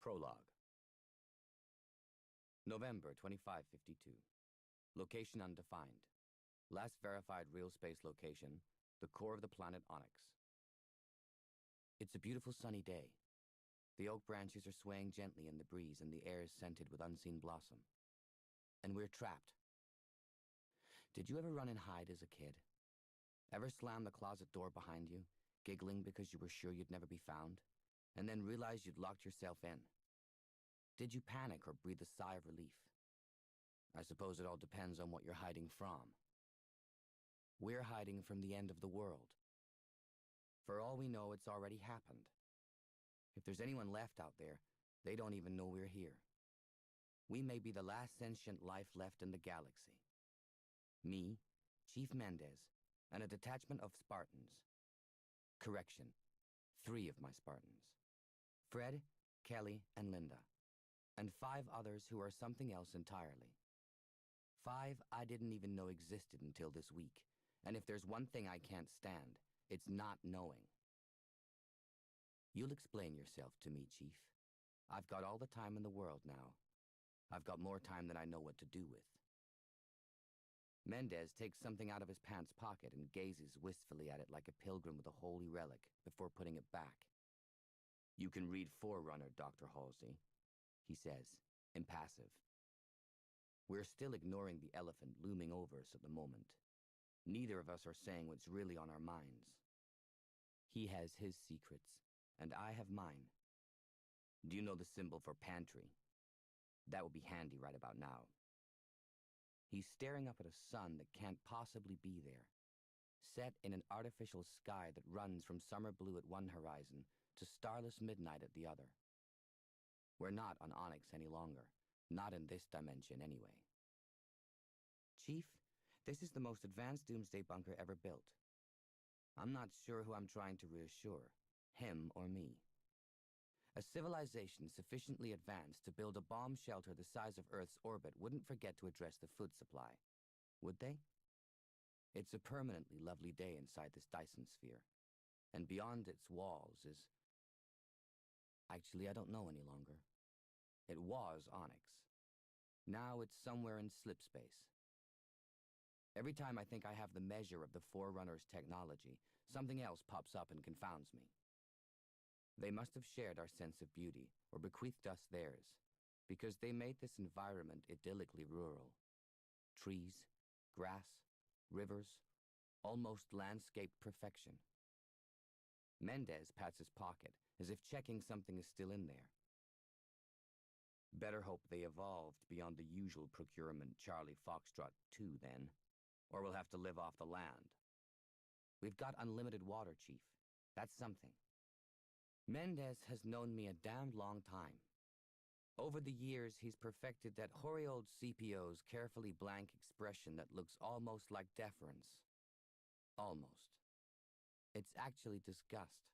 Prologue. November 2552. Location undefined. Last verified real space location, the core of the planet Onyx. It's a beautiful sunny day. The oak branches are swaying gently in the breeze and the air is scented with unseen blossom. And we're trapped. Did you ever run and hide as a kid? Ever slam the closet door behind you, giggling because you were sure you'd never be found, and then realize you'd locked yourself in? Did you panic or breathe a sigh of relief? I suppose it all depends on what you're hiding from. We're hiding from the end of the world. For all we know, it's already happened. If there's anyone left out there, they don't even know we're here. We may be the last sentient life left in the galaxy. Me, Chief Mendez, and a detachment of Spartans. Correction, 3 of my Spartans. Fred, Kelly, and Linda. And 5 others who are something else entirely. 5 I didn't even know existed until this week, and if there's one thing I can't stand, it's not knowing. You'll explain yourself to me, Chief. I've got all the time in the world now. I've got more time than I know what to do with. Mendez takes something out of his pants pocket and gazes wistfully at it like a pilgrim with a holy relic before putting it back. You can read Forerunner, Dr. Halsey, he says, impassive. We're still ignoring the elephant looming over us at the moment. Neither of us are saying what's really on our minds. He has his secrets, and I have mine. Do you know the symbol for pantry? That would be handy right about now. He's staring up at a sun that can't possibly be there, set in an artificial sky that runs from summer blue at one horizon to starless midnight at the other. We're not on Onyx any longer, not in this dimension anyway. Chief, this is the most advanced doomsday bunker ever built. I'm not sure who I'm trying to reassure, him or me. A civilization sufficiently advanced to build a bomb shelter the size of Earth's orbit wouldn't forget to address the food supply, would they? It's a permanently lovely day inside this Dyson sphere, and beyond its walls is... Actually, I don't know any longer. It was Onyx. Now it's somewhere in slipspace. Every time I think I have the measure of the Forerunner's technology, something else pops up and confounds me. They must have shared our sense of beauty, or bequeathed us theirs, because they made this environment idyllically rural. Trees, grass, rivers, almost landscaped perfection. Mendez pats his pocket, as if checking something is still in there. Better hope they evolved beyond the usual procurement Charlie Foxtrot 2 then, or we'll have to live off the land. We've got unlimited water, Chief. That's something. Mendez has known me a damned long time. Over the years, he's perfected that hoary old CPO's carefully blank expression that looks almost like deference. Almost. It's actually disgust.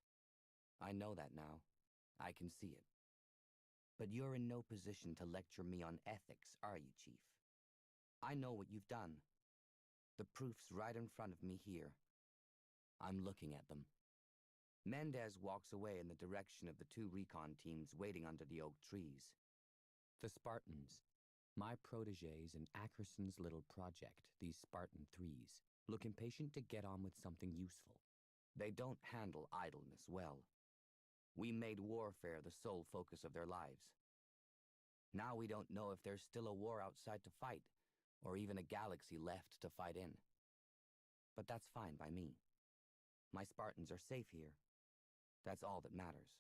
I know that now. I can see it. But you're in no position to lecture me on ethics, are you, Chief? I know what you've done. The proof's right in front of me here. I'm looking at them. Mendez walks away in the direction of the 2 recon teams waiting under the oak trees. The Spartans, my protégés in Ackerson's little project, these Spartan 3s, look impatient to get on with something useful. They don't handle idleness well. We made warfare the sole focus of their lives. Now we don't know if there's still a war outside to fight, or even a galaxy left to fight in. But that's fine by me. My Spartans are safe here. That's all that matters.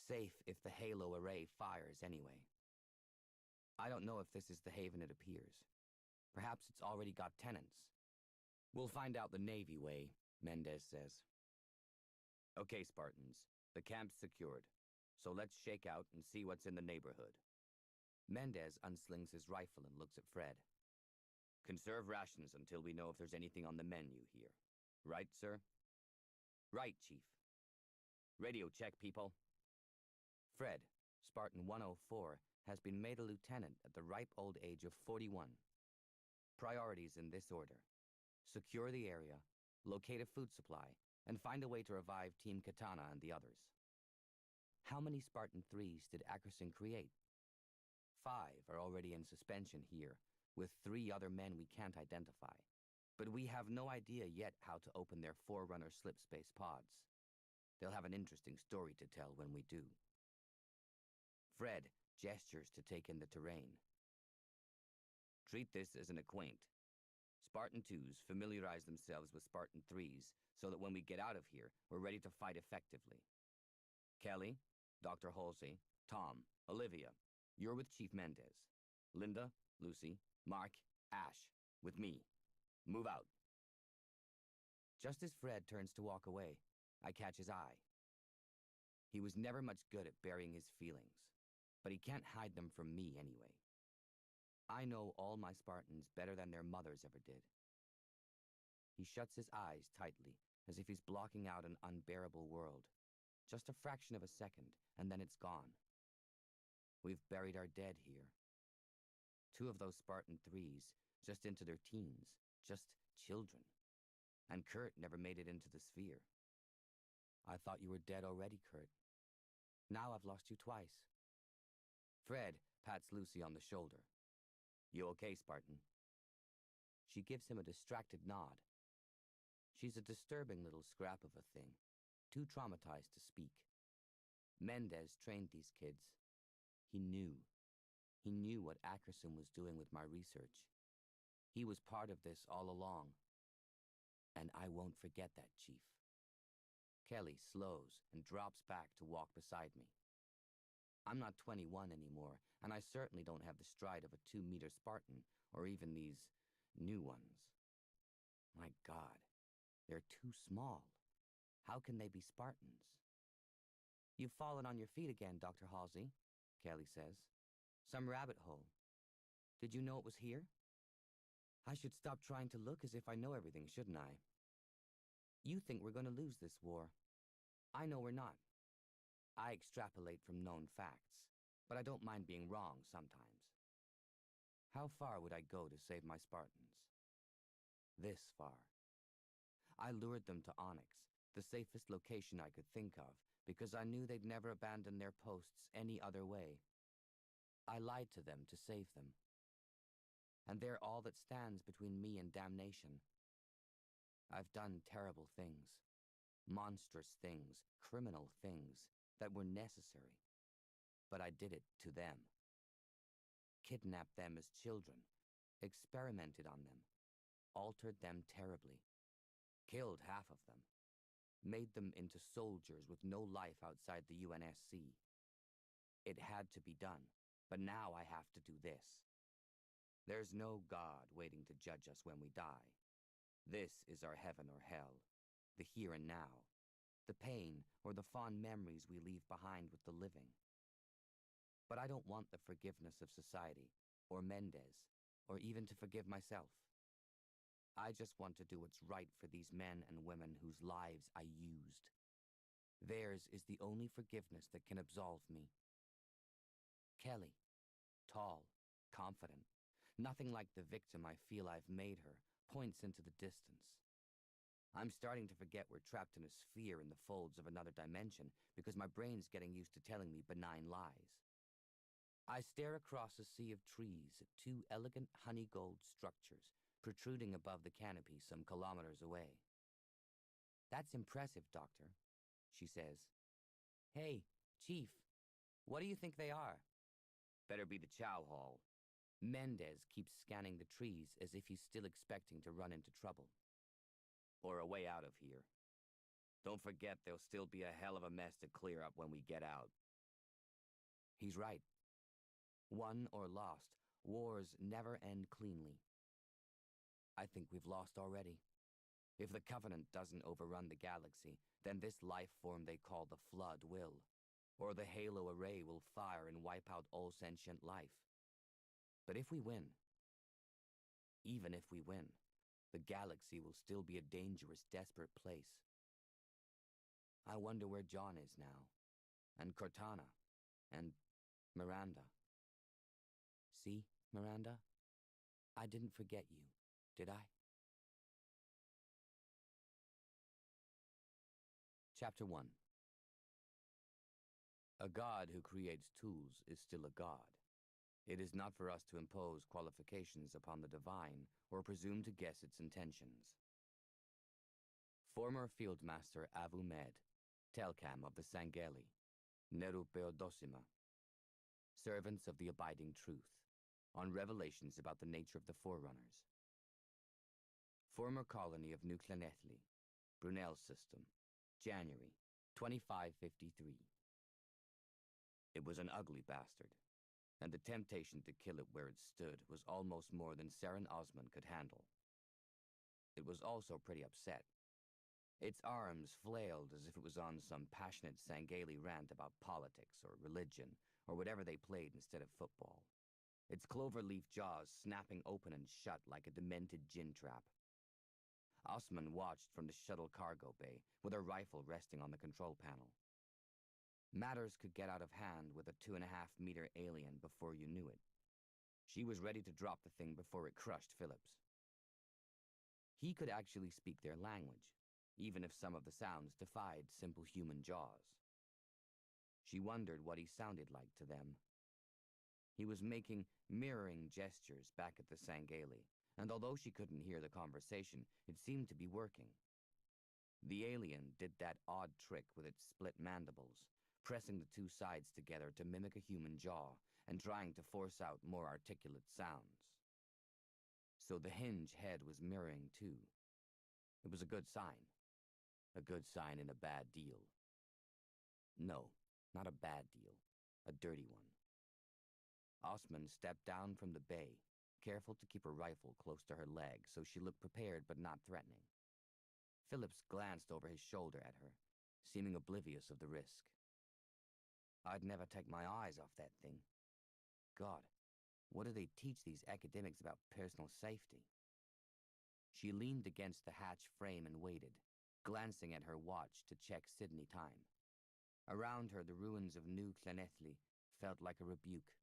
Safe if the Halo array fires anyway. I don't know if this is the haven it appears. Perhaps it's already got tenants. We'll find out the Navy way, Mendez says. Okay, Spartans, the camp's secured, so let's shake out and see what's in the neighborhood. Mendez unslings his rifle and looks at Fred. Conserve rations until we know if there's anything on the menu here. Right, sir? Right, Chief. Radio check, people. Fred, Spartan 104, has been made a lieutenant at the ripe old age of 41. Priorities in this order. Secure the area, locate a food supply, and find a way to revive Team Katana and the others. How many Spartan 3s did Ackerson create? 5 are already in suspension here, with 3 other men we can't identify. But we have no idea yet how to open their Forerunner slipspace pods. They'll have an interesting story to tell when we do. Fred gestures to take in the terrain. Treat this as an acquaint. Spartan 2s familiarize themselves with Spartan 3s so that when we get out of here, we're ready to fight effectively. Kelly, Dr. Halsey, Tom, Olivia, you're with Chief Mendez. Linda, Lucy, Mark, Ash, with me. Move out. Just as Fred turns to walk away, I catch his eye. He was never much good at burying his feelings, but he can't hide them from me anyway. I know all my Spartans better than their mothers ever did. He shuts his eyes tightly, as if he's blocking out an unbearable world. Just a fraction of a second, and then it's gone. We've buried our dead here. 2 of those Spartan 3s, just into their teens, just children. And Kurt never made it into the sphere. I thought you were dead already, Kurt. Now I've lost you twice. Fred pats Lucy on the shoulder. You okay, Spartan? She gives him a distracted nod. She's a disturbing little scrap of a thing, too traumatized to speak. Mendez trained these kids. He knew. He knew what Ackerson was doing with my research. He was part of this all along. And I won't forget that, Chief. Kelly slows and drops back to walk beside me. I'm not 21 anymore, and I certainly don't have the stride of a 2-meter Spartan, or even these new ones. My God, they're too small. How can they be Spartans? You've fallen on your feet again, Dr. Halsey, Kelly says. Some rabbit hole. Did you know it was here? I should stop trying to look as if I know everything, shouldn't I? You think we're going to lose this war. I know we're not. I extrapolate from known facts, but I don't mind being wrong sometimes. How far would I go to save my Spartans? This far. I lured them to Onyx, the safest location I could think of, because I knew they'd never abandon their posts any other way. I lied to them to save them. And they're all that stands between me and damnation. I've done terrible things, monstrous things, criminal things that were necessary. But I did it to them. Kidnapped them as children, experimented on them, altered them terribly, killed half of them, made them into soldiers with no life outside the UNSC. It had to be done, but now I have to do this. There's no God waiting to judge us when we die. This is our heaven or hell, the here and now, the pain or the fond memories we leave behind with the living. But I don't want the forgiveness of society, or Mendez, or even to forgive myself. I just want to do what's right for these men and women whose lives I used. Theirs is the only forgiveness that can absolve me. Kelly, tall, confident, nothing like the victim I feel I've made her, points into the distance. I'm starting to forget we're trapped in a sphere in the folds of another dimension because my brain's getting used to telling me benign lies. I stare across a sea of trees at 2 elegant honey-gold structures protruding above the canopy some kilometers away. That's impressive, Doctor, she says. Hey, Chief, what do you think they are? Better be the chow hall. Mendez keeps scanning the trees as if he's still expecting to run into trouble. Or a way out of here. Don't forget there'll still be a hell of a mess to clear up when we get out. He's right. Won or lost, wars never end cleanly. I think we've lost already. If the Covenant doesn't overrun the galaxy, then this life form they call the Flood will. Or the Halo Array will fire and wipe out all sentient life. But if we win, even if we win, the galaxy will still be a dangerous, desperate place. I wonder where John is now, and Cortana, and Miranda. See, Miranda? I didn't forget you, did I? Chapter 1. A god who creates tools is still a god. It is not for us to impose qualifications upon the divine or presume to guess its intentions. Former Fieldmaster Avu Med, Telkam of the Sangeli, Neru Beodosima, servants of the abiding truth, on revelations about the nature of the Forerunners. Former colony of New Clanethli, Brunel system, January 2553. It was an ugly bastard, and the temptation to kill it where it stood was almost more than Saren Osman could handle. It was also pretty upset. Its arms flailed as if it was on some passionate Sangeli rant about politics or religion, or whatever they played instead of football. Its clover-leaf jaws snapping open and shut like a demented gin trap. Osman watched from the shuttle cargo bay, with her rifle resting on the control panel. Matters could get out of hand with a 2.5-meter alien before you knew it. She was ready to drop the thing before it crushed Phillips. He could actually speak their language, even if some of the sounds defied simple human jaws. She wondered what he sounded like to them. He was making mirroring gestures back at the Sangeli, and although she couldn't hear the conversation, it seemed to be working. The alien did that odd trick with its split mandibles, pressing the two sides together to mimic a human jaw and trying to force out more articulate sounds. So the hinge head was mirroring too. It was a good sign. A good sign in a bad deal. No, not a bad deal. A dirty one. Osman stepped down from the bay, careful to keep her rifle close to her leg so she looked prepared but not threatening. Phillips glanced over his shoulder at her, seeming oblivious of the risk. I'd never take my eyes off that thing. God, what do they teach these academics about personal safety? She leaned against the hatch frame and waited, glancing at her watch to check Sydney time. Around her, the ruins of New Clanethli felt like a rebuke.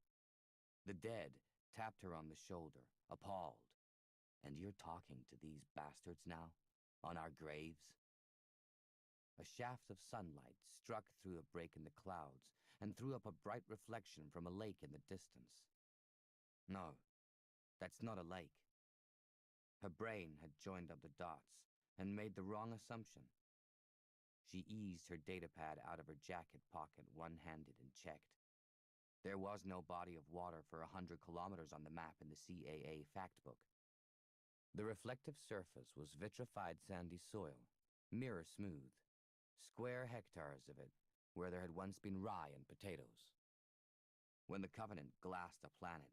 The dead tapped her on the shoulder, appalled. And you're talking to these bastards now? On our graves? A shaft of sunlight struck through a break in the clouds and threw up a bright reflection from a lake in the distance. No, that's not a lake. Her brain had joined up the dots and made the wrong assumption. She eased her datapad out of her jacket pocket one-handed and checked. There was no body of water for 100 kilometers on the map in the CAA factbook. The reflective surface was vitrified sandy soil, mirror smooth, square hectares of it where there had once been rye and potatoes. When the Covenant glassed a planet,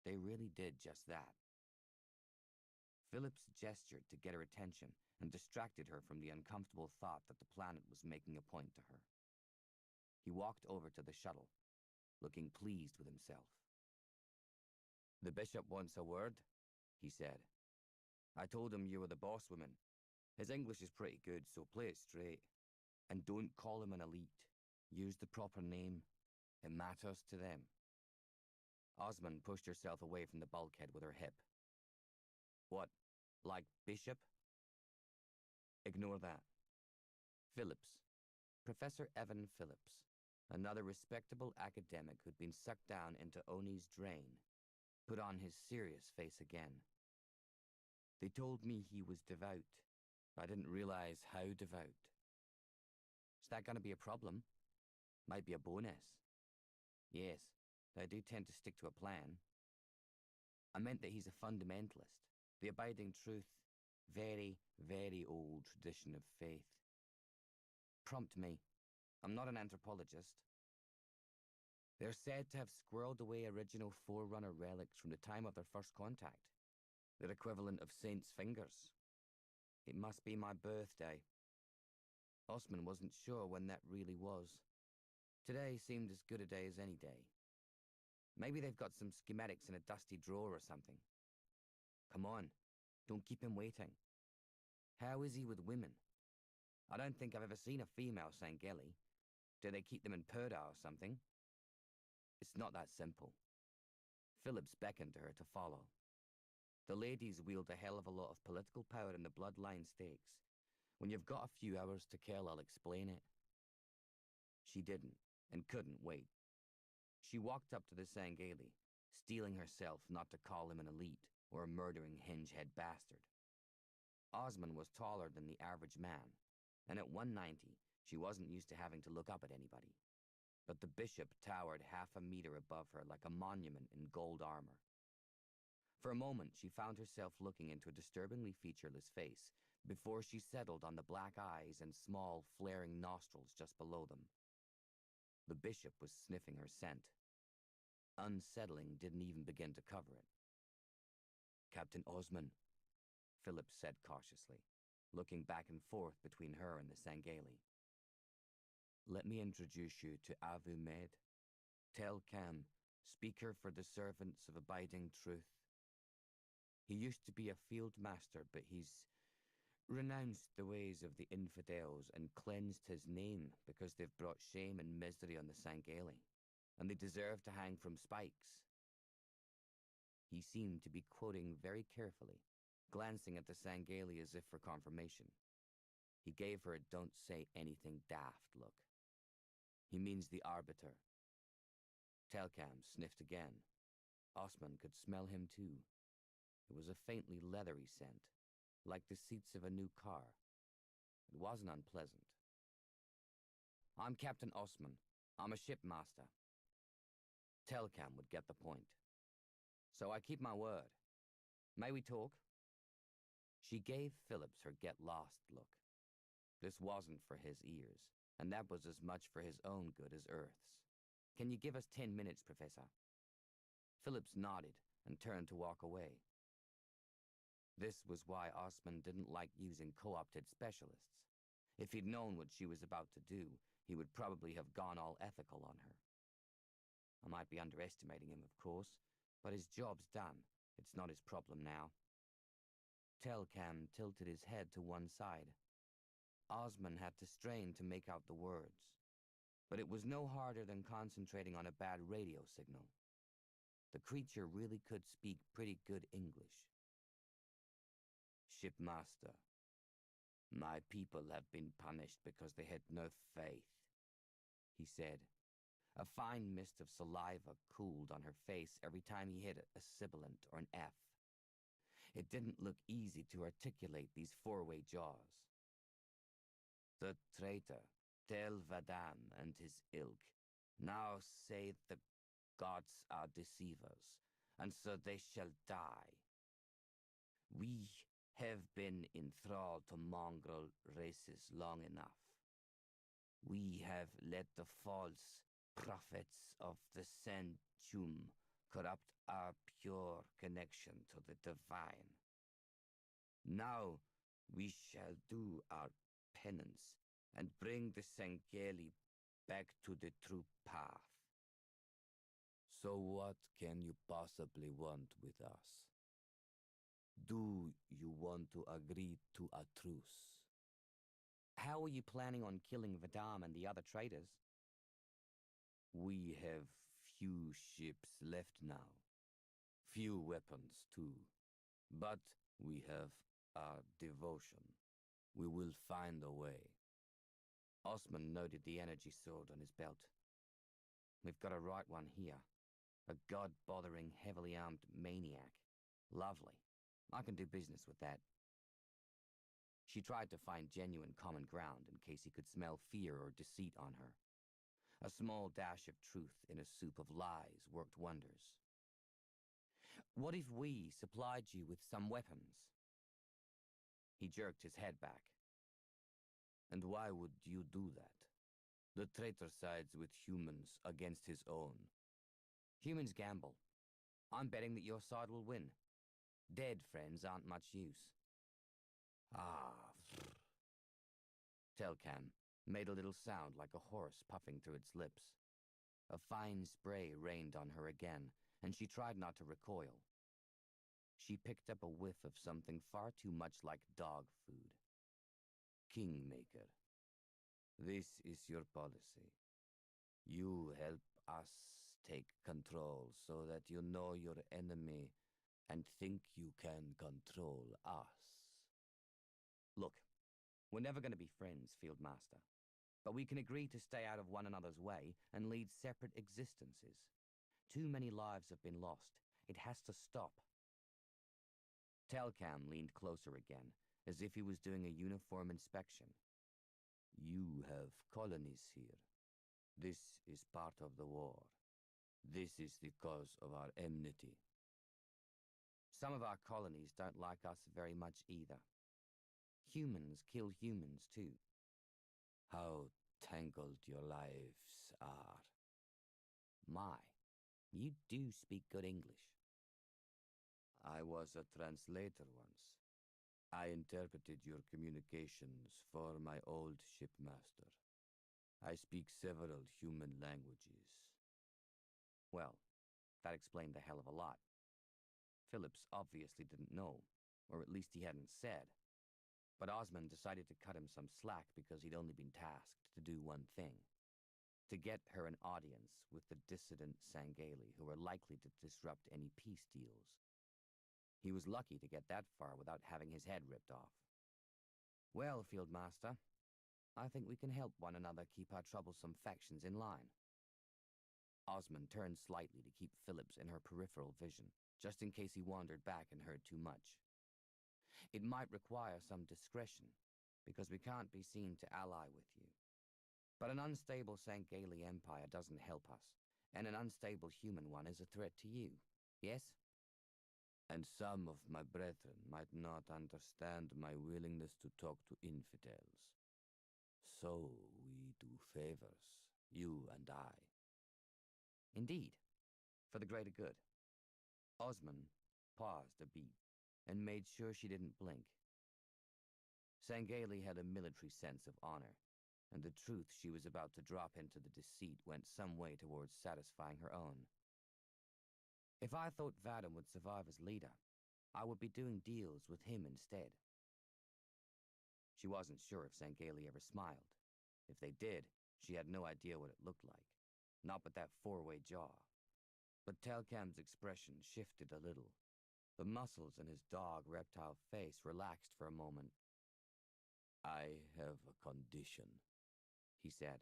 they really did just that. Phillips gestured to get her attention and distracted her from the uncomfortable thought that the planet was making a point to her. He walked over to the shuttle, looking pleased with himself. "The bishop wants a word," he said. "I told him you were the boss woman. His English is pretty good, so play it straight. And don't call him an elite. Use the proper name. It matters to them." Osman pushed herself away from the bulkhead with her hip. "What, like bishop?" "Ignore that." Phillips. Professor Evan Phillips. Another respectable academic who'd been sucked down into Oni's drain, put on his serious face again. "They told me he was devout. I didn't realize how devout." "Is that going to be a problem?" "Might be a bonus." "Yes, they do tend to stick to a plan." "I meant that he's a fundamentalist. The abiding truth. Very, very old tradition of faith." "Prompt me. I'm not an anthropologist." "They're said to have squirreled away original Forerunner relics from the time of their first contact. Their equivalent of saints' fingers. It must be my birthday." Osman wasn't sure when that really was. Today seemed as good a day as any day. Maybe they've got some schematics in a dusty drawer or something. Come on, don't keep him waiting. How is he with women? I don't think I've ever seen a female Sangeli. Do they keep them in Purda or something? It's not that simple. Phillips beckoned to her to follow. The ladies wield a hell of a lot of political power in the bloodline stakes. When you've got a few hours to kill, I'll explain it. She didn't, and couldn't wait. She walked up to the Sangeli, steeling herself not to call him an elite or a murdering hinge-head bastard. Osman was taller than the average man, and at 190, she wasn't used to having to look up at anybody. But the bishop towered half a meter above her like a monument in gold armor. For a moment, she found herself looking into a disturbingly featureless face before she settled on the black eyes and small, flaring nostrils just below them. The bishop was sniffing her scent. Unsettling didn't even begin to cover it. "Captain Osman," Philip said cautiously, looking back and forth between her and the Sangeli. "Let me introduce you to Avu Med, Telcam, speaker for the servants of abiding truth. He used to be a field master, but he's renounced the ways of the infidels and cleansed his name because they've brought shame and misery on the Sangeli, and they deserve to hang from spikes." He seemed to be quoting very carefully, glancing at the Sangeli as if for confirmation. He gave her a don't say anything daft look. "He means the arbiter." Telcam sniffed again. Osman could smell him too. It was a faintly leathery scent, like the seats of a new car. It wasn't unpleasant. "I'm Captain Osman. I'm a shipmaster." Telcam would get the point. "So I keep my word. May we talk?" She gave Phillips her get-lost look. This wasn't for his ears, and that was as much for his own good as Earth's. "Can you give us 10 minutes, Professor?" Phillips nodded and turned to walk away. This was why Osman didn't like using co-opted specialists. If he'd known what she was about to do, he would probably have gone all ethical on her. I might be underestimating him, of course, but his job's done. It's not his problem now. Telcam tilted his head to one side. Osman had to strain to make out the words, but it was no harder than concentrating on a bad radio signal. The creature really could speak pretty good English. "Shipmaster, my people have been punished because they had no faith," he said. A fine mist of saliva cooled on her face every time he hit a sibilant or an F. It didn't look easy to articulate these four-way jaws. "The traitor, Tel Vadam and his ilk, now say the gods are deceivers, and so they shall die. We have been in thrall to mongrel races long enough. We have let the false prophets of the Senchum corrupt our pure connection to the divine. Now we shall do our penance and bring the Sangeli back to the true path." "So what can you possibly want with us? Do you want to agree to a truce?" "How are you planning on killing Vadam and the other traitors?" "We have few ships left now. Few weapons, too. But we have our devotion. We will find a way." Osman noted the energy sword on his belt. "We've got a right one here. A god-bothering, heavily armed maniac. Lovely. I can do business with that." She tried to find genuine common ground in case he could smell fear or deceit on her. A small dash of truth in a soup of lies worked wonders. "What if we supplied you with some weapons?" He jerked his head back. "And why would you do that? The traitor sides with humans against his own." "Humans gamble. I'm betting that your side will win. Dead friends aren't much use." "Ah." Telcam made a little sound like a horse puffing through its lips. A fine spray rained on her again, and she tried not to recoil. She picked up a whiff of something far too much like dog food. "Kingmaker, this is your policy. You help us take control so that you know your enemy and think you can control us." "Look, we're never going to be friends, Field Master. But we can agree to stay out of one another's way and lead separate existences. Too many lives have been lost. It has to stop. Telcam leaned closer again, as if he was doing a uniform inspection. You have colonies here. This is part of the war. This is the cause of our enmity. Some of our colonies don't like us very much either. Humans kill humans too. How tangled your lives are. My, you do speak good English. I was a translator once. I interpreted your communications for my old shipmaster. I speak several human languages. Well, that explained a hell of a lot. Phillips obviously didn't know, or at least he hadn't said. But Osmond decided to cut him some slack because he'd only been tasked to do one thing. To get her an audience with the dissident Sangeli who were likely to disrupt any peace deals. He was lucky to get that far without having his head ripped off. Well, Fieldmaster, I think we can help one another keep our troublesome factions in line. Osmond turned slightly to keep Phillips in her peripheral vision, just in case he wandered back and heard too much. It might require some discretion, because we can't be seen to ally with you. But an unstable Sangeli empire doesn't help us, and an unstable human one is a threat to you, yes? And some of my brethren might not understand my willingness to talk to infidels. So we do favors, you and I. Indeed, for the greater good. Osmond paused a beat and made sure she didn't blink. Sangeli had a military sense of honor, and the truth she was about to drop into the deceit went some way towards satisfying her own. If I thought Vadim would survive as leader, I would be doing deals with him instead. She wasn't sure if Sangeli ever smiled. If they did, she had no idea what it looked like. Not with that four-way jaw. But Telcam's expression shifted a little. The muscles in his dog reptile face relaxed for a moment. I have a condition, he said.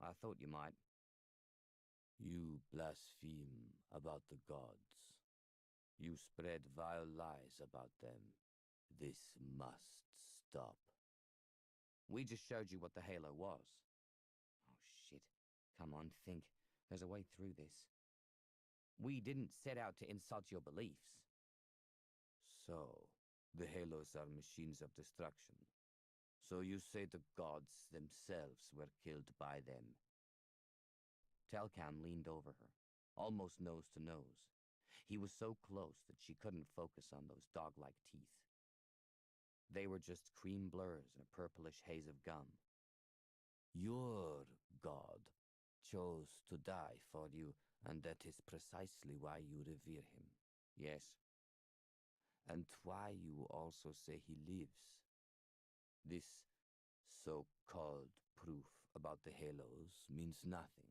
I thought you might. You blaspheme about the gods. You spread vile lies about them. This must stop. We just showed you what the Halo was. Oh, shit. Come on, think. There's a way through this. We didn't set out to insult your beliefs. So, the Halos are machines of destruction. So you say the gods themselves were killed by them. Telcam leaned over her, almost nose to nose. He was so close that she couldn't focus on those dog-like teeth. They were just cream blurs in a purplish haze of gum. Your god chose to die for you, and that is precisely why you revere him. Yes? And why you also say he lives. This so-called proof about the Halos means nothing.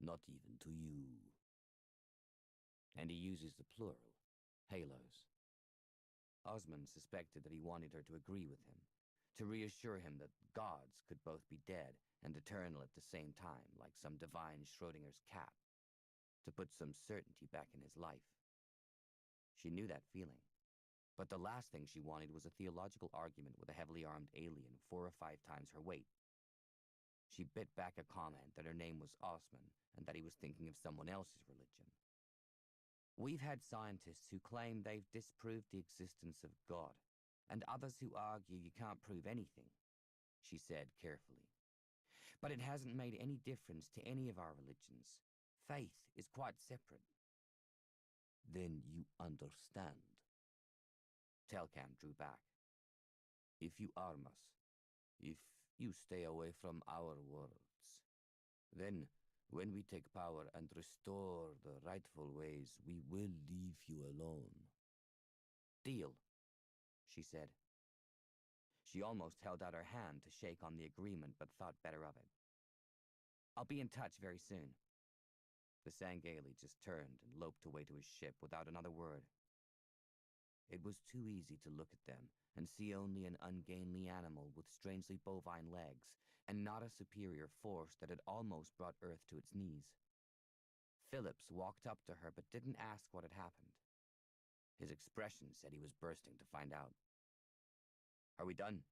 Not even to you. And he uses the plural, Halos. Osmond suspected that he wanted her to agree with him, to reassure him that gods could both be dead and eternal at the same time, like some divine Schrodinger's cat, to put some certainty back in his life. She knew that feeling, but the last thing she wanted was a theological argument with a heavily armed alien 4 or 5 times her weight. She bit back a comment that her name was Osman and that he was thinking of someone else's religion. We've had scientists who claim they've disproved the existence of God, and others who argue you can't prove anything, she said carefully. But it hasn't made any difference to any of our religions. Faith is quite separate. Then you understand. Telcam drew back. If you arm us, if you stay away from our worlds, then when we take power and restore the rightful ways, we will leave you alone. Deal, she said. She almost held out her hand to shake on the agreement, but thought better of it. I'll be in touch very soon. The Sangeli just turned and loped away to his ship without another word. It was too easy to look at them and see only an ungainly animal with strangely bovine legs and not a superior force that had almost brought Earth to its knees. Phillips walked up to her but didn't ask what had happened. His expression said he was bursting to find out. "Are we done?"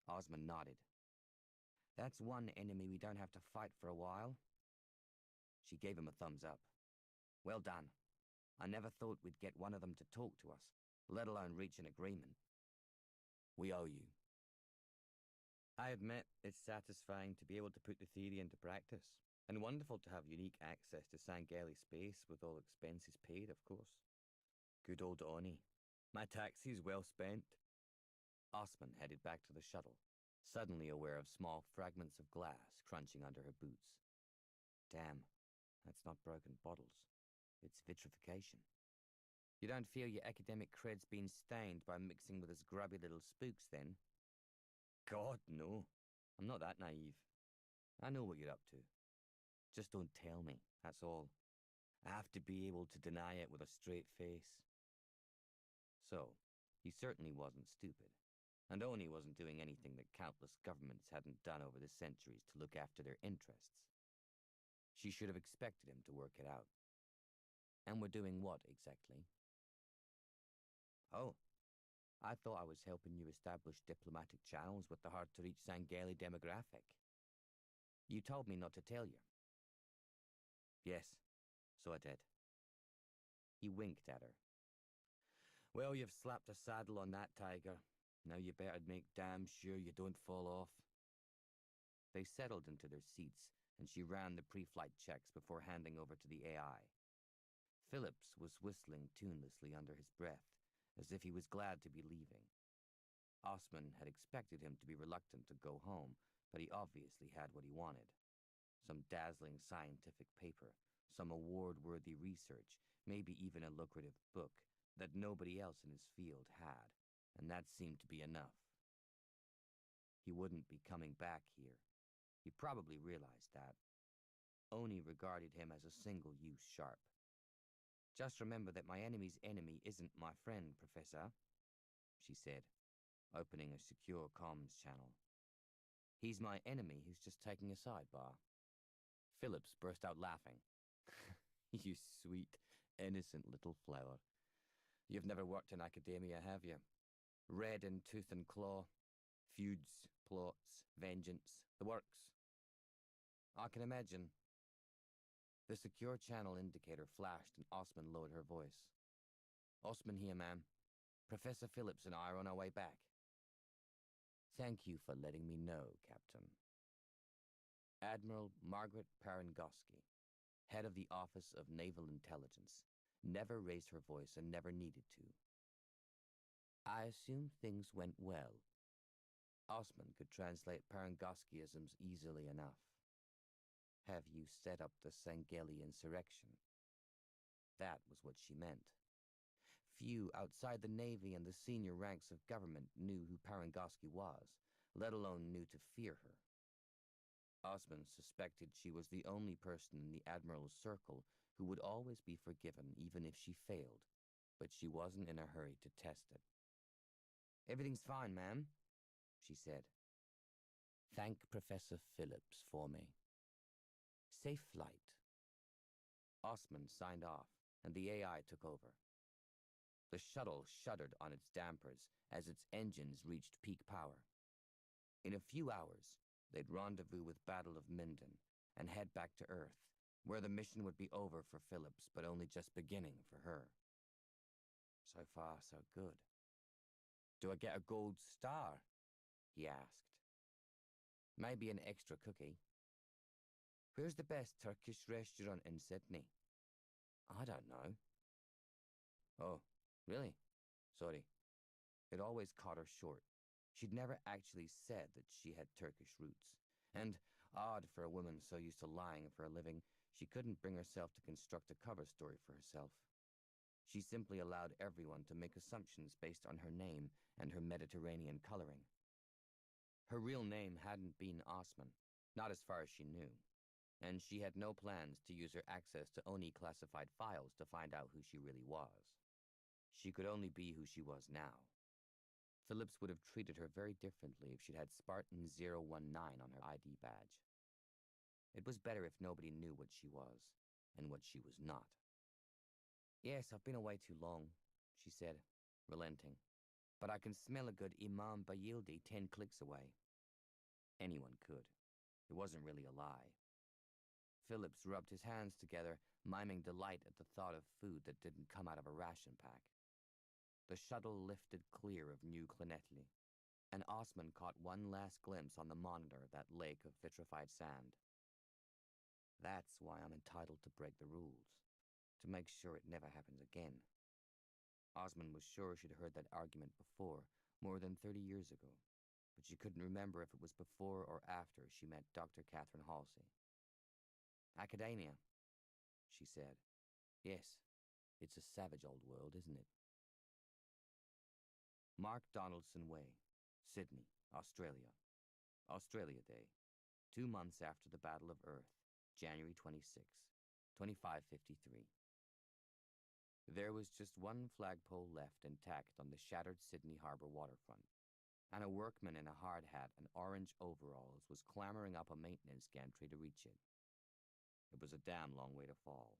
Osmond nodded. "That's one enemy we don't have to fight for a while." She gave him a thumbs up. "Well done. I never thought we'd get one of them to talk to us, let alone reach an agreement. We owe you." I admit it's satisfying to be able to put the theory into practice, and wonderful to have unique access to Sangeli space with all expenses paid, of course. Good old Oni. My taxi's well spent. Osman headed back to the shuttle, suddenly aware of small fragments of glass crunching under her boots. Damn, that's not broken bottles. It's vitrification. You don't feel your academic cred's been stained by mixing with us grubby little spooks, then? God, no. I'm not that naive. I know what you're up to. Just don't tell me, that's all. I have to be able to deny it with a straight face. So, he certainly wasn't stupid, and Oni wasn't doing anything that countless governments hadn't done over the centuries to look after their interests. She should have expected him to work it out. And we're doing what, exactly? Oh, I thought I was helping you establish diplomatic channels with the hard-to-reach Sangeli demographic. You told me not to tell you. Yes, so I did. He winked at her. Well, you've slapped a saddle on that tiger. Now you better make damn sure you don't fall off. They settled into their seats, and she ran the pre-flight checks before handing over to the AI. Phillips was whistling tunelessly under his breath, as if he was glad to be leaving. Osman had expected him to be reluctant to go home, but he obviously had what he wanted. Some dazzling scientific paper, some award-worthy research, maybe even a lucrative book that nobody else in his field had, and that seemed to be enough. He wouldn't be coming back here. He probably realized that. Oni regarded him as a single-use sharp. Just remember that my enemy's enemy isn't my friend, Professor, she said, opening a secure comms channel. He's my enemy who's just taking a sidebar. Phillips burst out laughing. You sweet, innocent little flower. You've never worked in academia, have you? Red in tooth and claw, feuds, plots, vengeance, the works. I can imagine. The secure channel indicator flashed and Osman lowered her voice. Osman here, ma'am. Professor Phillips and I are on our way back. Thank you for letting me know, Captain. Admiral Margaret Parangoski, head of the Office of Naval Intelligence, never raised her voice and never needed to. I assume things went well. Osman could translate Parangoskiisms easily enough. Have you set up the Sangeli insurrection? That was what she meant. Few outside the Navy and the senior ranks of government knew who Parangoski was, let alone knew to fear her. Osman suspected she was the only person in the Admiral's circle who would always be forgiven even if she failed, but she wasn't in a hurry to test it. Everything's fine, ma'am, she said. Thank Professor Phillips for me. Safe flight. Osman signed off, and the AI took over. The shuttle shuddered on its dampers as its engines reached peak power. In a few hours, they'd rendezvous with Battle of Minden and head back to Earth, where the mission would be over for Phillips, but only just beginning for her. So far, so good. Do I get a gold star? He asked. Maybe an extra cookie. Where's the best Turkish restaurant in Sydney? I don't know. Oh, really? Sorry. It always caught her short. She'd never actually said that she had Turkish roots. And, odd for a woman so used to lying for a living, she couldn't bring herself to construct a cover story for herself. She simply allowed everyone to make assumptions based on her name and her Mediterranean coloring. Her real name hadn't been Osman, not as far as she knew, and she had no plans to use her access to Oni classified files to find out who she really was. She could only be who she was now. Phillips would have treated her very differently if she'd had Spartan 019 on her ID badge. It was better if nobody knew what she was, and what she was not. Yes, I've been away too long, she said, relenting. But I can smell a good Imam Bayildi 10 clicks away. Anyone could. It wasn't really a lie. Phillips rubbed his hands together, miming delight at the thought of food that didn't come out of a ration pack. The shuttle lifted clear of New Clonetly, and Osman caught one last glimpse on the monitor of that lake of vitrified sand. That's why I'm entitled to break the rules, to make sure it never happens again. Osman was sure she'd heard that argument before, more than 30 years ago, but she couldn't remember if it was before or after she met Dr. Catherine Halsey. Academia, she said. Yes, it's a savage old world, isn't it? Mark Donaldson Way, Sydney, Australia. Australia Day, 2 months after the Battle of Earth, January 26, 2553. There was just one flagpole left intact on the shattered Sydney Harbour waterfront, and a workman in a hard hat and orange overalls was clambering up a maintenance gantry to reach it. It was a damn long way to fall.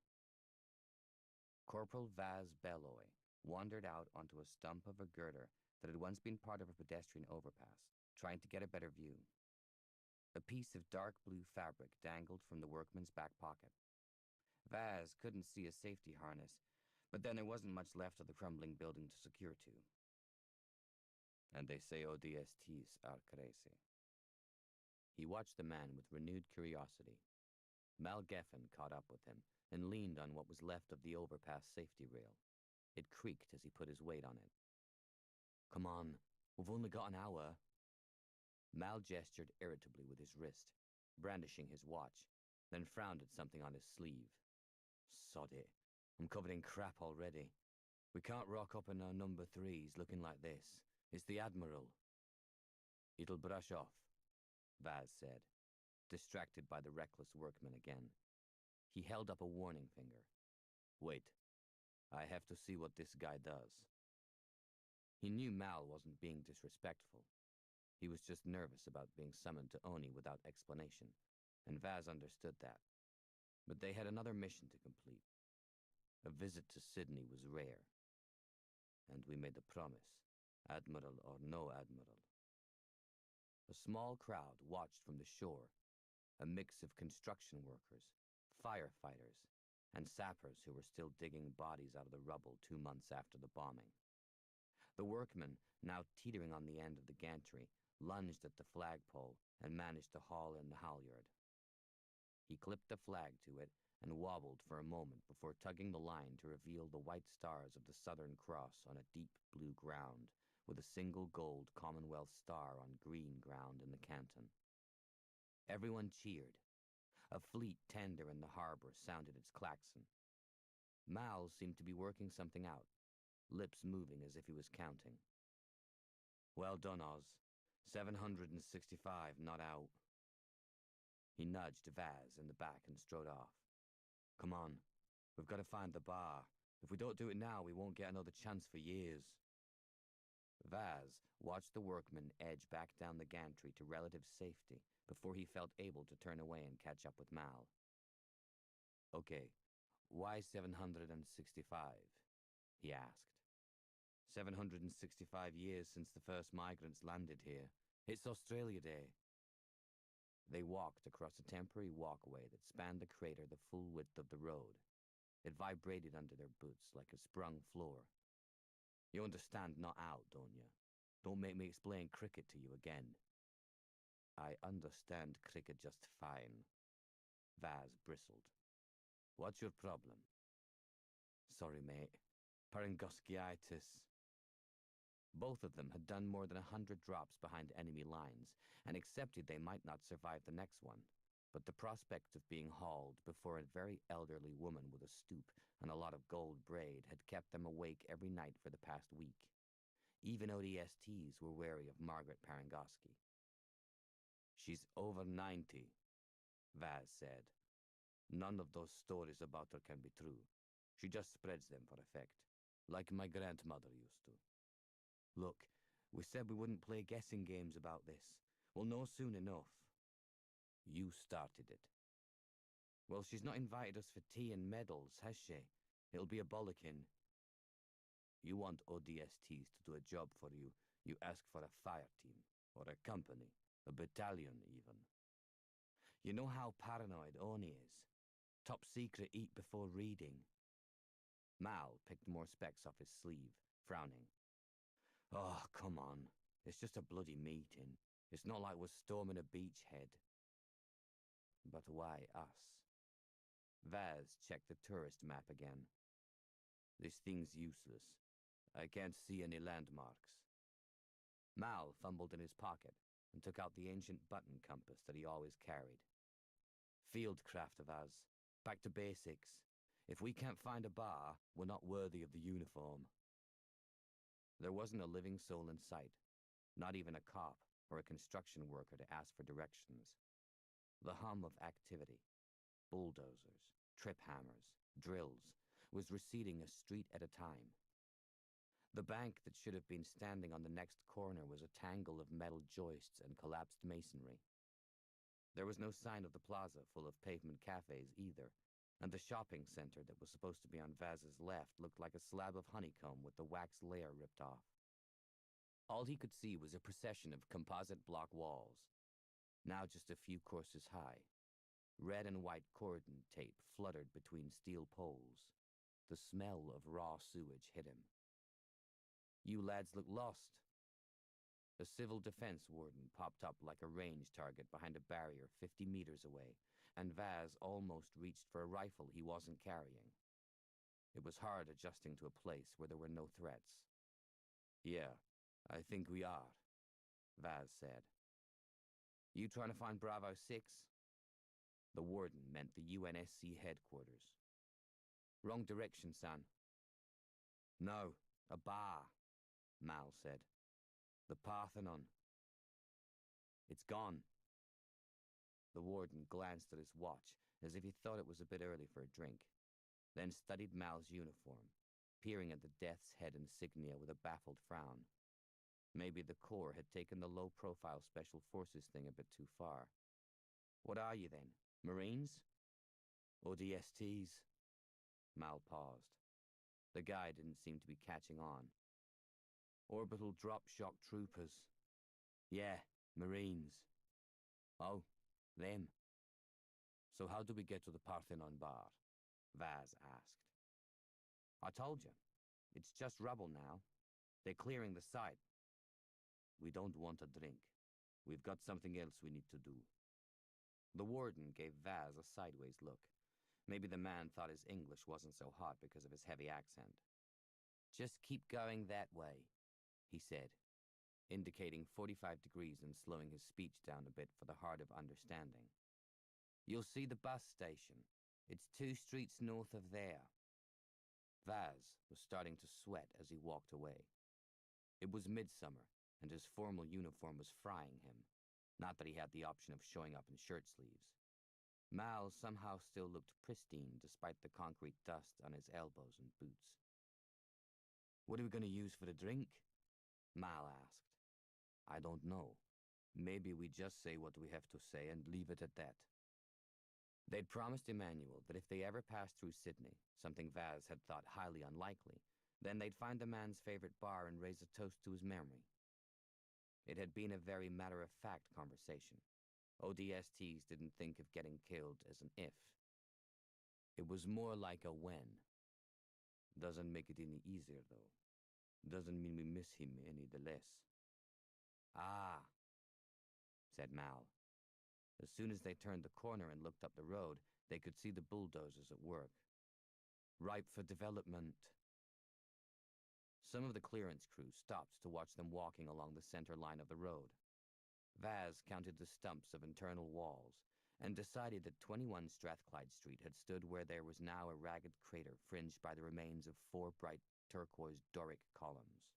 Corporal Vaz Belloy wandered out onto a stump of a girder that had once been part of a pedestrian overpass, trying to get a better view. A piece of dark blue fabric dangled from the workman's back pocket. Vaz couldn't see a safety harness, but then there wasn't much left of the crumbling building to secure to. And they say ODSTs are crazy. He watched the man with renewed curiosity. Mal Geffen caught up with him and leaned on what was left of the overpass safety rail. It creaked as he put his weight on it. Come on, we've only got an hour. Mal gestured irritably with his wrist, brandishing his watch, then frowned at something on his sleeve. Sod it. I'm covered in crap already. We can't rock up in our number 3s looking like this. It's the Admiral. It'll brush off, Vaz said, distracted by the reckless workman again. He held up a warning finger. Wait. I have to see what this guy does. He knew Mal wasn't being disrespectful. He was just nervous about being summoned to Oni without explanation, and Vaz understood that. But they had another mission to complete. A visit to Sydney was rare. And we made a promise, Admiral or no Admiral. A small crowd watched from the shore, a mix of construction workers, firefighters, and sappers who were still digging bodies out of the rubble 2 months after the bombing. The workman, now teetering on the end of the gantry, lunged at the flagpole and managed to haul in the halyard. He clipped the flag to it and wobbled for a moment before tugging the line to reveal the white stars of the Southern Cross on a deep blue ground, with a single gold Commonwealth star on green ground in the canton. Everyone cheered. A fleet tender in the harbour sounded its klaxon. Mal seemed to be working something out, lips moving as if he was counting. Well done, Oz. 765 not out. He nudged Vaz in the back and strode off. Come on, we've got to find the bar. If we don't do it now, we won't get another chance for years. Vaz watched the workman edge back down the gantry to relative safety before he felt able to turn away and catch up with Mal. Okay, why 765? He asked. 765 years since the first migrants landed here. It's Australia Day. They walked across a temporary walkway that spanned the crater the full width of the road. It vibrated under their boots like a sprung floor. You understand not out, don't you? Don't make me explain cricket to you again. I understand cricket just fine. Vaz bristled. What's your problem? Sorry, mate. Paryngoschiitis. Both of them had done more than 100 drops behind enemy lines, and accepted they might not survive the next one. But the prospect of being hauled before a very elderly woman with a stoop and a lot of gold braid had kept them awake every night for the past week. Even ODSTs were wary of Margaret Paryngoschi. She's over 90, Vaz said. None of those stories about her can be true. She just spreads them for effect, like my grandmother used to. Look, We said we wouldn't play guessing games about this. We'll know soon enough. You started it. Well, she's not invited us for tea and medals, has she? It'll be a bollocking. You want ODSTs to do a job for you. You ask for a fire team, or a company, a battalion even. You know how paranoid Oni is. Top secret eat before reading. Mal picked more specks off his sleeve, frowning. Oh, come on. It's just a bloody meeting. It's not like we're storming a beachhead. But why us? Vaz checked the tourist map again. This thing's useless. I can't see any landmarks. Mal fumbled in his pocket and took out the ancient button compass that he always carried. Fieldcraft of us. Back to basics. If we can't find a bar, we're not worthy of the uniform. There wasn't a living soul in sight, not even a cop or a construction worker to ask for directions. The hum of activity, bulldozers, trip hammers, drills, was receding a street at a time. The bank that should have been standing on the next corner was a tangle of metal joists and collapsed masonry. There was no sign of the plaza full of pavement cafes either, and the shopping center that was supposed to be on Vaz's left looked like a slab of honeycomb with the wax layer ripped off. All he could see was a procession of composite block walls, now just a few courses high. Red and white cordon tape fluttered between steel poles. The smell of raw sewage hit him. You lads look lost. A civil defense warden popped up like a range target behind a barrier 50 meters away, and Vaz almost reached for a rifle he wasn't carrying. It was hard adjusting to a place where there were no threats. Yeah, I think we are, Vaz said. You trying to find Bravo 6? The warden meant the UNSC headquarters. Wrong direction, son. No, a bar, Mal said. The Parthenon. It's gone. The warden glanced at his watch as if he thought it was a bit early for a drink, then studied Mal's uniform, peering at the death's head insignia with a baffled frown. Maybe the Corps had taken the low-profile Special Forces thing a bit too far. What are you then? Marines? ODSTs? Mal paused. The guy didn't seem to be catching on. Orbital Drop Shock Troopers. Yeah, Marines. Oh, them. So how do we get to the Parthenon bar? Vaz asked. I told you. It's just rubble now. They're clearing the site. We don't want a drink. We've got something else we need to do. The warden gave Vaz a sideways look. Maybe the man thought his English wasn't so hot because of his heavy accent. Just keep going that way, he said, indicating 45 degrees and slowing his speech down a bit for the heart of understanding. You'll see the bus station. It's 2 streets north of there. Vaz was starting to sweat as he walked away. It was midsummer, and his formal uniform was frying him. Not that he had the option of showing up in shirt sleeves. Mal somehow still looked pristine despite the concrete dust on his elbows and boots. What are we going to use for the drink? Mal asked. I don't know. Maybe we just say what we have to say and leave it at that. They'd promised Emmanuel that if they ever passed through Sydney, something Vaz had thought highly unlikely, then they'd find the man's favorite bar and raise a toast to his memory. It had been a very matter-of-fact conversation. ODSTs didn't think of getting killed as an if. It was more like a when. Doesn't make it any easier, though. Doesn't mean we miss him any the less. Ah, said Mal. As soon as they turned the corner and looked up the road, they could see the bulldozers at work. Ripe for development. Some of the clearance crew stopped to watch them walking along the center line of the road. Vaz counted the stumps of internal walls and decided that 21 Strathclyde Street had stood where there was now a ragged crater fringed by the remains of 4 bright turquoise Doric columns.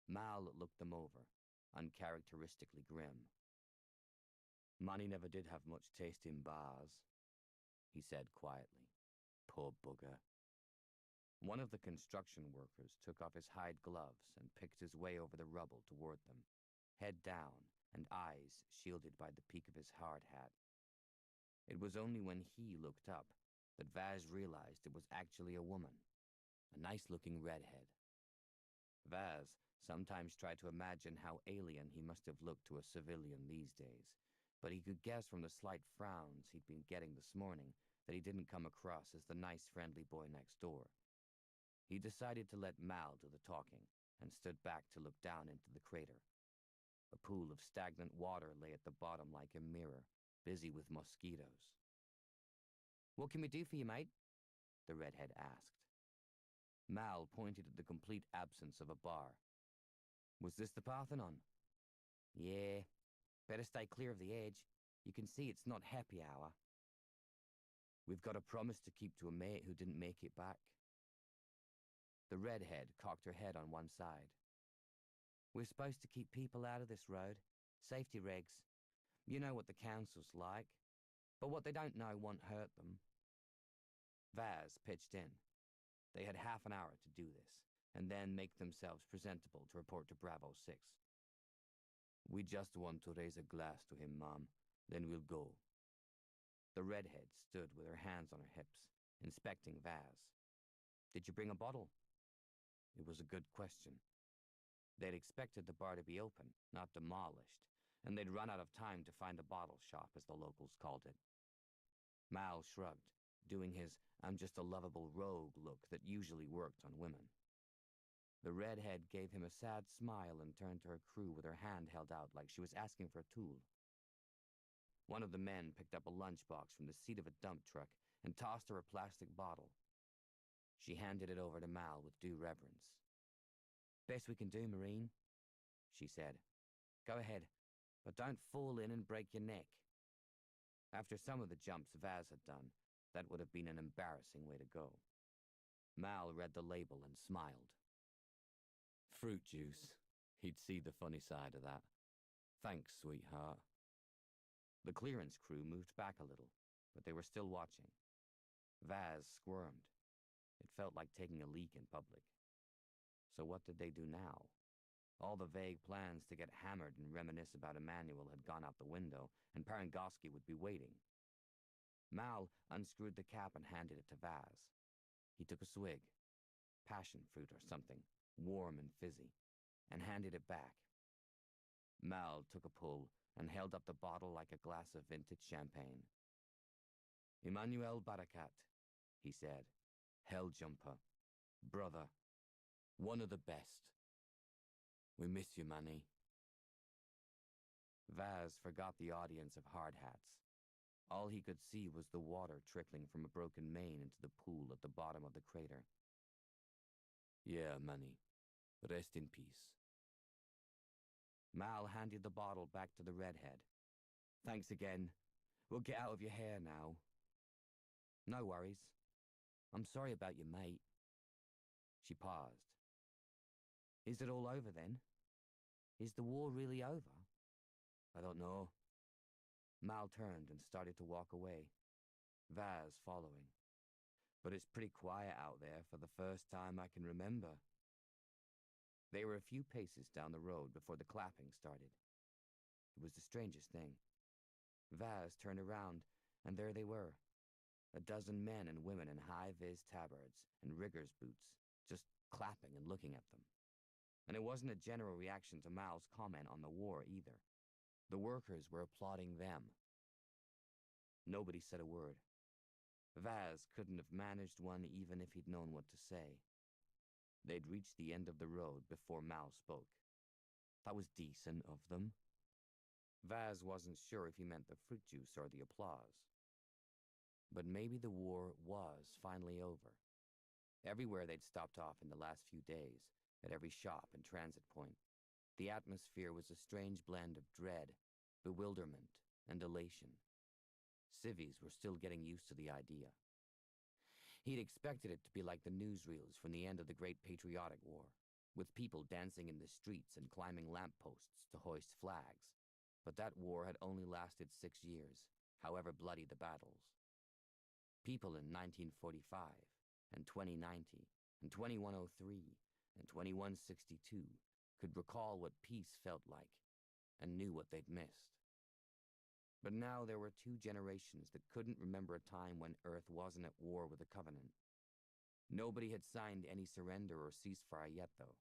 Mal looked them over, uncharacteristically grim. Money never did have much taste in bars, he said quietly. Poor bugger. One of the construction workers took off his hide gloves and picked his way over the rubble toward them, head down and eyes shielded by the peak of his hard hat. It was only when he looked up that Vaz realized it was actually a woman, a nice-looking redhead. Vaz sometimes tried to imagine how alien he must have looked to a civilian these days, but he could guess from the slight frowns he'd been getting this morning that he didn't come across as the nice, friendly boy next door. He decided to let Mal do the talking and stood back to look down into the crater. A pool of stagnant water lay at the bottom like a mirror, busy with mosquitoes. "What can we do for you, mate?" the redhead asked. Mal pointed at the complete absence of a bar. "Was this the Parthenon?" "Yeah. Better stay clear of the edge. You can see it's not happy hour." "We've got a promise to keep to a mate who didn't make it back." The redhead cocked her head on one side. "We're supposed to keep people out of this road. Safety regs. You know what the council's like. But what they don't know won't hurt them." Vaz pitched in. They had half an hour to do this, and then make themselves presentable to report to Bravo 6. "We just want to raise a glass to him, Mom. Then we'll go." The redhead stood with her hands on her hips, inspecting Vaz. "Did you bring a bottle?" It was a good question. They'd expected the bar to be open, not demolished, and they'd run out of time to find a bottle shop, as the locals called it. Mal shrugged, doing his "I'm just a lovable rogue" look that usually worked on women. The redhead gave him a sad smile and turned to her crew with her hand held out like she was asking for a tool. One of the men picked up a lunchbox from the seat of a dump truck and tossed her a plastic bottle. She handed it over to Mal with due reverence. "Best we can do, Marine," she said. "Go ahead, but don't fall in and break your neck." After some of the jumps Vaz had done, that would have been an embarrassing way to go. Mal read the label and smiled. Fruit juice. He'd see the funny side of that. "Thanks, sweetheart." The clearance crew moved back a little, but they were still watching. Vaz squirmed. It felt like taking a leak in public. So what did they do now? All the vague plans to get hammered and reminisce about Emmanuel had gone out the window, and Parangoski would be waiting. Mal unscrewed the cap and handed it to Vaz. He took a swig, passion fruit or something, warm and fizzy, and handed it back. Mal took a pull and held up the bottle like a glass of vintage champagne. "Emmanuel Barakat," he said. "Hell jumper. Brother. One of the best. We miss you, Manny." Vaz forgot the audience of hard hats. All he could see was the water trickling from a broken main into the pool at the bottom of the crater. "Yeah, Manny. Rest in peace." Mal handed the bottle back to the redhead. "Thanks again. We'll get out of your hair now." "No worries. I'm sorry about your mate." She paused. "Is it all over then? Is the war really over?" "I don't know." Mal turned and started to walk away, Vaz following. "But it's pretty quiet out there for the first time I can remember." They were a few paces down the road before the clapping started. It was the strangest thing. Vaz turned around, and there they were. A dozen men and women in high-vis tabards and riggers' boots, just clapping and looking at them. And it wasn't a general reaction to Mal's comment on the war either. The workers were applauding them. Nobody said a word. Vaz couldn't have managed one even if he'd known what to say. They'd reached the end of the road before Mal spoke. That was decent of them. Vaz wasn't sure if he meant the fruit juice or the applause. But maybe the war was finally over. Everywhere they'd stopped off in the last few days, at every shop and transit point, the atmosphere was a strange blend of dread, bewilderment, and elation. Civvies were still getting used to the idea. He'd expected it to be like the newsreels from the end of the Great Patriotic War, with people dancing in the streets and climbing lampposts to hoist flags. But that war had only lasted 6 years, however bloody the battles. People in 1945 and 2090 and 2103 and 2162 could recall what peace felt like and knew what they'd missed. But now there were 2 generations that couldn't remember a time when Earth wasn't at war with the Covenant. Nobody had signed any surrender or ceasefire yet, though.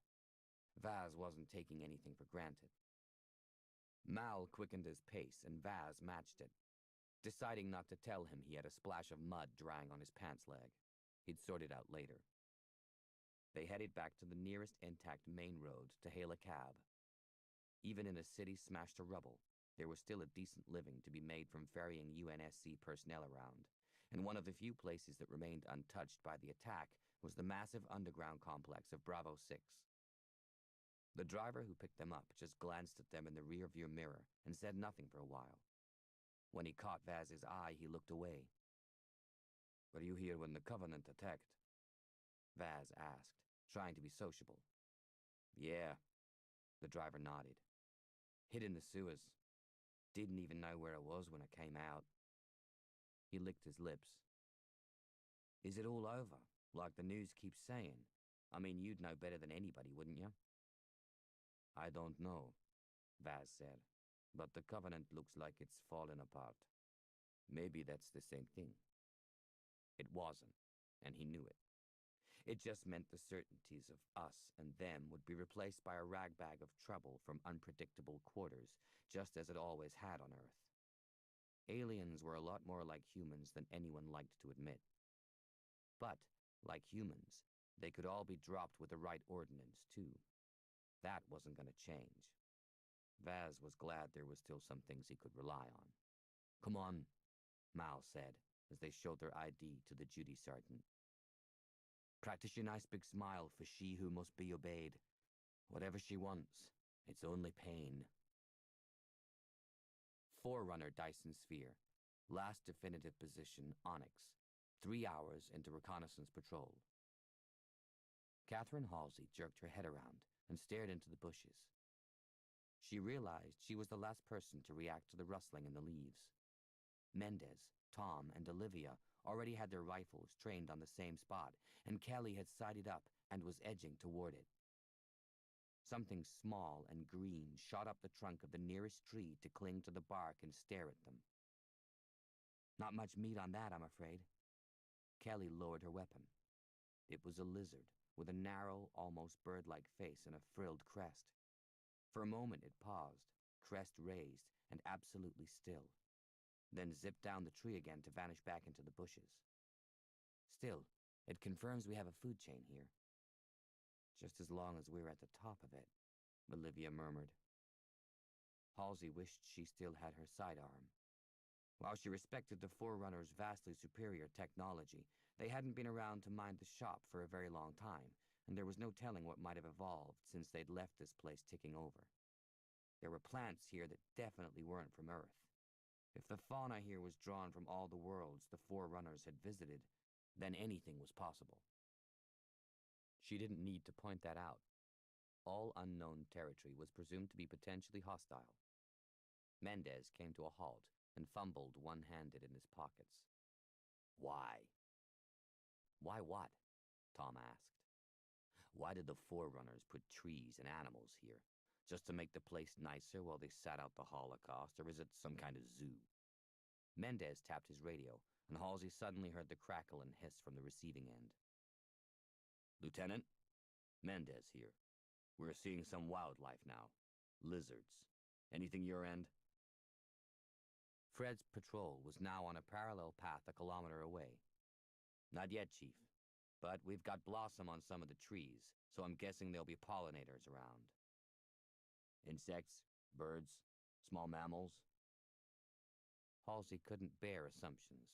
Vaz wasn't taking anything for granted. Mal quickened his pace, and Vaz matched it, deciding not to tell him he had a splash of mud drying on his pants leg. He'd sort it out later. They headed back to the nearest intact main road to hail a cab. Even in a city smashed to rubble, there was still a decent living to be made from ferrying UNSC personnel around, and one of the few places that remained untouched by the attack was the massive underground complex of Bravo 6. The driver who picked them up just glanced at them in the rearview mirror and said nothing for a while. When he caught Vaz's eye, he looked away. "Were you here when the Covenant attacked?" Vaz asked, trying to be sociable. "Yeah," the driver nodded. "Hid in the sewers. Didn't even know where it was when it came out." He licked his lips. "Is it all over, like the news keeps saying? I mean, you'd know better than anybody, wouldn't you?" "I don't know," Vaz said, "but the Covenant looks like it's fallen apart. Maybe that's the same thing." It wasn't, and he knew it. It just meant the certainties of us and them would be replaced by a ragbag of trouble from unpredictable quarters, just as it always had on Earth. Aliens were a lot more like humans than anyone liked to admit. But, like humans, they could all be dropped with the right ordnance, too. That wasn't going to change. Vaz was glad there was still some things he could rely on. "Come on," Mal said, as they showed their ID to the duty sergeant. "Practice your nice big smile for she who must be obeyed. Whatever she wants, it's only pain." Forerunner Dyson Sphere. Last definitive position, Onyx. 3 hours into reconnaissance patrol. Catherine Halsey jerked her head around and stared into the bushes. She realized she was the last person to react to the rustling in the leaves. Mendez, Tom, and Olivia already had their rifles trained on the same spot, and Kelly had sighted up and was edging toward it. Something small and green shot up the trunk of the nearest tree to cling to the bark and stare at them. "Not much meat on that, I'm afraid." Kelly lowered her weapon. It was a lizard, with a narrow, almost bird-like face and a frilled crest. For a moment it paused, crest raised, and absolutely still, then zipped down the tree again to vanish back into the bushes. "Still, it confirms we have a food chain here." "Just as long as we're at the top of it," Olivia murmured. Halsey wished she still had her sidearm. While she respected the Forerunners' vastly superior technology, they hadn't been around to mind the shop for a very long time, and there was no telling what might have evolved since they'd left this place ticking over. There were plants here that definitely weren't from Earth. If the fauna here was drawn from all the worlds the Forerunners had visited, then anything was possible. She didn't need to point that out. All unknown territory was presumed to be potentially hostile. Mendez came to a halt and fumbled one-handed in his pockets. "Why?" "Why what?" Tom asked. "Why did the Forerunners put trees and animals here? Just to make the place nicer while they sat out the Holocaust, or is it some kind of zoo?" Mendez tapped his radio, and Halsey suddenly heard the crackle and hiss from the receiving end. "Lieutenant, Mendez here. We're seeing some wildlife now. Lizards. Anything your end?" Fred's patrol was now on a parallel path a kilometer away. "Not yet, Chief. But we've got blossom on some of the trees, so I'm guessing there'll be pollinators around." "Insects? Birds? Small mammals?" Halsey couldn't bear assumptions.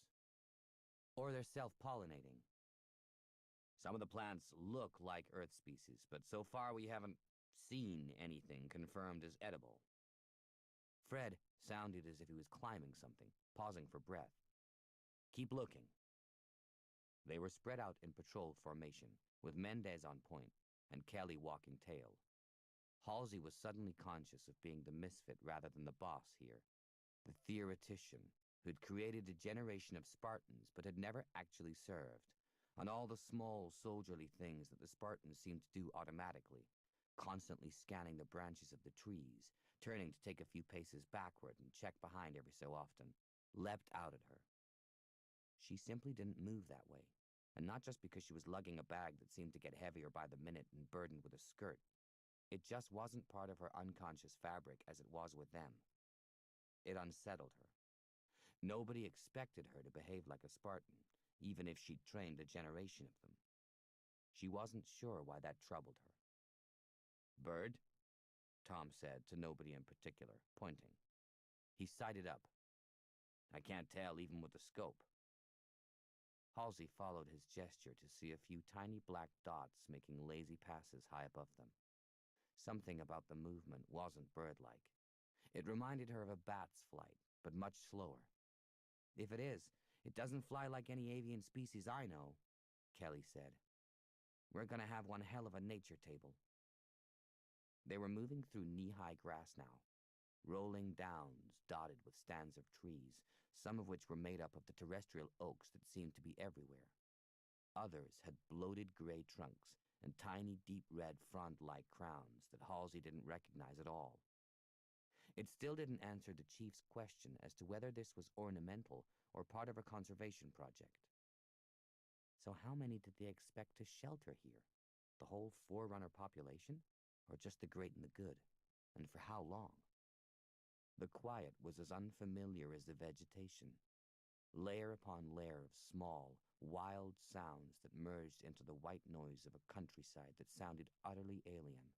"Or they're self-pollinating. Some of the plants look like Earth species, but so far we haven't seen anything confirmed as edible." Fred sounded as if he was climbing something, pausing for breath. "Keep looking." They were spread out in patrol formation, with Mendez on point and Kelly walking tail. Halsey was suddenly conscious of being the misfit rather than the boss here, the theoretician who'd created a generation of Spartans but had never actually served, on all the small, soldierly things that the Spartans seemed to do automatically, constantly scanning the branches of the trees, turning to take a few paces backward and check behind every so often, leapt out at her. She simply didn't move that way, and not just because she was lugging a bag that seemed to get heavier by the minute and burdened with a skirt. It just wasn't part of her unconscious fabric as it was with them. It unsettled her. Nobody expected her to behave like a Spartan, even if she'd trained a generation of them. She wasn't sure why that troubled her. "Bird?" Tom said to nobody in particular, pointing. He sighted up. "I can't tell even with the scope." Halsey followed his gesture to see a few tiny black dots making lazy passes high above them. Something about the movement wasn't bird-like. It reminded her of a bat's flight, but much slower. "If it is, it doesn't fly like any avian species I know," Kelly said. "We're gonna have one hell of a nature table." They were moving through knee-high grass now, rolling downs dotted with stands of trees, some of which were made up of the terrestrial oaks that seemed to be everywhere. Others had bloated gray trunks and tiny deep red frond-like crowns that Halsey didn't recognize at all. It still didn't answer the chief's question as to whether this was ornamental or part of a conservation project. So how many did they expect to shelter here? The whole Forerunner population? Or just the great and the good? And for how long? The quiet was as unfamiliar as the vegetation. Layer upon layer of small, wild sounds that merged into the white noise of a countryside that sounded utterly alien.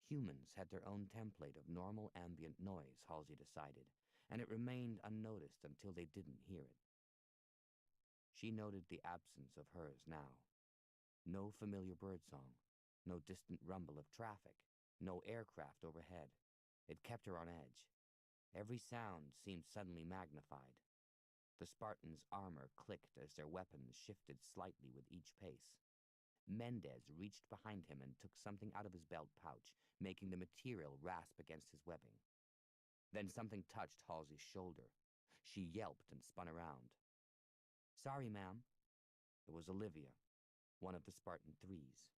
Humans had their own template of normal ambient noise, Halsey decided, and it remained unnoticed until they didn't hear it. She noted the absence of hers now. No familiar birdsong, no distant rumble of traffic, no aircraft overhead. It kept her on edge. Every sound seemed suddenly magnified. The Spartans' armor clicked as their weapons shifted slightly with each pace. Mendez reached behind him and took something out of his belt pouch, making the material rasp against his webbing. Then something touched Halsey's shoulder. She yelped and spun around. "Sorry, ma'am." It was Olivia, one of the Spartan threes.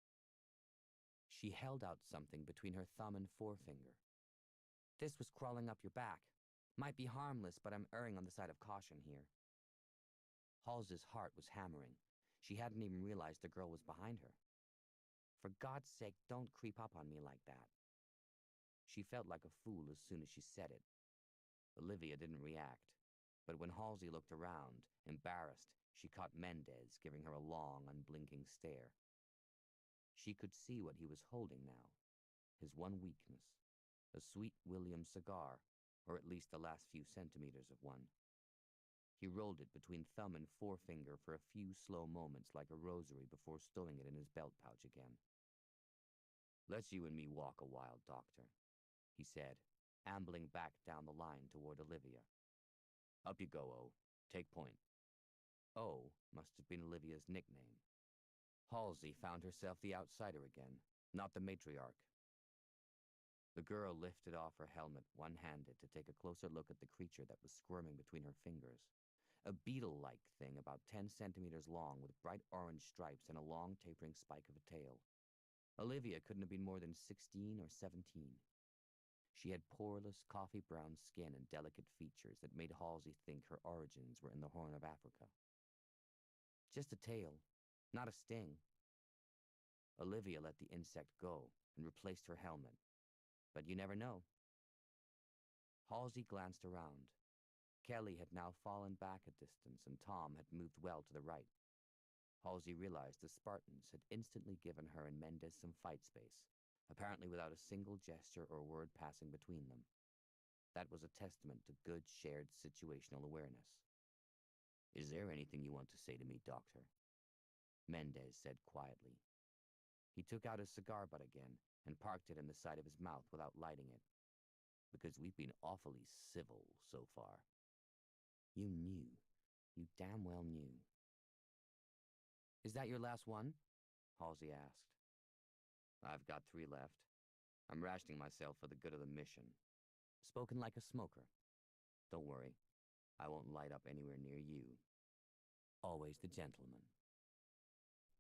She held out something between her thumb and forefinger. "This was crawling up your back. Might be harmless, but I'm erring on the side of caution here." Halsey's heart was hammering. She hadn't even realized the girl was behind her. "For God's sake, don't creep up on me like that." She felt like a fool as soon as she said it. Olivia didn't react, but when Halsey looked around, embarrassed, she caught Mendez giving her a long, unblinking stare. She could see what he was holding now, his one weakness, a Sweet William cigar, or at least the last few centimeters of one. He rolled it between thumb and forefinger for a few slow moments like a rosary before stowing it in his belt pouch again. "Let's you and me walk a while, Doctor," he said, ambling back down the line toward Olivia. "Up you go, O. Take point." O must have been Olivia's nickname. Halsey found herself the outsider again, not the matriarch. The girl lifted off her helmet one-handed to take a closer look at the creature that was squirming between her fingers. A beetle-like thing about 10 centimeters long with bright orange stripes and a long tapering spike of a tail. Olivia couldn't have been more than 16 or 17. She had poreless coffee-brown skin and delicate features that made Halsey think her origins were in the Horn of Africa. "Just a tail, not a sting." Olivia let the insect go and replaced her helmet. "But you never know." Halsey glanced around. Kelly had now fallen back a distance, and Tom had moved well to the right. Halsey realized the Spartans had instantly given her and Mendez some fight space, apparently without a single gesture or word passing between them. That was a testament to good shared situational awareness. "Is there anything you want to say to me, Doctor?" Mendez said quietly. He took out his cigar butt again and parked it in the side of his mouth without lighting it. "Because we've been awfully civil so far." "You knew. You damn well knew." "Is that your last one?" Halsey asked. "I've got 3 left. I'm rationing myself for the good of the mission." Spoken like a smoker. "Don't worry. I won't light up anywhere near you." Always the gentleman.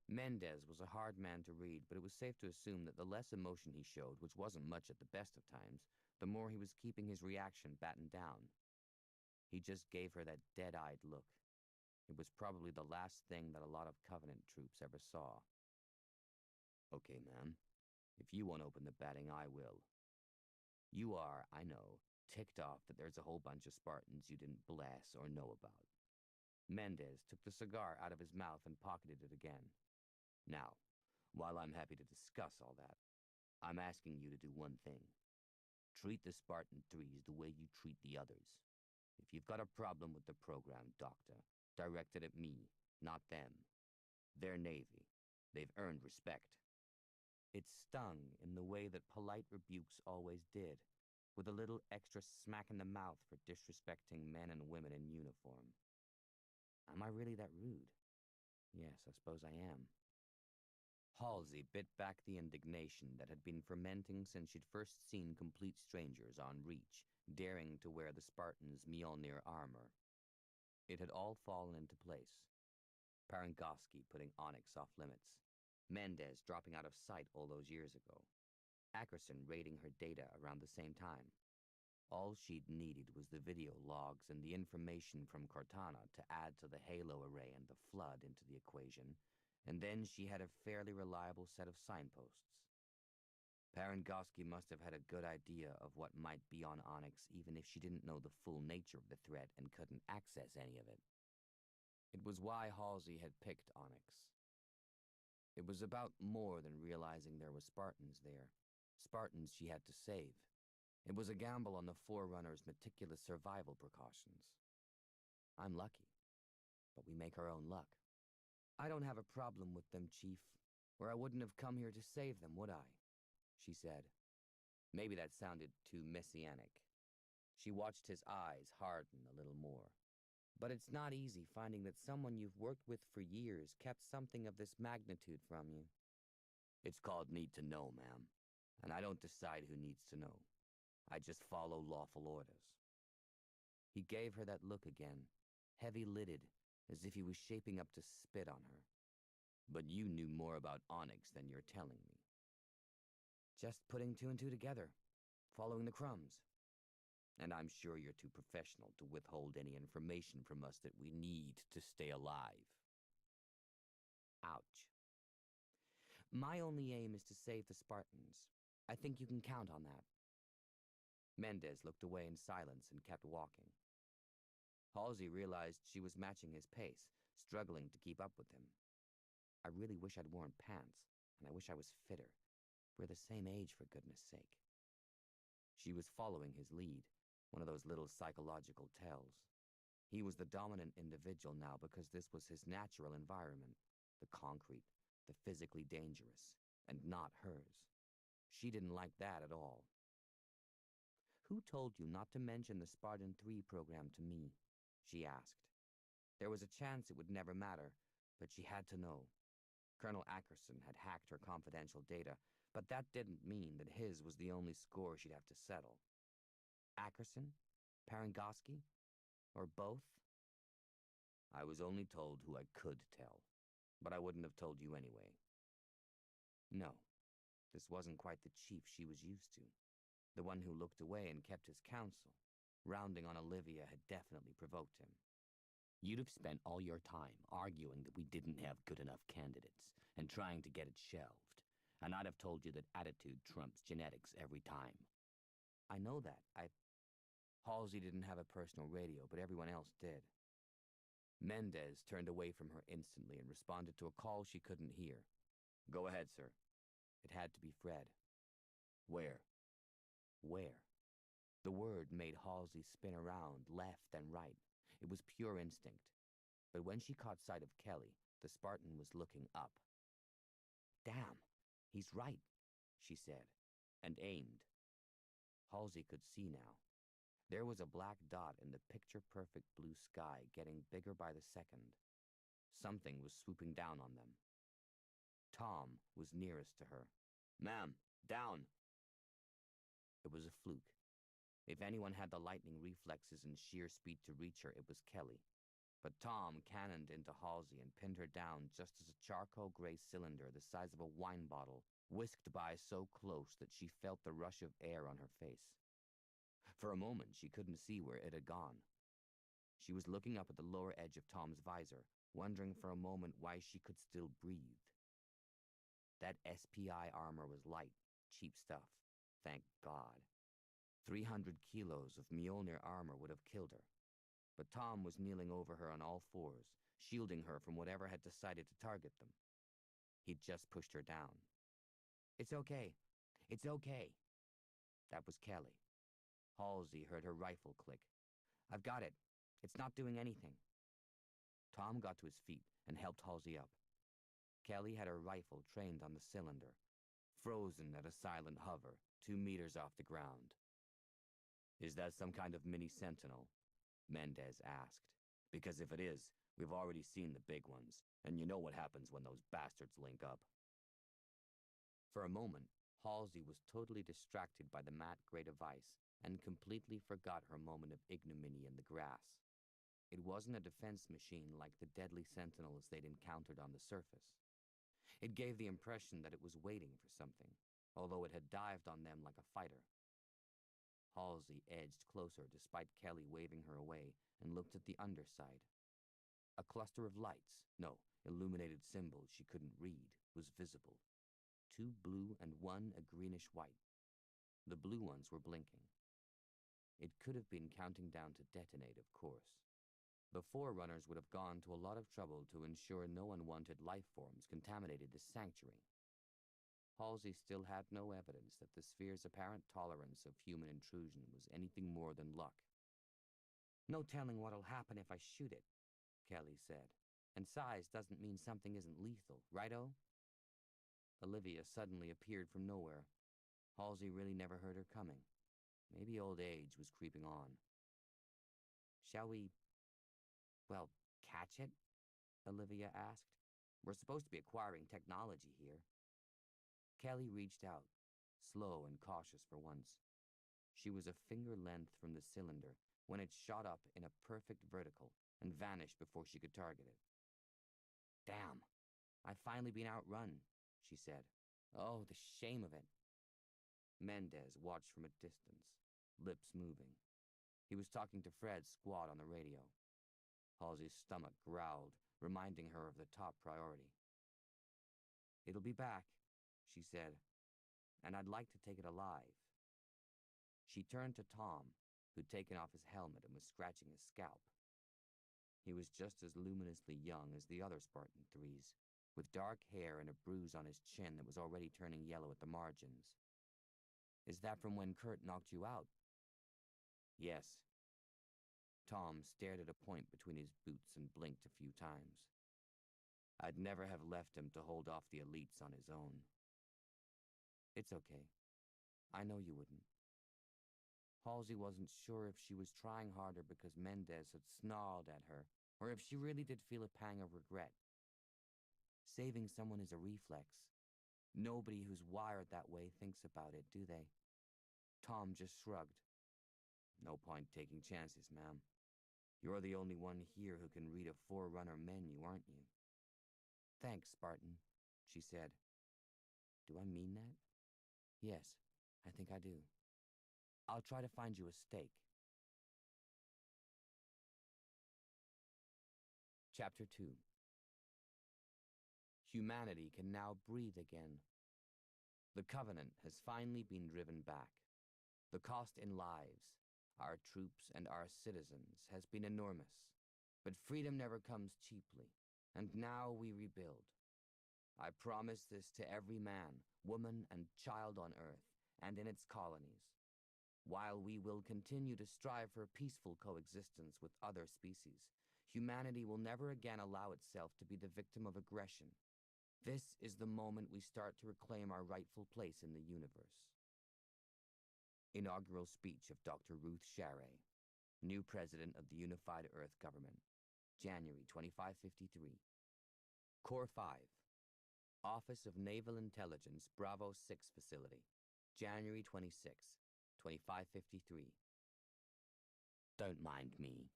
Mendez was a hard man to read, but it was safe to assume that the less emotion he showed, which wasn't much at the best of times, the more he was keeping his reaction battened down. He just gave her that dead-eyed look. It was probably the last thing that a lot of Covenant troops ever saw. "Okay, ma'am. If you won't open the batting, I will. You are, I know, ticked off that there's a whole bunch of Spartans you didn't bless or know about." Mendez took the cigar out of his mouth and pocketed it again. "Now, while I'm happy to discuss all that, I'm asking you to do one thing. Treat the Spartan 3s the way you treat the others. If you've got a problem with the program, Doctor, direct it at me, not them. They're Navy. They've earned respect." It stung in the way that polite rebukes always did, with a little extra smack in the mouth for disrespecting men and women in uniform. Am I really that rude? Yes, I suppose I am. Halsey bit back the indignation that had been fermenting since she'd first seen complete strangers on Reach, daring to wear the Spartans' Mjolnir armor. It had all fallen into place. Parangoski putting Onyx off limits. Mendez dropping out of sight all those years ago. Ackerson raiding her data around the same time. All she'd needed was the video logs and the information from Cortana to add to the Halo array and the Flood into the equation, and then she had a fairly reliable set of signposts. Parangoski must have had a good idea of what might be on Onyx even if she didn't know the full nature of the threat and couldn't access any of it. It was why Halsey had picked Onyx. It was about more than realizing there were Spartans there. Spartans she had to save. It was a gamble on the Forerunner's meticulous survival precautions. I'm lucky, but we make our own luck. "I don't have a problem with them, Chief, or I wouldn't have come here to save them, would I?" she said. Maybe that sounded too messianic. She watched his eyes harden a little more. But it's not easy finding that someone you've worked with for years kept something of this magnitude from you. "It's called need to know, ma'am, and I don't decide who needs to know. I just follow lawful orders." He gave her that look again, heavy-lidded, as if he was shaping up to spit on her. "But you knew more about Onyx than you're telling me." "Just putting two and two together, following the crumbs. And I'm sure you're too professional to withhold any information from us that we need to stay alive." Ouch. "My only aim is to save the Spartans. I think you can count on that." Mendez looked away in silence and kept walking. Halsey realized she was matching his pace, struggling to keep up with him. "I really wish I'd worn pants, and I wish I was fitter. We're the same age, for goodness sake." She was following his lead, one of those little psychological tells. He was the dominant individual now because this was his natural environment, the concrete, the physically dangerous, and not hers. She didn't like that at all. "Who told you not to mention the Spartan 3 program to me?" she asked. There was a chance it would never matter, but she had to know. Colonel Ackerson had hacked her confidential data, but that didn't mean that his was the only score she'd have to settle. Ackerson? Parangoski? Or both? "I was only told who I could tell, but I wouldn't have told you anyway." No, this wasn't quite the chief she was used to. The one who looked away and kept his counsel. Rounding on Olivia had definitely provoked him. "You'd have spent all your time arguing that we didn't have good enough candidates and trying to get it shelved, and I'd have told you that attitude trumps genetics every time." "I know that. Halsey didn't have a personal radio, but everyone else did." Mendez turned away from her instantly and responded to a call she couldn't hear. "Go ahead, sir." It had to be Fred. "Where?" Where? The word made Halsey spin around, left and right. It was pure instinct. But when she caught sight of Kelly, the Spartan was looking up. "Damn, he's right," she said, and aimed. Halsey could see now. There was a black dot in the picture-perfect blue sky getting bigger by the second. Something was swooping down on them. Tom was nearest to her. "Ma'am, down!" It was a fluke. If anyone had the lightning reflexes and sheer speed to reach her, it was Kelly. But Tom cannoned into Halsey and pinned her down just as a charcoal gray cylinder the size of a wine bottle whisked by so close that she felt the rush of air on her face. For a moment, she couldn't see where it had gone. She was looking up at the lower edge of Tom's visor, wondering for a moment why she could still breathe. That SPI armor was light, cheap stuff. Thank God. 300 kilos of Mjolnir armor would have killed her. But Tom was kneeling over her on all fours, shielding her from whatever had decided to target them. He'd just pushed her down. "It's okay. It's okay." That was Kelly. Halsey heard her rifle click. "I've got it. It's not doing anything." Tom got to his feet and helped Halsey up. Kelly had her rifle trained on the cylinder, frozen at a silent hover, 2 meters off the ground. "Is that some kind of mini-sentinel?" Mendez asked. "Because if it is, we've already seen the big ones, and you know what happens when those bastards link up." For a moment, Halsey was totally distracted by the matte gray device and completely forgot her moment of ignominy in the grass. It wasn't a defense machine like the deadly sentinels they'd encountered on the surface. It gave the impression that it was waiting for something, although it had dived on them like a fighter. Halsey edged closer despite Kelly waving her away and looked at the underside. A cluster of lights, no, illuminated symbols she couldn't read, was visible. 2 blue and 1 a greenish-white. The blue ones were blinking. It could have been counting down to detonate, of course. The Forerunners would have gone to a lot of trouble to ensure no unwanted life forms contaminated this sanctuary. Halsey still had no evidence that the sphere's apparent tolerance of human intrusion was anything more than luck. "No telling what'll happen if I shoot it," Kelly said. "And size doesn't mean something isn't lethal, right-o?" Olivia suddenly appeared from nowhere. Halsey really never heard her coming. Maybe old age was creeping on. "Shall we, catch it?" Olivia asked. "We're supposed to be acquiring technology here." Kelly reached out, slow and cautious for once. She was a finger length from the cylinder when it shot up in a perfect vertical and vanished before she could target it. "Damn, I've finally been outrun," she said. "Oh, the shame of it." Mendez watched from a distance, lips moving. He was talking to Fred's squad on the radio. Halsey's stomach growled, reminding her of the top priority. "It'll be back," she said, "and I'd like to take it alive." She turned to Tom, who'd taken off his helmet and was scratching his scalp. He was just as luminously young as the other Spartan 3s, with dark hair and a bruise on his chin that was already turning yellow at the margins. "Is that from when Kurt knocked you out?" "Yes." Tom stared at a point between his boots and blinked a few times. "I'd never have left him to hold off the elites on his own." "It's okay. I know you wouldn't." Halsey wasn't sure if she was trying harder because Mendez had snarled at her, or if she really did feel a pang of regret. Saving someone is a reflex. Nobody who's wired that way thinks about it, do they? Tom just shrugged. "No point taking chances, ma'am. You're the only one here who can read a Forerunner menu, aren't you?" "Thanks, Spartan," she said. "Do I mean that?" "Yes, I think I do. I'll try to find you a steak." Chapter 2. Humanity can now breathe again. The Covenant has finally been driven back. The cost in lives, our troops and our citizens, has been enormous. But freedom never comes cheaply, and now we rebuild. I promise this to every man, woman, and child on Earth, and in its colonies. While we will continue to strive for peaceful coexistence with other species, humanity will never again allow itself to be the victim of aggression. This is the moment we start to reclaim our rightful place in the universe. Inaugural speech of Dr. Ruth Sharay, new President of the Unified Earth Government, January 2553. Core 5, Office of Naval Intelligence, Bravo 6 Facility, January 26, 2553. "Don't mind me."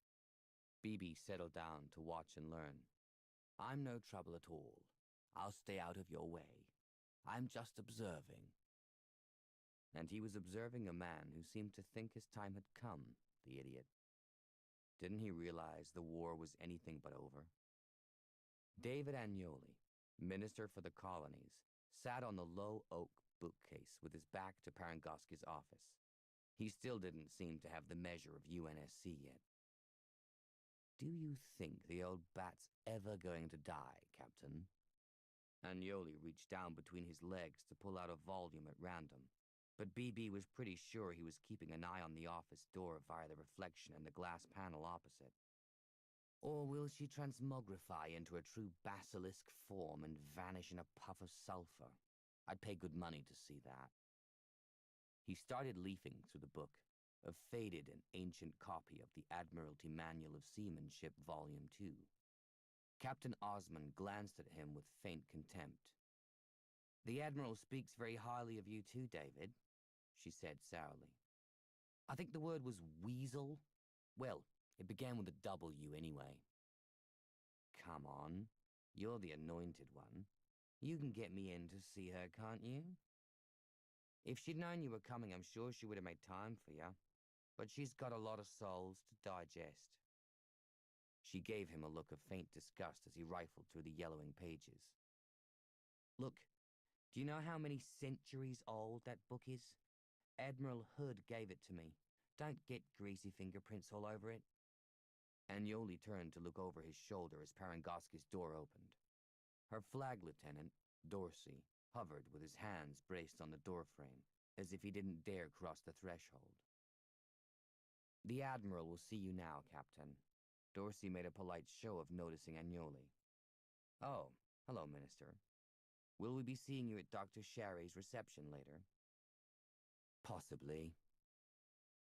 BB settled down to watch and learn. I'm no trouble at all. I'll stay out of your way. I'm just observing. And he was observing a man who seemed to think his time had come, the idiot. Didn't he realize the war was anything but over? David Agnoli, minister for the colonies, sat on the low oak bookcase with his back to Parangoski's office. He still didn't seem to have the measure of UNSC yet. Do you think the old bat's ever going to die, Captain? Agnoli reached down between his legs to pull out a volume at random, but BB was pretty sure he was keeping an eye on the office door via the reflection in the glass panel opposite. Or will she transmogrify into a true basilisk form and vanish in a puff of sulfur? I'd pay good money to see that. He started leafing through the book, a faded and ancient copy of the Admiralty Manual of Seamanship, Volume 2. Captain Osmond glanced at him with faint contempt. The Admiral speaks very highly of you too, David, she said sourly. I think the word was weasel? Well, it began with a W anyway. Come on, you're the anointed one. You can get me in to see her, can't you? If she'd known you were coming, I'm sure she would have made time for you. But she's got a lot of souls to digest. She gave him a look of faint disgust as he rifled through the yellowing pages. Look, do you know how many centuries old that book is? Admiral Hood gave it to me. Don't get greasy fingerprints all over it. Agnoli turned to look over his shoulder as Parangoski's door opened. Her flag lieutenant, Dorsey, hovered with his hands braced on the doorframe, as if he didn't dare cross the threshold. The Admiral will see you now, Captain. Dorsey made a polite show of noticing Agnoli. Oh, hello, Minister. Will we be seeing you at Dr. Sherry's reception later? Possibly.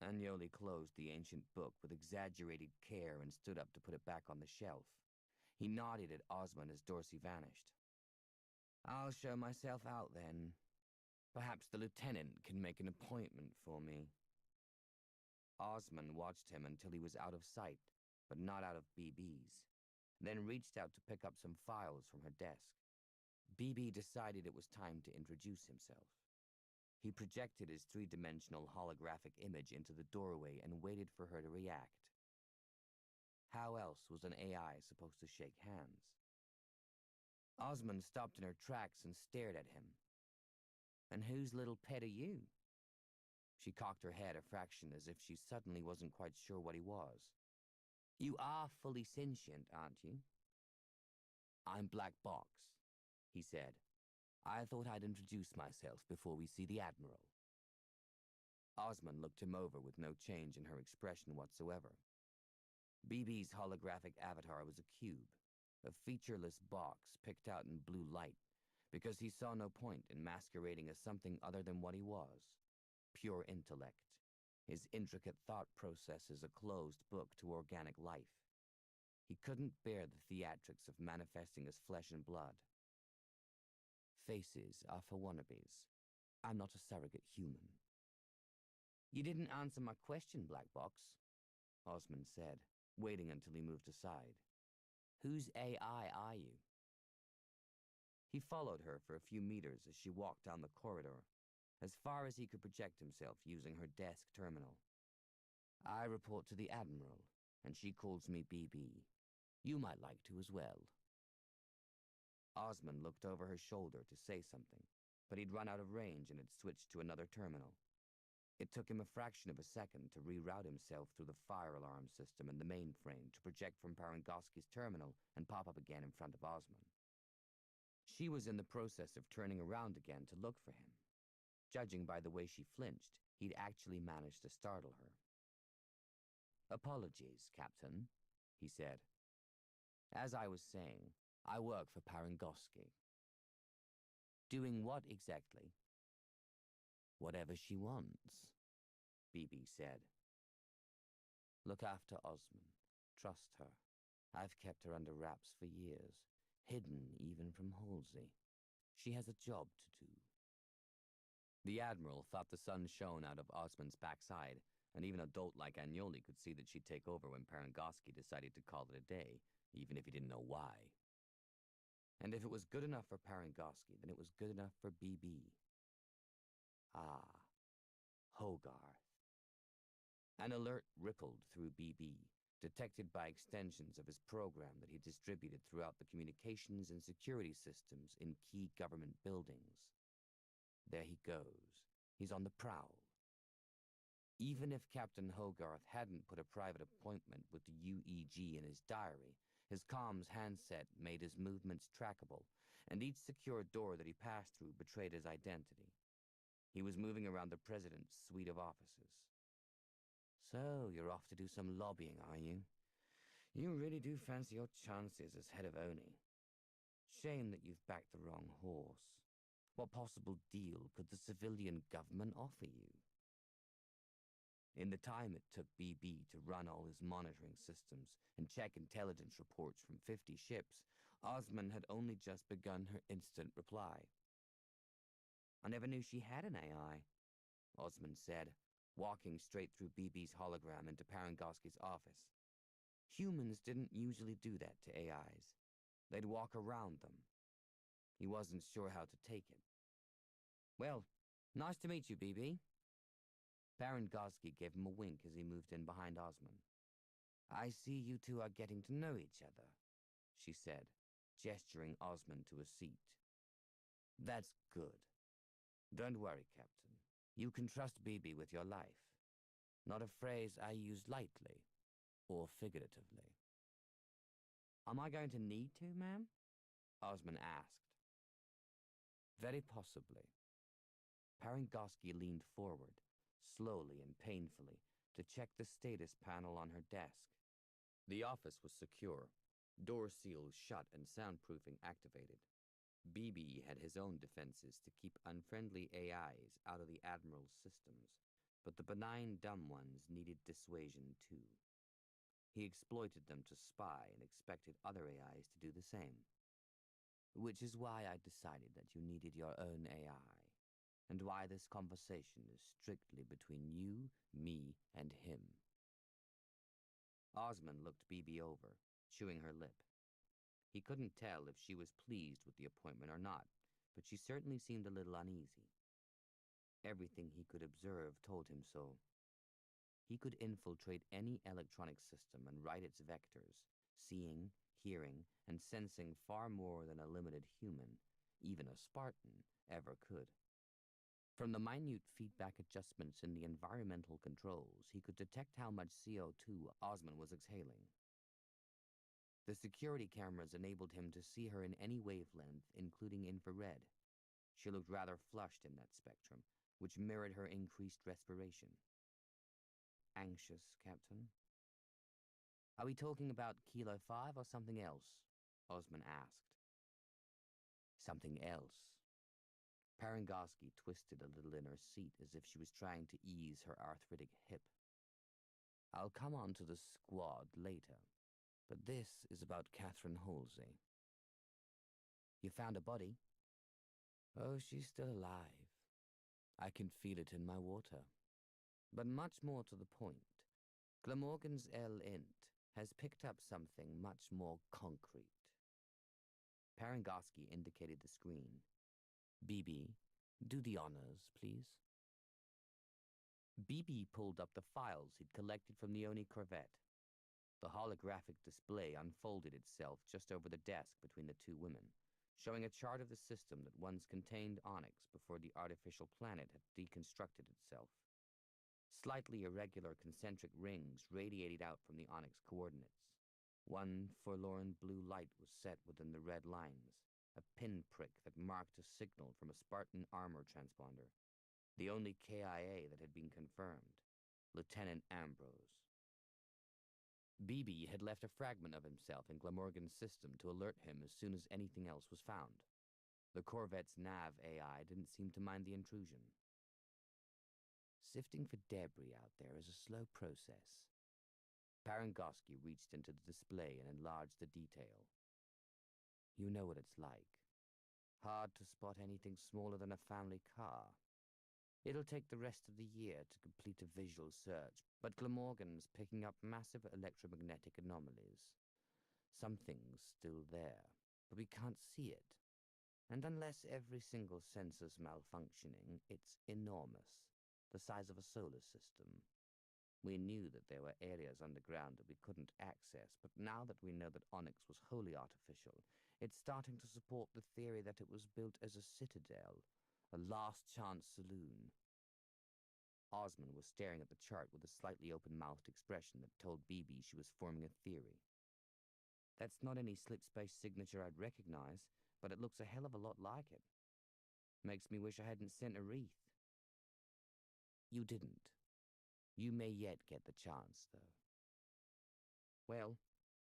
Agnoli closed the ancient book with exaggerated care and stood up to put it back on the shelf. He nodded at Osmond as Dorsey vanished. I'll show myself out then. Perhaps the lieutenant can make an appointment for me. Osmond watched him until he was out of sight, but not out of BB's, then reached out to pick up some files from her desk. BB decided it was time to introduce himself. He projected his three-dimensional holographic image into the doorway and waited for her to react. How else was an AI supposed to shake hands? Osmond stopped in her tracks and stared at him. And whose little pet are you? She cocked her head a fraction as if she suddenly wasn't quite sure what he was. You are fully sentient, aren't you? I'm Black Box, he said. I thought I'd introduce myself before we see the Admiral. Osmond looked him over with no change in her expression whatsoever. BB's holographic avatar was a cube, a featureless box picked out in blue light, because he saw no point in masquerading as something other than what he was. Pure intellect, his intricate thought processes a closed book to organic life. He couldn't bear the theatrics of manifesting as flesh and blood. Faces are for wannabes. I'm not a surrogate human. You didn't answer my question, Black Box, Osmond said, waiting until he moved aside. Whose AI are you? He followed her for a few meters as she walked down the corridor, as far as he could project himself using her desk terminal. I report to the Admiral, and she calls me BB. You might like to as well. Osmond looked over her shoulder to say something, but he'd run out of range and had switched to another terminal. It took him a fraction of a second to reroute himself through the fire alarm system and the mainframe to project from Parangoski's terminal and pop up again in front of Osmond. She was in the process of turning around again to look for him. Judging by the way she flinched, he'd actually managed to startle her. Apologies, Captain, he said. As I was saying, I work for Parangoski. Doing what exactly? Whatever she wants, BB said. Look after Osmond. Trust her. I've kept her under wraps for years, hidden even from Halsey. She has a job to do. The Admiral thought the sun shone out of Osmond's backside, and even an adult like Agnoli could see that she'd take over when Parangoski decided to call it a day, even if he didn't know why. And if it was good enough for Parangoski, then it was good enough for BB. Ah, Hogarth. An alert rippled through BB, detected by extensions of his program that he distributed throughout the communications and security systems in key government buildings. There he goes. He's on the prowl. Even if Captain Hogarth hadn't put a private appointment with the UEG in his diary, his comms handset made his movements trackable, and each secure door that he passed through betrayed his identity. He was moving around the president's suite of offices. So, you're off to do some lobbying, are you? You really do fancy your chances as head of ONI. Shame that you've backed the wrong horse. What possible deal could the civilian government offer you? In the time it took BB to run all his monitoring systems and check intelligence reports from 50 ships, Osman had only just begun her instant reply. I never knew she had an AI, Osman said, walking straight through BB's hologram into Parangoski's office. Humans didn't usually do that to AIs. They'd walk around them. He wasn't sure how to take it. Well, nice to meet you, BB. Parangoski gave him a wink as he moved in behind Osman. I see you two are getting to know each other, she said, gesturing Osman to a seat. That's good. Don't worry, Captain. You can trust BB with your life. Not a phrase I use lightly or figuratively. Am I going to need to, ma'am? Osman asked. Very possibly. Parangoski leaned forward, slowly and painfully, to check the status panel on her desk. The office was secure, door seals shut and soundproofing activated. BB had his own defenses to keep unfriendly AIs out of the Admiral's systems, but the benign dumb ones needed dissuasion too. He exploited them to spy and expected other AIs to do the same. Which is why I decided that you needed your own AI, and why this conversation is strictly between you, me, and him. Osman looked BB over, chewing her lip. He couldn't tell if she was pleased with the appointment or not, but she certainly seemed a little uneasy. Everything he could observe told him so. He could infiltrate any electronic system and write its vectors, seeing, hearing, and sensing far more than a limited human, even a Spartan, ever could. From the minute feedback adjustments in the environmental controls, he could detect how much CO2 Osman was exhaling. The security cameras enabled him to see her in any wavelength, including infrared. She looked rather flushed in that spectrum, which mirrored her increased respiration. Anxious, Captain? Are we talking about Kilo 5 or something else? Osman asked. Something else. Parangoski twisted a little in her seat as if she was trying to ease her arthritic hip. I'll come on to the squad later, but this is about Catherine Halsey. You found a body? Oh, she's still alive. I can feel it in my water. But much more to the point, Glamorgan's L-Int has picked up something much more concrete. Parangoski indicated the screen. BB, do the honors, please. BB pulled up the files he'd collected from the Oni corvette. The holographic display unfolded itself just over the desk between the two women, showing a chart of the system that once contained Onyx before the artificial planet had deconstructed itself. Slightly irregular concentric rings radiated out from the Onyx coordinates. One forlorn blue light was set within the red lines, a pinprick that marked a signal from a Spartan armor transponder, the only KIA that had been confirmed, Lieutenant Ambrose. BB had left a fragment of himself in Glamorgan's system to alert him as soon as anything else was found. The Corvette's nav AI didn't seem to mind the intrusion. Sifting for debris out there is a slow process. Parangoski reached into the display and enlarged the detail. You know what it's like. Hard to spot anything smaller than a family car. It'll take the rest of the year to complete a visual search, but Glamorgan's picking up massive electromagnetic anomalies. Something's still there, but we can't see it. And unless every single sensor's malfunctioning, it's enormous, the size of a solar system. We knew that there were areas underground that we couldn't access, but now that we know that Onyx was wholly artificial, it's starting to support the theory that it was built as a citadel, a last-chance saloon. Osmond was staring at the chart with a slightly open-mouthed expression that told BB she was forming a theory. That's not any slip-space signature I'd recognize, but it looks a hell of a lot like it. Makes me wish I hadn't sent a wreath. You didn't. You may yet get the chance, though. Well,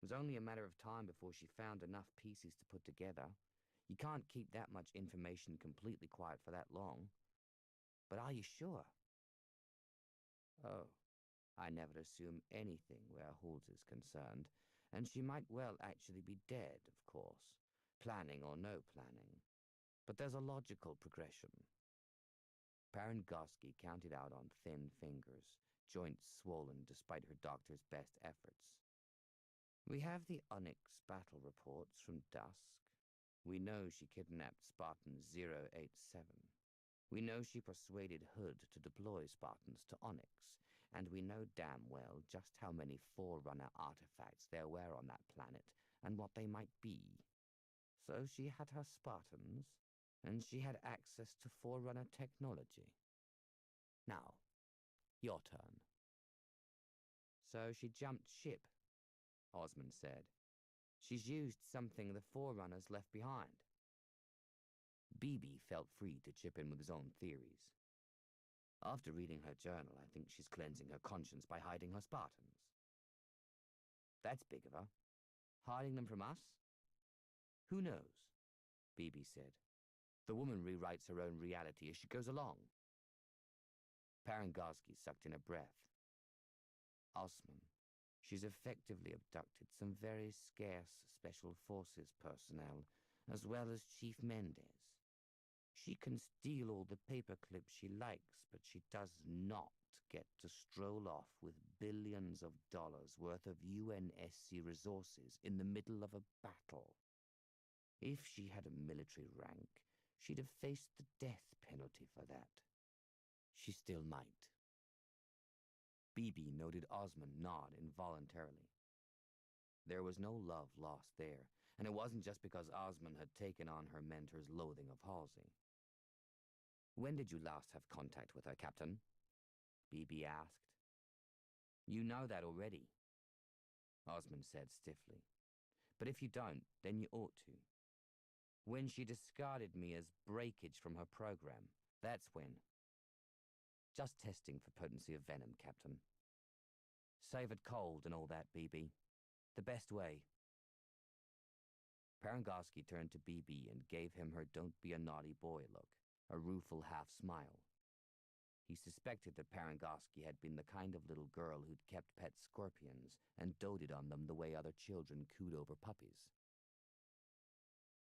it was only a matter of time before she found enough pieces to put together. You can't keep that much information completely quiet for that long. But are you sure? Oh, I never assume anything where Halls is concerned, and she might well actually be dead, of course, planning or no planning. But there's a logical progression. Parangosky counted out on thin fingers, joints swollen despite her doctor's best efforts. We have the Onyx battle reports from dusk. We know she kidnapped Spartan 087. We know she persuaded Hood to deploy Spartans to Onyx, and we know damn well just how many Forerunner artifacts there were on that planet and what they might be. So she had her Spartans, and she had access to Forerunner technology. Now, your turn. So she jumped ship, Osmond said. She's used something the Forerunners left behind. BB felt free to chip in with his own theories. After reading her journal, I think she's cleansing her conscience by hiding her Spartans. That's big of her. Hiding them from us? Who knows? BB said. The woman rewrites her own reality as she goes along. Parangosky sucked in a breath. Osman, she's effectively abducted some very scarce Special Forces personnel, as well as Chief Mendez. She can steal all the paperclips she likes, but she does not get to stroll off with billions of dollars worth of UNSC resources in the middle of a battle. If she had a military rank, she'd have faced the death penalty for that. She still might. BB noted Osmond nod involuntarily. There was no love lost there, and it wasn't just because Osmond had taken on her mentor's loathing of Halsey. When did you last have contact with her, Captain? BB asked. You know that already, Osmond said stiffly. But if you don't, then you ought to. When she discarded me as breakage from her program, that's when. Just testing for potency of venom, Captain. Savored cold and all that, BB. The best way. Parangosky turned to BB and gave him her don't-be-a-naughty-boy look, a rueful half-smile. He suspected that Parangosky had been the kind of little girl who'd kept pet scorpions and doted on them the way other children cooed over puppies.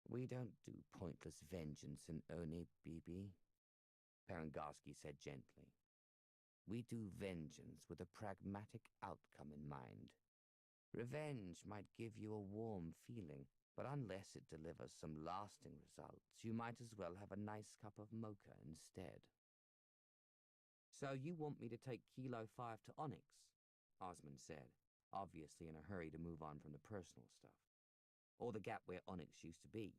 We don't do pointless vengeance in Oni, BB, Parangosky said gently. We do vengeance with a pragmatic outcome in mind. Revenge might give you a warm feeling, but unless it delivers some lasting results, you might as well have a nice cup of mocha instead. So you want me to take Kilo 5 to Onyx? Osmond said, obviously in a hurry to move on from the personal stuff. Or the gap where Onyx used to be.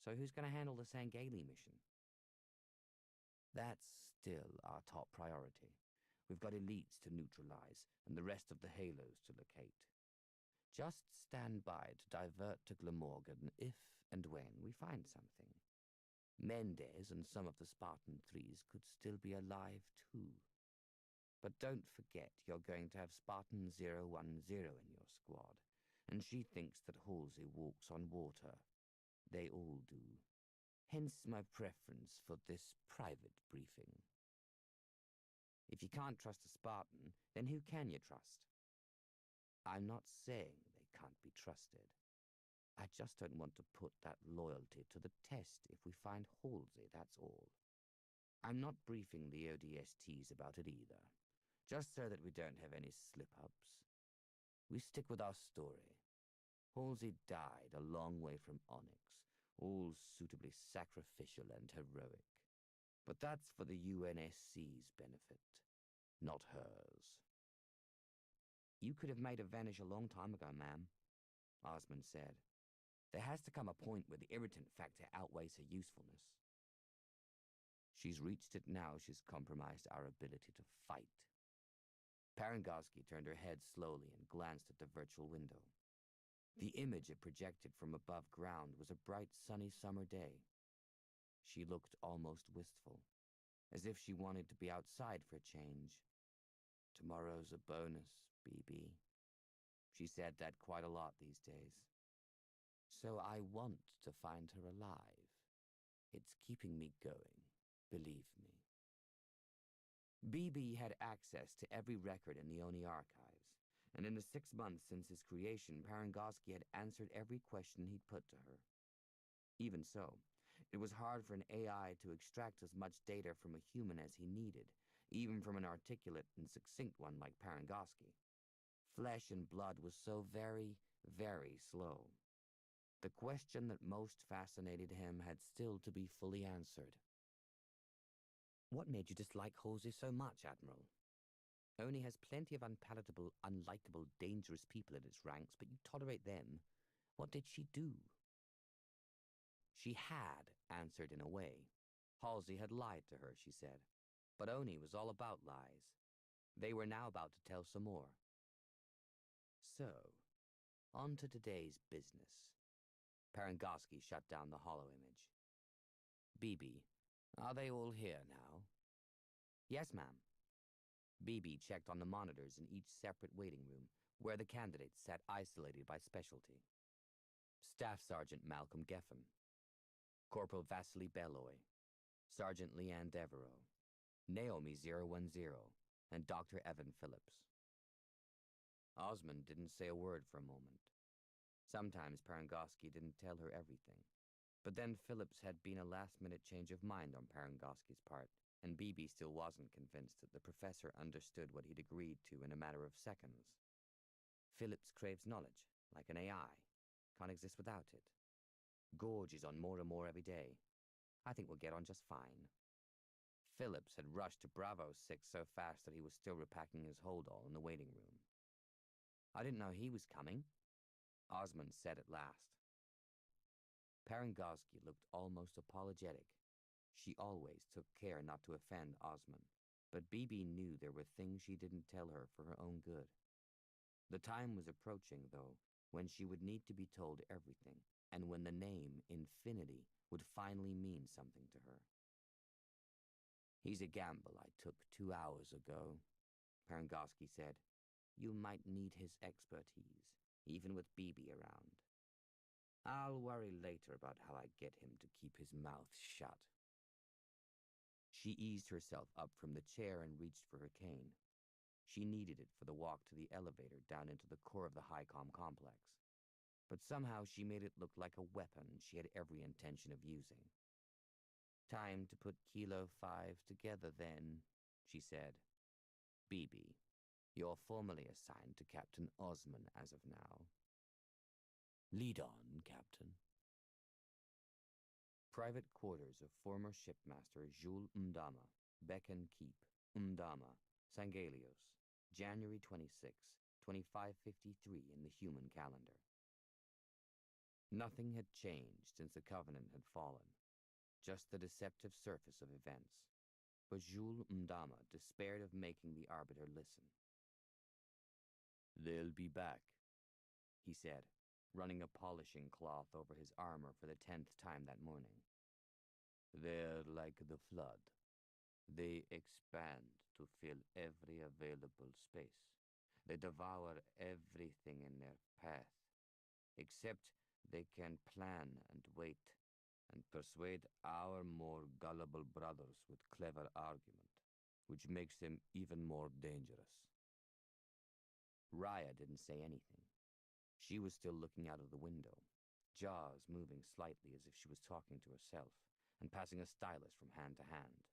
So who's going to handle the Sangali mission? That's still our top priority. We've got elites to neutralize and the rest of the halos to locate. Just stand by to divert to Glamorgan if and when we find something. Mendez and some of the Spartan 3s could still be alive too. But don't forget you're going to have Spartan 010 in your squad, and she thinks that Halsey walks on water. They all do. Hence my preference for this private briefing. If you can't trust a Spartan, then who can you trust? I'm not saying they can't be trusted. I just don't want to put that loyalty to the test if we find Halsey, that's all. I'm not briefing the ODSTs about it either, just so that we don't have any slip-ups. We stick with our story. Halsey died a long way from Onyx, all suitably sacrificial and heroic. But that's for the UNSC's benefit, not hers. You could have made her vanish a long time ago, ma'am, Osmond said. There has to come a point where the irritant factor outweighs her usefulness. She's reached it now. She's compromised our ability to fight. Parangoski turned her head slowly and glanced at the virtual window. The image it projected from above ground was a bright, sunny summer day. She looked almost wistful, as if she wanted to be outside for a change. Tomorrow's a bonus, BB. She said that quite a lot these days. So I want to find her alive. It's keeping me going, believe me. BB had access to every record in the Oni archives, and in the 6 months since his creation, Parangoski had answered every question he'd put to her. Even so, it was hard for an AI to extract as much data from a human as he needed, even from an articulate and succinct one like Parangoski. Flesh and blood was so very, very slow. The question that most fascinated him had still to be fully answered. What made you dislike Halsey so much, Admiral? Oni has plenty of unpalatable, unlikable, dangerous people in its ranks, but you tolerate them. What did she do? She had answered in a way. Halsey had lied to her, she said. But Oni was all about lies. They were now about to tell some more. So, on to today's business. Parangoski shut down the hollow image. BB, are they all here now? Yes, ma'am. BB checked on the monitors in each separate waiting room, where the candidates sat isolated by specialty. Staff Sergeant Malcolm Geffen, Corporal Vasily Beloy, Sergeant Leanne Devereaux, Naomi 010, and Dr. Evan Phillips. Osmond didn't say a word for a moment. Sometimes Parangoski didn't tell her everything. But then Phillips had been a last-minute change of mind on Parangoski's part, and BB still wasn't convinced that the professor understood what he'd agreed to in a matter of seconds. Phillips craves knowledge, like an AI. Can't exist without it. Gorges on more and more every day. I think we'll get on just fine. Phillips had rushed to Bravo 6 so fast that he was still repacking his hold-all in the waiting room. I didn't know he was coming, Osmond said at last. Parangoski looked almost apologetic. She always took care not to offend Osmond, but BB knew there were things she didn't tell her for her own good. The time was approaching, though, when she would need to be told everything, and when the name Infinity would finally mean something to her. He's a gamble I took 2 hours ago, Parangoski said. You might need his expertise, even with BB around. I'll worry later about how I get him to keep his mouth shut. She eased herself up from the chair and reached for her cane. She needed it for the walk to the elevator down into the core of the HICOM complex. But somehow she made it look like a weapon she had every intention of using. Time to put Kilo 5 together then, she said. BB, you're formally assigned to Captain Osman as of now. Lead on, Captain. Private quarters of former shipmaster Jules Mdama, Becken Keep, Mdama, Sangalios, January 26, 2553 in the human calendar. Nothing had changed since the Covenant had fallen, just the deceptive surface of events. But Jules Mdama despaired of making the Arbiter listen. They'll be back, he said, running a polishing cloth over his armor for the 10th time that morning. They're like the flood. They expand to fill every available space. They devour everything in their path, except they can plan and wait and persuade our more gullible brothers with clever argument, which makes them even more dangerous. Raya didn't say anything. She was still looking out of the window, jaws moving slightly as if she was talking to herself, and passing a stylus from hand to hand.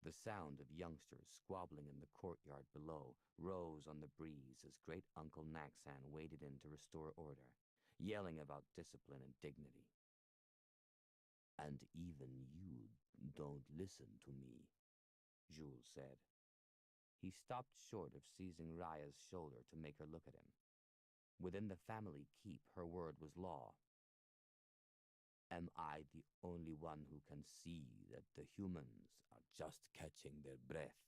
The sound of youngsters squabbling in the courtyard below rose on the breeze as great Uncle Naxan waded in to restore order, yelling about discipline and dignity. "And even you don't listen to me," Jules said. He stopped short of seizing Raya's shoulder to make her look at him. Within the family keep, her word was law. "Am I the only one who can see that the humans are just catching their breath?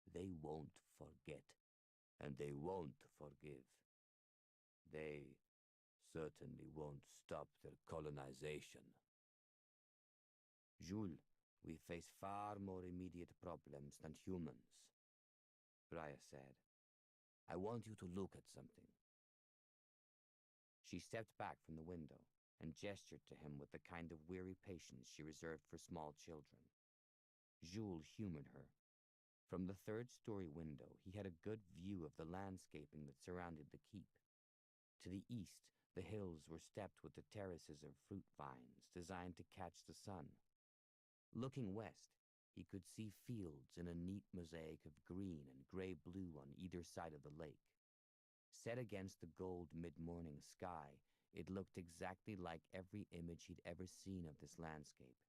They won't forget, and they won't forgive. They certainly won't stop their colonization. Jules, we face far more immediate problems than humans," Raya said. "I want you to look at something." She stepped back from the window and gestured to him with the kind of weary patience she reserved for small children. Jules humored her. From the third-story window, he had a good view of the landscaping that surrounded the keep. To the east, the hills were stepped with the terraces of fruit vines designed to catch the sun. Looking west, he could see fields in a neat mosaic of green and gray-blue on either side of the lake. Set against the gold mid-morning sky, it looked exactly like every image he'd ever seen of this landscape.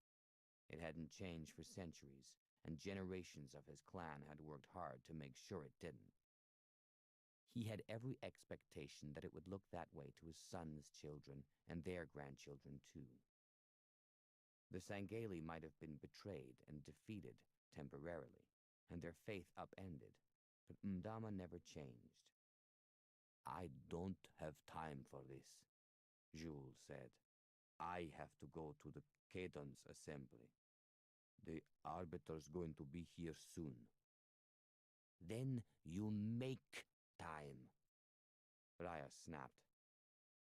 It hadn't changed for centuries, and generations of his clan had worked hard to make sure it didn't. He had every expectation that it would look that way to his son's children and their grandchildren too. The Sangheili might have been betrayed and defeated temporarily, and their faith upended, but Mdama never changed. "I don't have time for this," Jules said. "I have to go to the Cadence assembly. The arbiter's going to be here soon." "Then you make time," Raya snapped.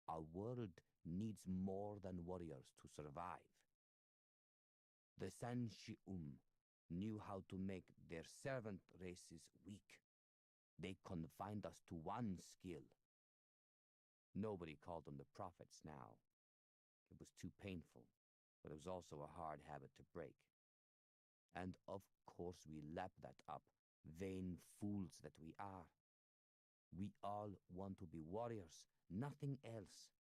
"Our world needs more than warriors to survive. The Sanshi'um knew how to make their servant races weak. They confined us to one skill." Nobody called them the prophets now. It was too painful, but it was also a hard habit to break. "And of course we lap that up, vain fools that we are. We all want to be warriors, nothing else.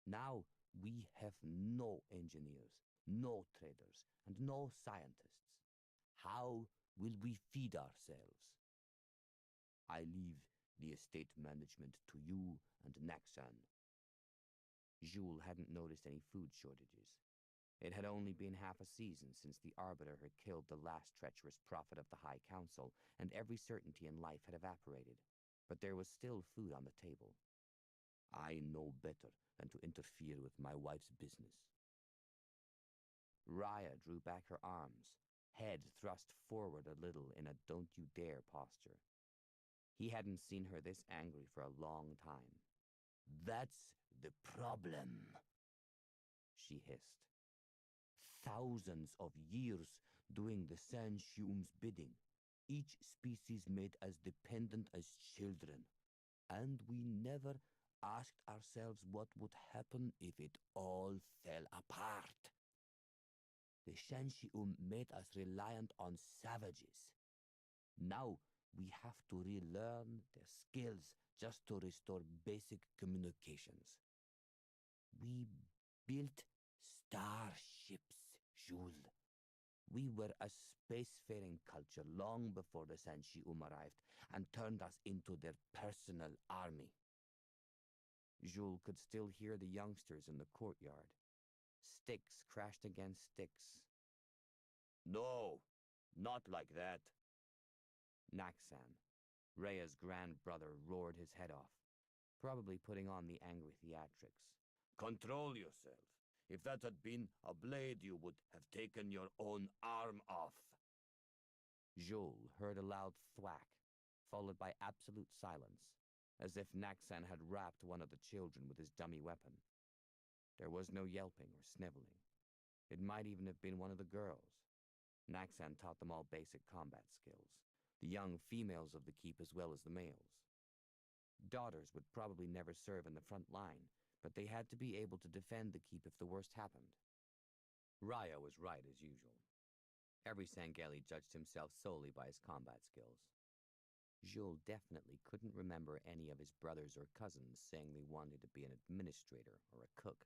Now we have no engineers, no traders, and no scientists. How will we feed ourselves? I leave the estate management to you and Naxan." Jules hadn't noticed any food shortages. It had only been half a season since the Arbiter had killed the last treacherous prophet of the High Council, and every certainty in life had evaporated. But there was still food on the table. "I know better than to interfere with my wife's business." Raya drew back her arms, head thrust forward a little in a don't-you-dare posture. He hadn't seen her this angry for a long time. "That's the problem," she hissed. "Thousands of years doing the Sanshi'um's bidding, each species made as dependent as children, and we never asked ourselves what would happen if it all fell apart. The Sanshi'um made us reliant on savages. Now we have to relearn their skills just to restore basic communications. We built starships, Jules. We were a spacefaring culture long before the Sanshi'um arrived and turned us into their personal army." Jules could still hear the youngsters in the courtyard. Sticks crashed against sticks. "No, not like that." Naxan, Raya's grandbrother, roared his head off, probably putting on the angry theatrics. "Control yourself. If that had been a blade, you would have taken your own arm off." Jules heard a loud thwack, followed by absolute silence, as if Naxan had rapped one of the children with his dummy weapon. There was no yelping or sniveling. It might even have been one of the girls. Naxan taught them all basic combat skills, the young females of the keep as well as the males. Daughters would probably never serve in the front line, but they had to be able to defend the keep if the worst happened. Raya was right as usual. Every Sangeli judged himself solely by his combat skills. Jules definitely couldn't remember any of his brothers or cousins saying they wanted to be an administrator or a cook.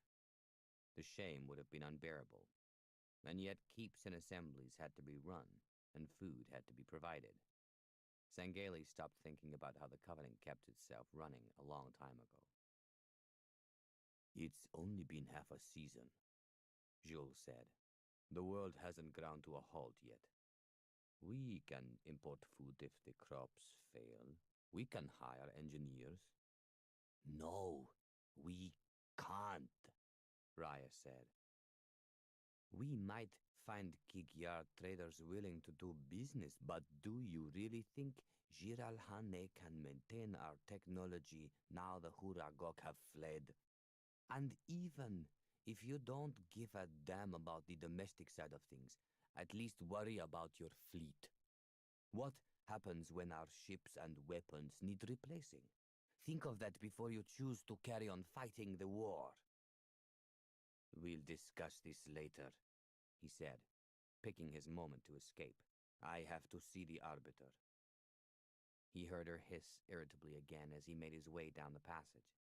The shame would have been unbearable. And yet keeps and assemblies had to be run, and food had to be provided. Sangeli stopped thinking about how the Covenant kept itself running a long time ago. "It's only been half a season," Jules said. "The world hasn't ground to a halt yet. We can import food if the crops fail. We can hire engineers." "No, we can't," Raya said. "We might find Kikyar traders willing to do business, but do you really think Jiralhane can maintain our technology now the Huragok have fled? And even if you don't give a damn about the domestic side of things, at least worry about your fleet. What happens when our ships and weapons need replacing? Think of that before you choose to carry on fighting the war." "We'll discuss this later," he said, picking his moment to escape. "I have to see the Arbiter." He heard her hiss irritably again as he made his way down the passage.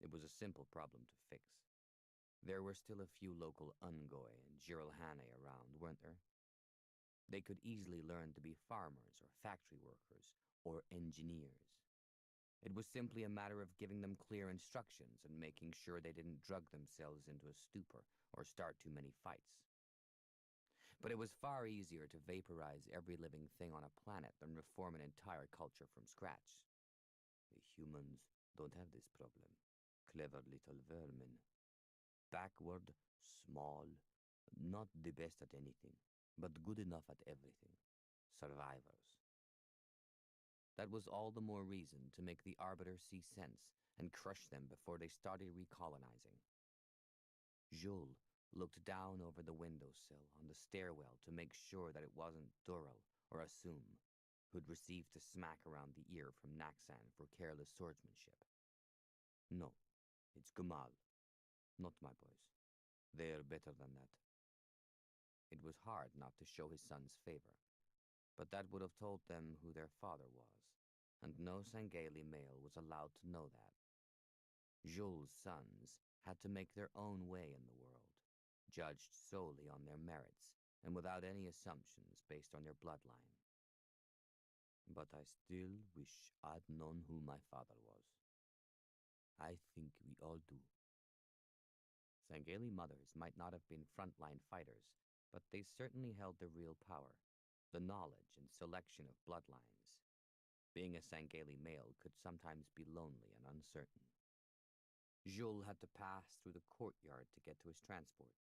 It was a simple problem to fix. There were still a few local Ungoy and Jiralhane around, weren't there? They could easily learn to be farmers or factory workers or engineers. It was simply a matter of giving them clear instructions and making sure they didn't drug themselves into a stupor or start too many fights. But it was far easier to vaporize every living thing on a planet than reform an entire culture from scratch. The humans don't have this problem. Clever little vermin. Backward, small, not the best at anything, but good enough at everything. Survivors. That was all the more reason to make the Arbiter see sense and crush them before they started recolonizing. Jules looked down over the windowsill on the stairwell to make sure that it wasn't Dural or Asum, who'd received a smack around the ear from Naxan for careless swordsmanship. No, it's Gumal, not my boys. They're better than that. It was hard not to show his son's favor, but that would have told them who their father was, and no Sangeli male was allowed to know that. Jules' sons had to make their own way in the world, judged solely on their merits and without any assumptions based on their bloodline. But I still wish I'd known who my father was. I think we all do. Sangeli mothers might not have been frontline fighters, but they certainly held the real power, the knowledge and selection of bloodlines. Being a Sangeli male could sometimes be lonely and uncertain. Jules had to pass through the courtyard to get to his transport.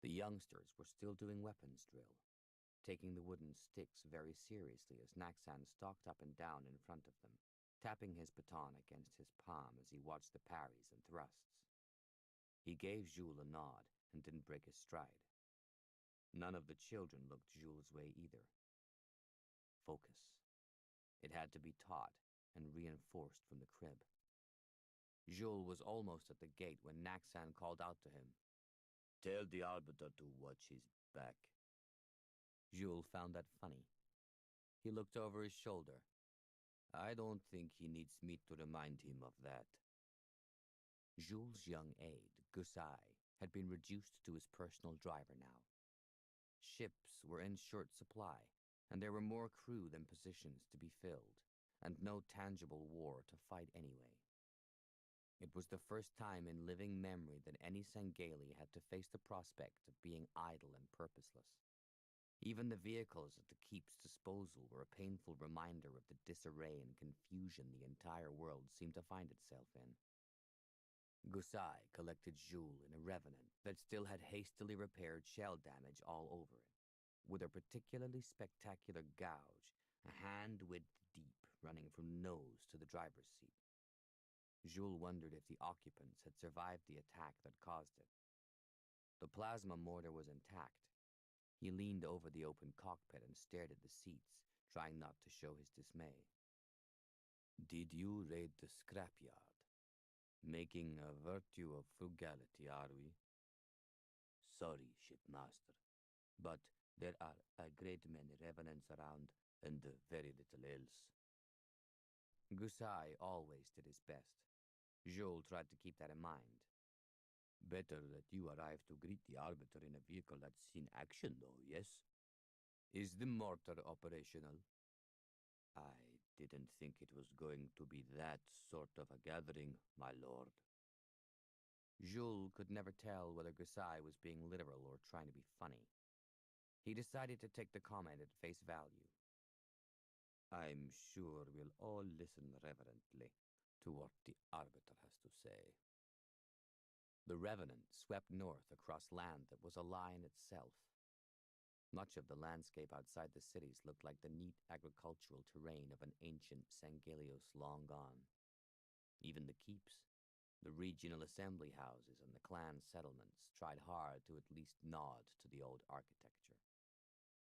The youngsters were still doing weapons drill, taking the wooden sticks very seriously as Naxan stalked up and down in front of them, tapping his baton against his palm as he watched the parries and thrusts. He gave Jules a nod and didn't break his stride. None of the children looked Jules' way either. Focus. It had to be taught and reinforced from the crib. Jules was almost at the gate when Naxan called out to him, "Tell the Arbiter to watch his back." Jules found that funny. He looked over his shoulder. I don't think he needs me to remind him of that. Jules' young aide, Gusai, had been reduced to his personal driver now. Ships were in short supply, and there were more crew than positions to be filled, and no tangible war to fight anyway. It was the first time in living memory that any Sangeli had to face the prospect of being idle and purposeless. Even the vehicles at the keep's disposal were a painful reminder of the disarray and confusion the entire world seemed to find itself in. Gusai collected Jules in a Revenant that still had hastily repaired shell damage all over it, with a particularly spectacular gouge, a hand-width deep, running from nose to the driver's seat. Jules wondered if the occupants had survived the attack that caused it. The plasma mortar was intact. He leaned over the open cockpit and stared at the seats, trying not to show his dismay. "Did you raid the scrapyard? Making a virtue of frugality, are we?" "Sorry, shipmaster, but There are a great many revenants around, and very little else. Gusai always did his best. Jules tried to keep that in mind. Better that you arrive to greet the Arbiter in a vehicle that's seen action, though, yes? Is the mortar operational? I didn't think it was going to be that sort of a gathering, my lord. Jules could never tell whether Gusai was being literal or trying to be funny. He decided to take the comment at face value. I'm sure we'll all listen reverently to what the Arbiter has to say. The Revenant swept north across land that was a lie in itself. Much of the landscape outside the cities looked like the neat agricultural terrain of an ancient Sangelios long gone. Even the keeps, the regional assembly houses, and the clan settlements tried hard to at least nod to the old architecture.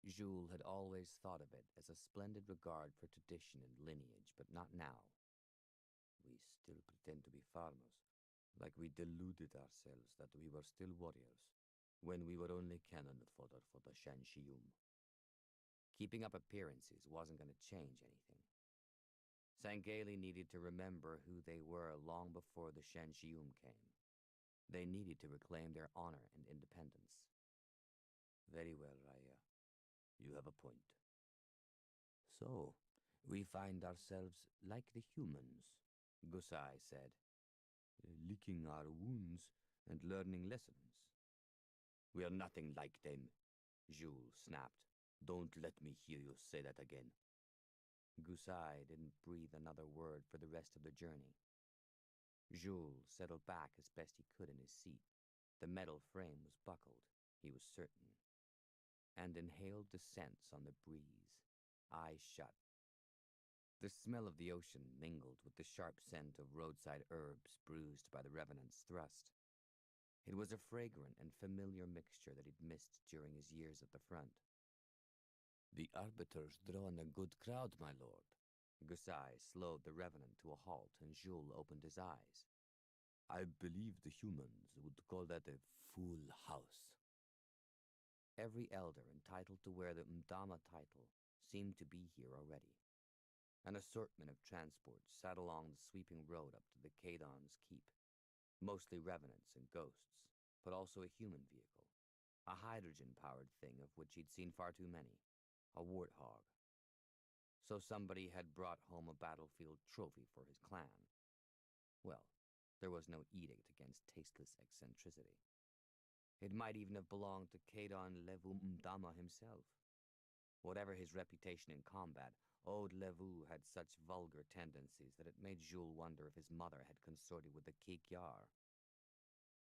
Jules had always thought of it as a splendid regard for tradition and lineage, but not now. We still pretend to be farmers, like we deluded ourselves that we were still warriors, when we were only cannon fodder for the Shanxium. Keeping up appearances wasn't going to change anything. Sangeli needed to remember who they were long before the Shanxium came. They needed to reclaim their honor and independence. Very well, Raya. You have a point. So, we find ourselves like the humans, Gusai said, licking our wounds and learning lessons. We are nothing like them, Jules snapped. Don't let me hear you say that again. Gusai didn't breathe another word for the rest of the journey. Jules settled back as best he could in his seat. The metal frame was buckled, he was certain, and inhaled the scents on the breeze, eyes shut. The smell of the ocean mingled with the sharp scent of roadside herbs bruised by the Revenant's thrust. It was a fragrant and familiar mixture that he'd missed during his years at the front. The Arbiter's drawn a good crowd, my lord. Gusai slowed the Revenant to a halt, and Jules opened his eyes. I believe the humans would call that a full house. Every elder entitled to wear the Mdama title seemed to be here already. An assortment of transports sat along the sweeping road up to the Kadon's keep, mostly revenants and ghosts, but also a human vehicle, a hydrogen-powered thing of which he'd seen far too many, a warthog. So somebody had brought home a battlefield trophy for his clan. Well, there was no edict against tasteless eccentricity. It might even have belonged to Kadon Levu Mdama himself. Whatever his reputation in combat, old Levu had such vulgar tendencies that it made Jules wonder if his mother had consorted with the Kikyar.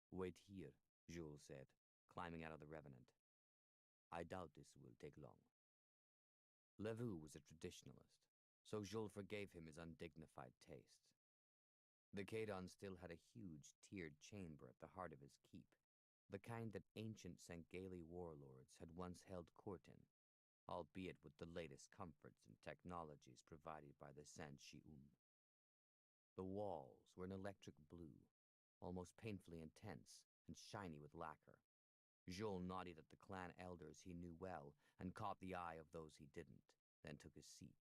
Wait here, Jules said, climbing out of the Revenant. I doubt this will take long. Levu was a traditionalist, so Jules forgave him his undignified tastes. The Kadon still had a huge, tiered chamber at the heart of his keep, the kind that ancient Sangeli warlords had once held court in, albeit with the latest comforts and technologies provided by the Sanchium. The walls were an electric blue, almost painfully intense and shiny with lacquer. Jules nodded at the clan elders he knew well and caught the eye of those he didn't, then took his seat.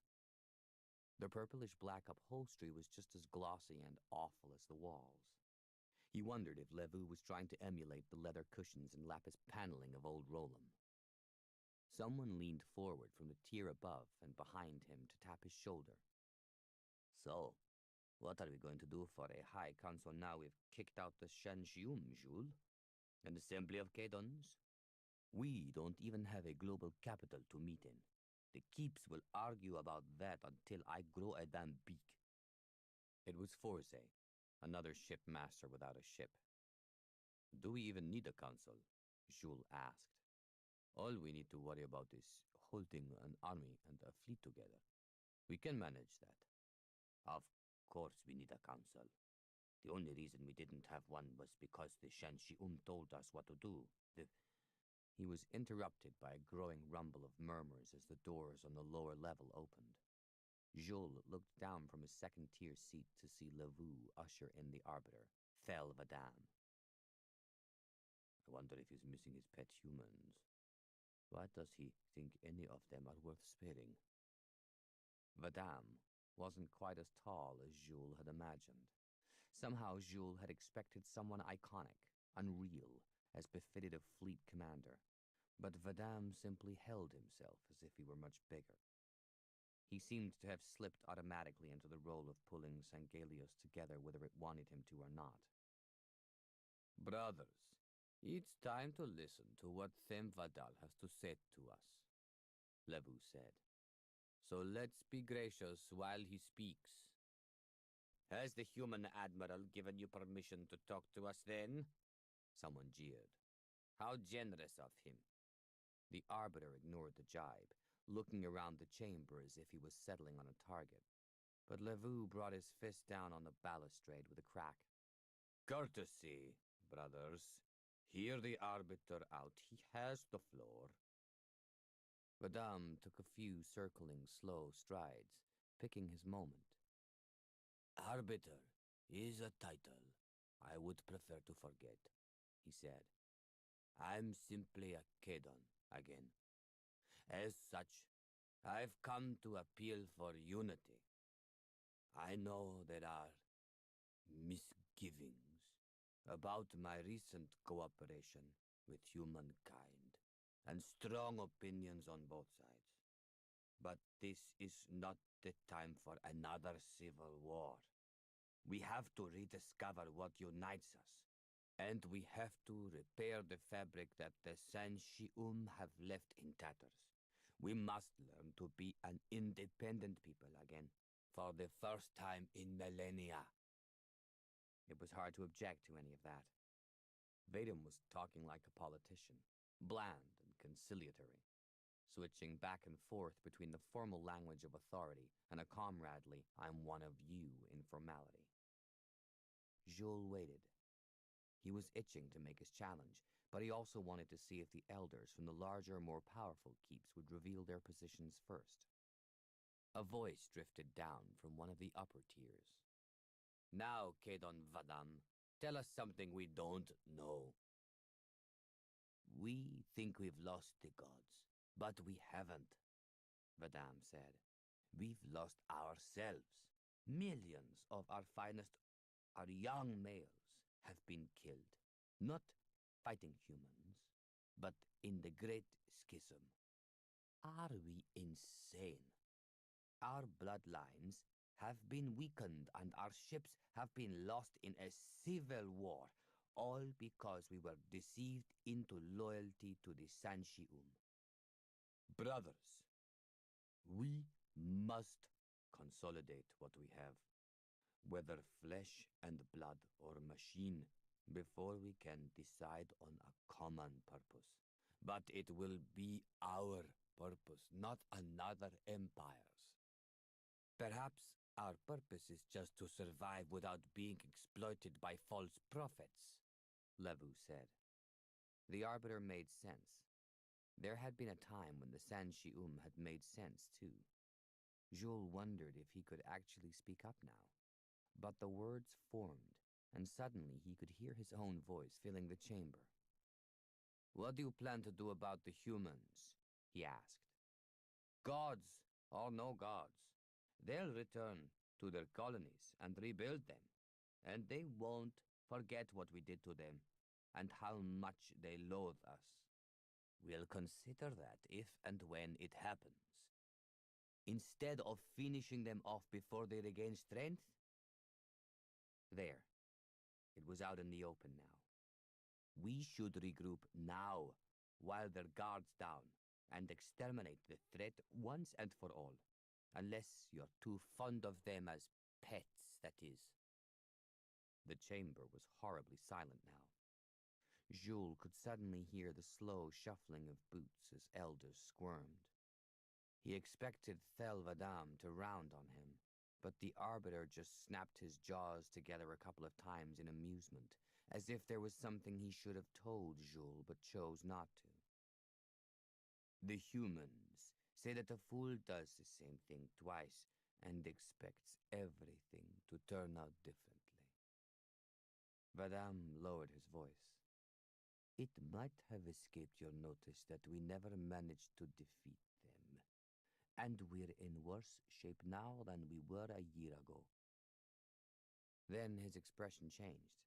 The purplish-black upholstery was just as glossy and awful as the walls. He wondered if Levu was trying to emulate the leather cushions and lapis paneling of old Rolam. Someone leaned forward from the tier above and behind him to tap his shoulder. So, what are we going to do for a high council now we've kicked out the Shanxium, Jules? An assembly of Kadons? We don't even have a global capital to meet in. The keeps will argue about that until I grow a damn beak. It was Forze, another shipmaster without a ship. Do we even need a council? Jules asked. All we need to worry about is holding an army and a fleet together. We can manage that. Of course we need a council. The only reason we didn't have one was because the Shanxium told us what to do. He was interrupted by a growing rumble of murmurs as the doors on the lower level opened. Jules looked down from his second-tier seat to see Levu usher in the Arbiter, Fel Vadam. I wonder if he's missing his pet humans. Why does he think any of them are worth sparing? Vadam wasn't quite as tall as Jules had imagined. Somehow Jules had expected someone iconic, unreal, as befitted a fleet commander. But Vadam simply held himself as if he were much bigger. He seemed to have slipped automatically into the role of pulling Sangelius together whether it wanted him to or not. Brothers, it's time to listen to what Them Vadal has to say to us, Levu said. So let's be gracious while he speaks. Has the human admiral given you permission to talk to us then? Someone jeered. How generous of him. The arbiter ignored the jibe, looking around the chamber as if he was settling on a target. But Levu brought his fist down on the balustrade with a crack. Courtesy, brothers. Hear the arbiter out. He has the floor. Vadam took a few circling, slow strides, picking his moment. Arbiter is a title I would prefer to forget, he said. I'm simply a Kedon again. As such, I've come to appeal for unity. I know there are misgivings about my recent cooperation with humankind, and strong opinions on both sides. But this is not the time for another civil war. We have to rediscover what unites us, and we have to repair the fabric that the Sanshium have left in tatters. We must learn to be an independent people again, for the first time in millennia. It was hard to object to any of that. Vadam was talking like a politician, bland and conciliatory, switching back and forth between the formal language of authority and a comradely, I'm one of you informality. Jules waited. He was itching to make his challenge, but he also wanted to see if the elders from the larger, more powerful keeps would reveal their positions first. A voice drifted down from one of the upper tiers. Now, Kedon Vadam, tell us something we don't know. We think we've lost the gods, but we haven't, Vadam said. We've lost ourselves. Millions of our finest, our young males, have been killed. Not fighting humans, but in the Great Schism. Are we insane? Our bloodlines have been weakened and our ships have been lost in a civil war, all because we were deceived into loyalty to the Sanshium. Brothers, we must consolidate what we have, whether flesh and blood or machine, before we can decide on a common purpose. But it will be our purpose, not another empire's. Perhaps our purpose is just to survive without being exploited by false prophets, Levu said. The arbiter made sense. There had been a time when the Sanshium had made sense, too. Jules wondered if he could actually speak up now. But the words formed, and suddenly he could hear his own voice filling the chamber. What do you plan to do about the humans? He asked. Gods or no gods, they'll return to their colonies and rebuild them, and they won't forget what we did to them and how much they loathe us. We'll consider that if and when it happens. Instead of finishing them off before they regain strength. There. It was out in the open now. We should regroup now, while their guard's down, and exterminate the threat once and for all. Unless you're too fond of them as pets, that is. The chamber was horribly silent now. Jules could suddenly hear the slow shuffling of boots as elders squirmed. He expected Thel Vadam to round on him, but the arbiter just snapped his jaws together a couple of times in amusement, as if there was something he should have told Jules but chose not to. The humans say that a fool does the same thing twice and expects everything to turn out differently. Vadam lowered his voice. It might have escaped your notice that we never managed to defeat them, and we're in worse shape now than we were a year ago. Then his expression changed,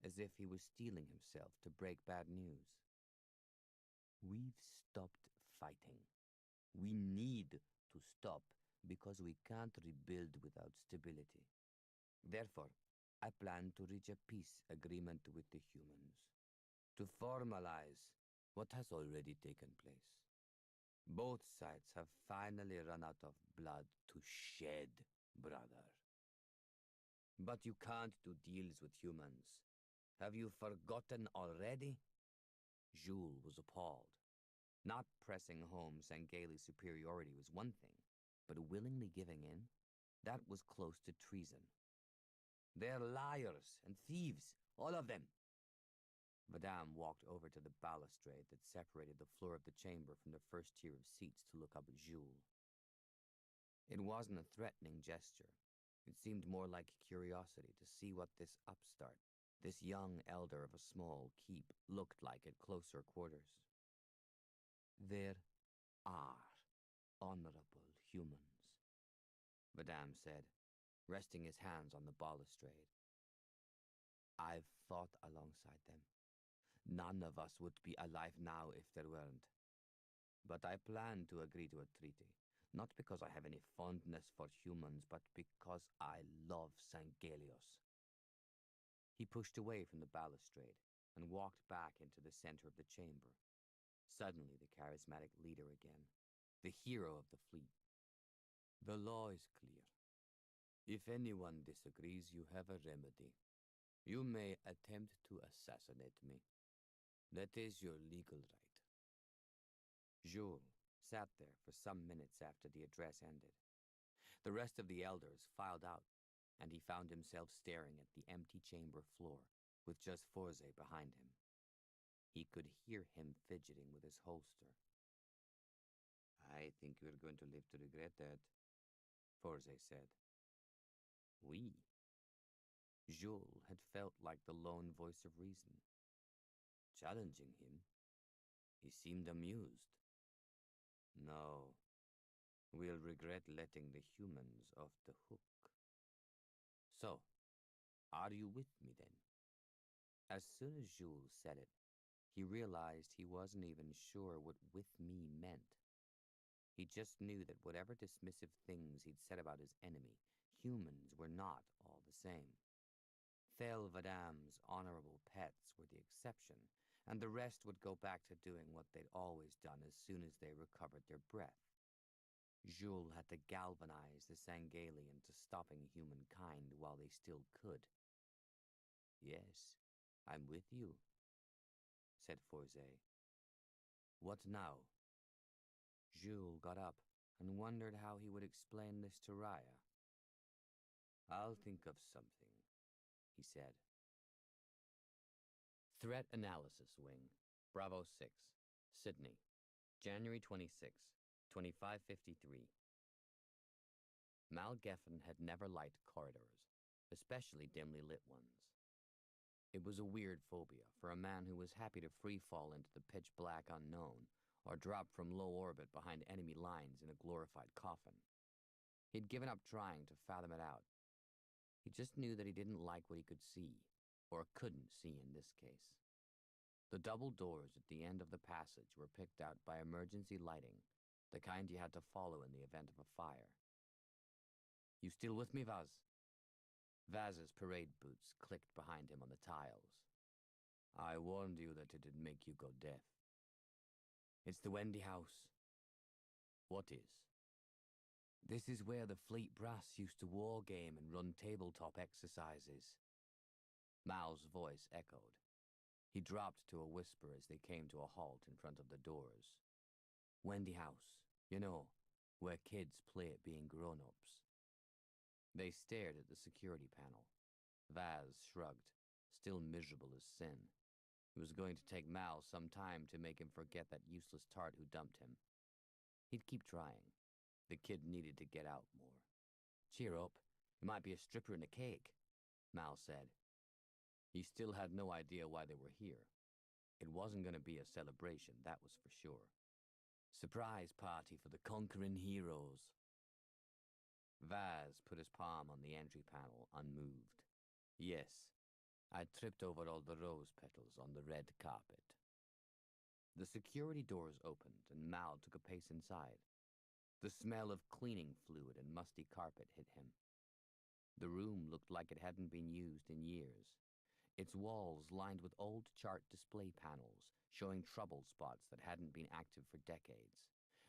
as if he was steeling himself to break bad news. We've stopped fighting. We need to stop because we can't rebuild without stability. Therefore, I plan to reach a peace agreement with the humans, to formalize what has already taken place. Both sides have finally run out of blood to shed, brother. But you can't do deals with humans. Have you forgotten already? Jules was appalled. Not pressing home Sangali's superiority was one thing, but willingly giving in? That was close to treason. They're liars and thieves, all of them. Madame walked over to the balustrade that separated the floor of the chamber from the first tier of seats to look up at Jules. It wasn't a threatening gesture. It seemed more like curiosity to see what this upstart, this young elder of a small keep, looked like at closer quarters. There are honorable humans, Madame said, resting his hands on the balustrade. I've fought alongside them. None of us would be alive now if there weren't. But I plan to agree to a treaty, not because I have any fondness for humans, but because I love Sangalios. He pushed away from the balustrade and walked back into the center of the chamber. Suddenly the charismatic leader again, the hero of the fleet. The law is clear. If anyone disagrees, you have a remedy. You may attempt to assassinate me. That is your legal right. Jules sat there for some minutes after the address ended. The rest of the elders filed out, and he found himself staring at the empty chamber floor with just Forze behind him. He could hear him fidgeting with his holster. I think we're going to live to regret that, Forze said. We? Jules had felt like the lone voice of reason. Challenging him, he seemed amused. No, we'll regret letting the humans off the hook. So, are you with me then? As soon as Jules said it, he realized he wasn't even sure what "with me" meant. He just knew that whatever dismissive things he'd said about his enemy, humans were not all the same. Thel Vadam's honorable pets were the exception, and the rest would go back to doing what they'd always done as soon as they recovered their breath. Jules had to galvanize the Sangali into stopping humankind while they still could. Yes, I'm with you, said Forze. What now? Jules got up and wondered how he would explain this to Raya. I'll think of something, he said. Threat Analysis Wing, Bravo 6, Sydney, January 26, 2553. Mal Geffen had never liked corridors, especially dimly lit ones. It was a weird phobia for a man who was happy to free-fall into the pitch-black unknown or drop from low orbit behind enemy lines in a glorified coffin. He'd given up trying to fathom it out. He just knew that he didn't like what he could see, or couldn't see in this case. The double doors at the end of the passage were picked out by emergency lighting, the kind you had to follow in the event of a fire. You still with me, Vaz? Vaz's parade boots clicked behind him on the tiles. I warned you that it'd make you go deaf. It's the Wendy house. What is? This is where the fleet brass used to war game and run tabletop exercises. Mal's voice echoed. He dropped to a whisper as they came to a halt in front of the doors. Wendy house, you know, where kids play at being grown-ups. They stared at the security panel. Vaz shrugged, still miserable as sin. It was going to take Mal some time to make him forget that useless tart who dumped him. He'd keep trying. The kid needed to get out more. Cheer up. It might be a stripper and a cake, Mal said. He still had no idea why they were here. It wasn't going to be a celebration, that was for sure. Surprise party for the conquering heroes. Vaz put his palm on the entry panel, unmoved. Yes, I tripped over all the rose petals on the red carpet. The security doors opened, and Mal took a pace inside. The smell of cleaning fluid and musty carpet hit him. The room looked like it hadn't been used in years. Its walls lined with old chart display panels, showing trouble spots that hadn't been active for decades.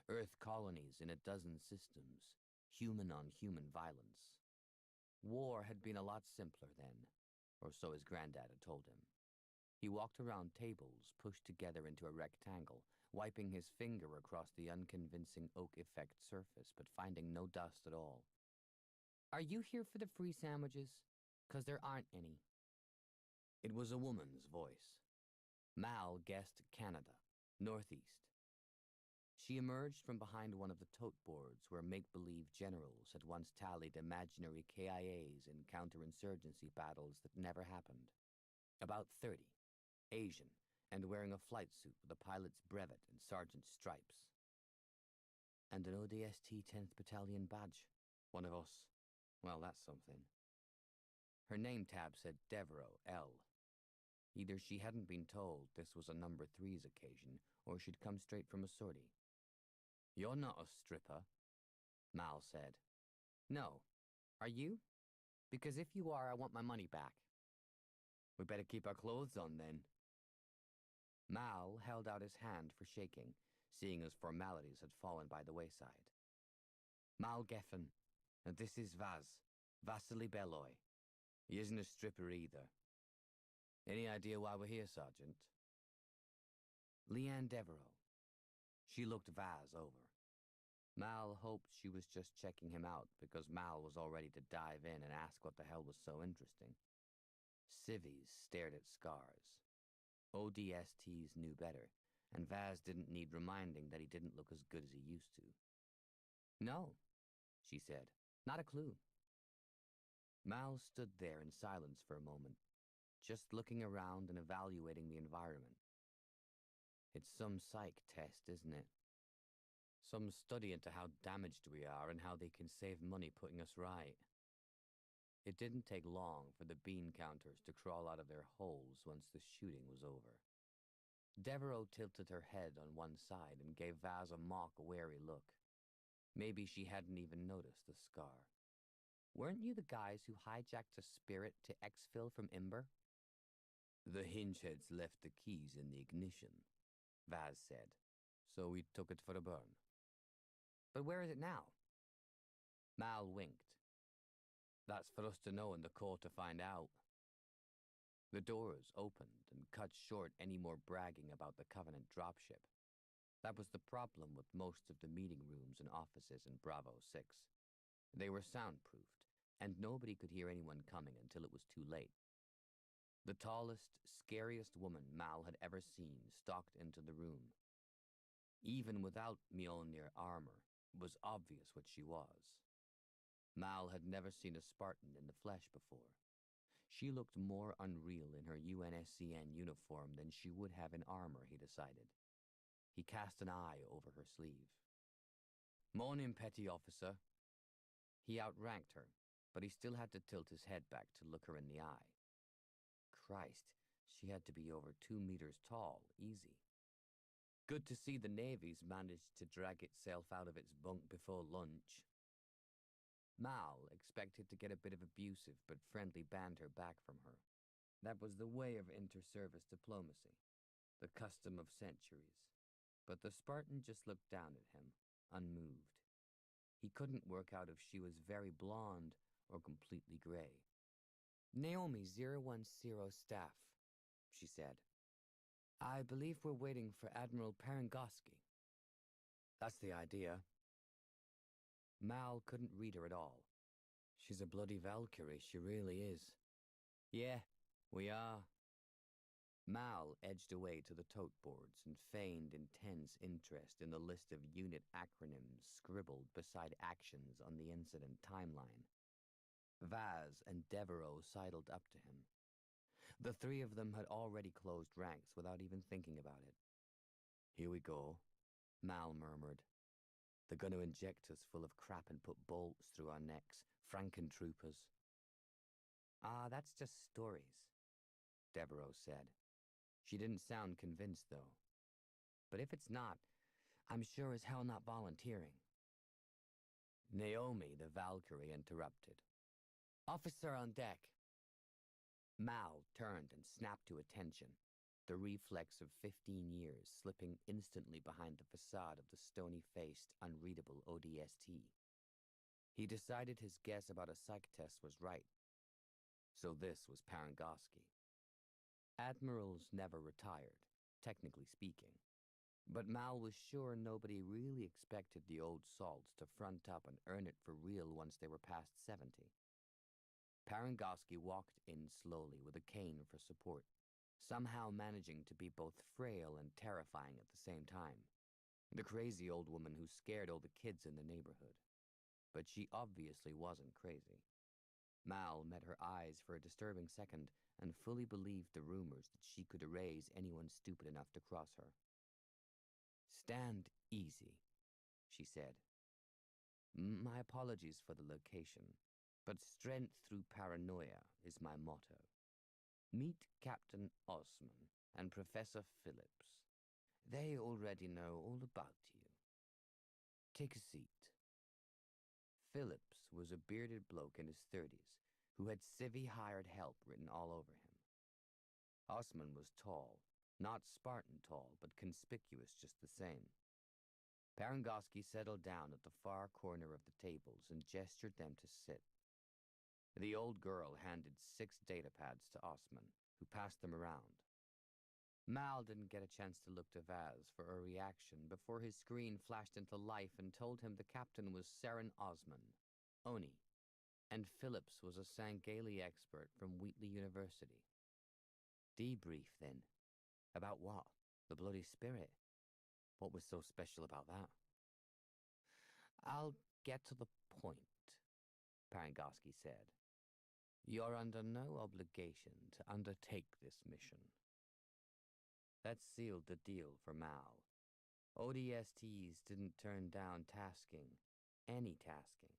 Earth colonies in a dozen systems, human-on-human violence. War had been a lot simpler then, or so his granddad had told him. He walked around tables pushed together into a rectangle, wiping his finger across the unconvincing oak effect surface, but finding no dust at all. Are you here for the free sandwiches? 'Cause there aren't any. It was a woman's voice. Mal guessed Canada, northeast. She emerged from behind one of the tote boards where make-believe generals had once tallied imaginary KIAs in counterinsurgency battles that never happened. About 30, Asian, and wearing a flight suit with a pilot's brevet and sergeant's stripes. And an ODST 10th Battalion badge. One of us. Well, that's something. Her name tab said Devereaux, L. Either she hadn't been told this was a number 3's occasion, or she'd come straight from a sortie. You're not a stripper, Mal said. No. Are you? Because if you are, I want my money back. We better keep our clothes on then. Mal held out his hand for shaking, seeing as formalities had fallen by the wayside. Mal Geffen, and this is Vasily Beloy. He isn't a stripper either. Any idea why we're here, Sergeant? Leanne Devereaux. She looked Vaz over. Mal hoped she was just checking him out because Mal was all ready to dive in and ask what the hell was so interesting. Civvies stared at scars. ODSTs knew better, and Vaz didn't need reminding that he didn't look as good as he used to. No, she said. Not a clue. Mal stood there in silence for a moment, just looking around and evaluating the environment. It's some psych test, isn't it? Some study into how damaged we are and how they can save money putting us right. It didn't take long for the bean counters to crawl out of their holes once the shooting was over. Devereaux tilted her head on one side and gave Vaz a mock, wary look. Maybe she hadn't even noticed the scar. Weren't you the guys who hijacked a spirit to exfil from Imber? The hingeheads left the keys in the ignition, Vaz said, so we took it for a burn. But where is it now? Mal winked. That's for us to know and the Corps to find out. The doors opened and cut short any more bragging about the Covenant dropship. That was the problem with most of the meeting rooms and offices in Bravo 6. They were soundproofed, and nobody could hear anyone coming until it was too late. The tallest, scariest woman Mal had ever seen stalked into the room. Even without Mjolnir armor, it was obvious what she was. Mal had never seen a Spartan in the flesh before. She looked more unreal in her UNSCN uniform than she would have in armor, he decided. He cast an eye over her sleeve. Morning, Petty Officer. He outranked her, but he still had to tilt his head back to look her in the eye. Christ, she had to be over 2 meters tall, easy. Good to see the Navy's managed to drag itself out of its bunk before lunch. Mal expected to get a bit of abusive but friendly banter back from her. That was the way of inter-service diplomacy, the custom of centuries. But the Spartan just looked down at him, unmoved. He couldn't work out if she was very blonde or completely gray. Naomi 010 staff, she said. I believe we're waiting for Admiral Perengoski. That's the idea. Mal couldn't read her at all. She's a bloody Valkyrie, she really is. Yeah, we are. Mal edged away to the tote boards and feigned intense interest in the list of unit acronyms scribbled beside actions on the incident timeline. Vaz and Devereaux sidled up to him. The three of them had already closed ranks without even thinking about it. "Here we go," Mal murmured. "They're going to inject us full of crap and put bolts through our necks. Frankentroopers." "Ah, that's just stories," Devereaux said. She didn't sound convinced, though. "But if it's not, I'm sure as hell not volunteering." Naomi, the Valkyrie, interrupted. "Officer on deck." Mal turned and snapped to attention, the reflex of 15 years slipping instantly behind the facade of the stony-faced, unreadable ODST. He decided his guess about a psych test was right. So this was Parangoski. Admirals never retired, technically speaking. But Mal was sure nobody really expected the old salts to front up and earn it for real once they were past 70. Parangoski walked in slowly with a cane for support, somehow managing to be both frail and terrifying at the same time. The crazy old woman who scared all the kids in the neighborhood. But she obviously wasn't crazy. Mal met her eyes for a disturbing second and fully believed the rumors that she could erase anyone stupid enough to cross her. "Stand easy," she said. "My apologies for the location, but strength through paranoia is my motto. Meet Captain Osman and Professor Phillips. They already know all about you. Take a seat." Phillips was a bearded bloke in his 30s who had civvy-hired help written all over him. Osman was tall, not Spartan tall, but conspicuous just the same. Parangoski settled down at the far corner of the tables and gestured them to sit. The old girl handed 6 datapads to Osman, who passed them around. Mal didn't get a chance to look to Vaz for a reaction before his screen flashed into life and told him the captain was Saren Osman, Oni, and Phillips was a Sangali expert from Wheatley University. Debrief, then. About what? The Bloody Spirit? What was so special about that? "I'll get to the point," Parangoski said. "You're under no obligation to undertake this mission." That sealed the deal for Mal. ODSTs didn't turn down tasking, any tasking.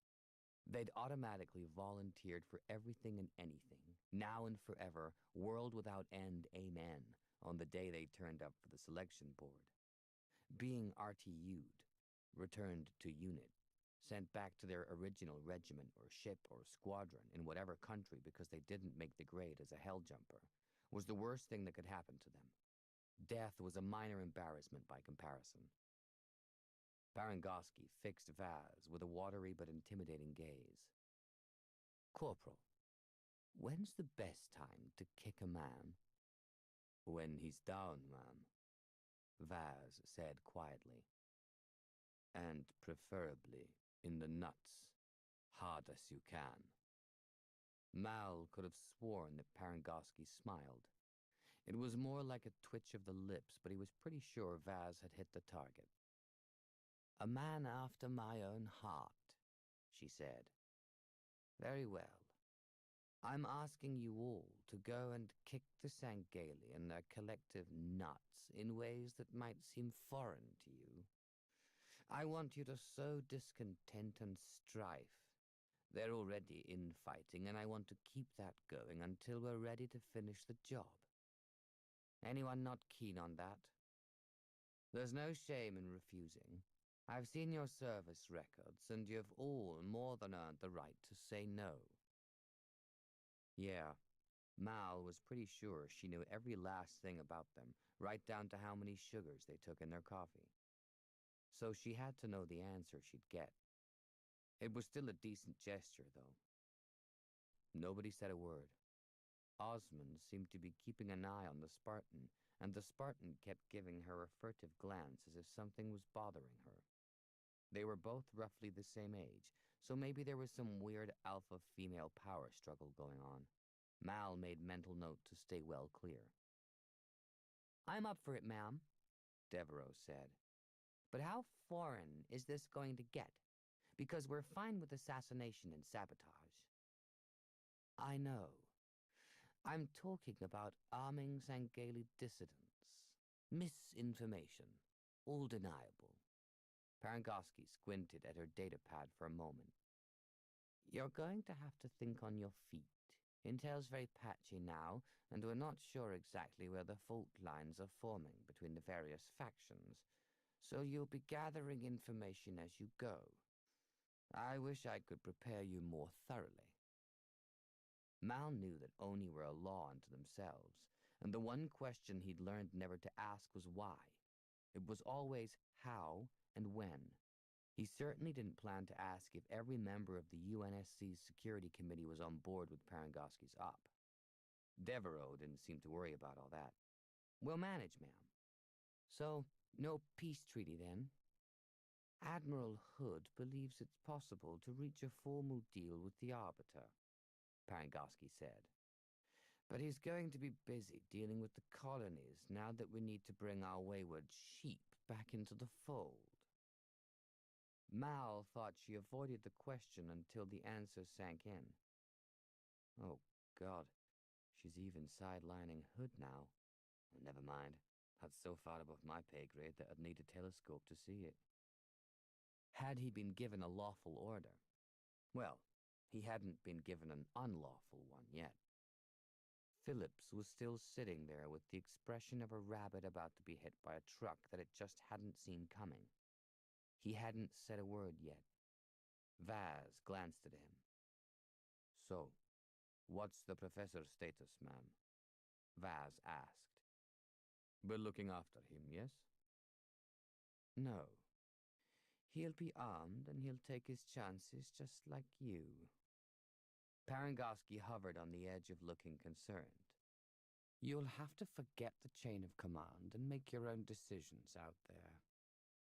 They'd automatically volunteered for everything and anything, now and forever, world without end, amen, on the day they turned up for the selection board. Being RTU'd, returned to unit, sent back to their original regiment or ship or squadron in whatever country because they didn't make the grade as a hell jumper, was the worst thing that could happen to them. Death was a minor embarrassment by comparison. Parangoski fixed Vaz with a watery but intimidating gaze. "Corporal, when's the best time to kick a man?" "When he's down, ma'am," Vaz said quietly. "And preferably in the nuts, hard as you can." Mal could have sworn that Parangoski smiled. It was more like a twitch of the lips, but he was pretty sure Vaz had hit the target. "A man after my own heart," she said. "Very well. I'm asking you all to go and kick the Sangali and their collective nuts in ways that might seem foreign to you. I want you to sow discontent and strife. They're already infighting, and I want to keep that going until we're ready to finish the job. Anyone not keen on that? There's no shame in refusing. I've seen your service records, and you've all more than earned the right to say no." Yeah, Mal was pretty sure she knew every last thing about them, right down to how many sugars they took in their coffee. So she had to know the answer she'd get. It was still a decent gesture, though. Nobody said a word. Osman seemed to be keeping an eye on the Spartan, and the Spartan kept giving her a furtive glance as if something was bothering her. They were both roughly the same age, so maybe there was some weird alpha-female power struggle going on. Mal made mental note to stay well clear. "I'm up for it, ma'am," Devereaux said. "But how foreign is this going to get? Because we're fine with assassination and sabotage." "I know. I'm talking about arming Sangeli dissidents. Misinformation. All deniable. Parangoski squinted at her datapad for a moment. You're going to have to think on your feet. Intel's very patchy now, and we're not sure exactly where the fault lines are forming between the various factions, so you'll be gathering information as you go. I wish I could prepare you more thoroughly. Mal knew that Oni were a law unto themselves, and the one question he'd learned never to ask was why. It was always how and when. He certainly didn't plan to ask if every member of the UNSC's security committee was on board with Parangoski's op. Devereaux didn't seem to worry about all that. We'll manage, ma'am. So, no peace treaty then? Admiral Hood believes it's possible to reach a formal deal with the Arbiter, Parangoski said. But he's going to be busy dealing with the colonies now that we need to bring our wayward sheep back into the fold. Mal thought she avoided the question until the answer sank in. Oh, God, she's even sidelining Hood now. Oh, never mind, that's so far above my pay grade that I'd need a telescope to see it. Had he been given a lawful order? Well, he hadn't been given an unlawful one yet. Phillips was still sitting there with the expression of a rabbit about to be hit by a truck that it just hadn't seen coming. He hadn't said a word yet. Vaz glanced at him. So, what's the professor's status, ma'am? Vaz asked. We're looking after him, yes? No. He'll be armed and he'll take his chances just like you. Parangoski hovered on the edge of looking concerned. You'll have to forget the chain of command and make your own decisions out there.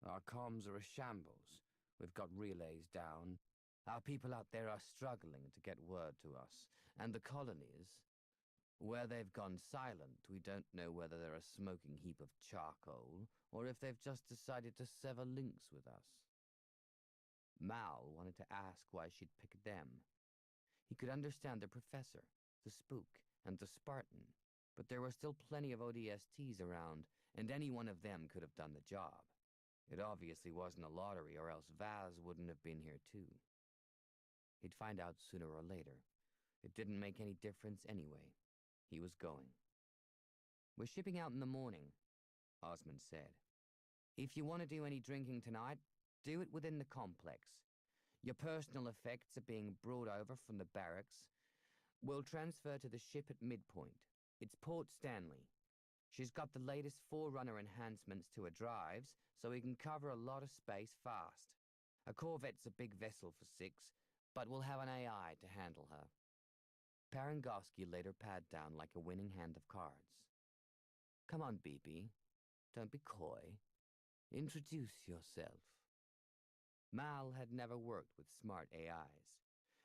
Our comms are a shambles. We've got relays down. Our people out there are struggling to get word to us. And the colonies, where they've gone silent, we don't know whether they're a smoking heap of charcoal or if they've just decided to sever links with us. Mal wanted to ask why she'd picked them. He could understand the professor, the spook, and the Spartan, but there were still plenty of ODSTs around, and any one of them could have done the job. It obviously wasn't a lottery, or else Vaz wouldn't have been here too. He'd find out sooner or later. It didn't make any difference anyway. He was going. We're shipping out in the morning, Osmond said. If you want to do any drinking tonight, do it within the complex. Your personal effects are being brought over from the barracks. We'll transfer to the ship at midpoint. It's Port Stanley. She's got the latest Forerunner enhancements to her drives, so we can cover a lot of space fast. A Corvette's a big vessel for 6, but we'll have an AI to handle her. Parangoski laid her pad down like a winning hand of cards. Come on, BB. Don't be coy. Introduce yourself. Mal had never worked with smart AIs.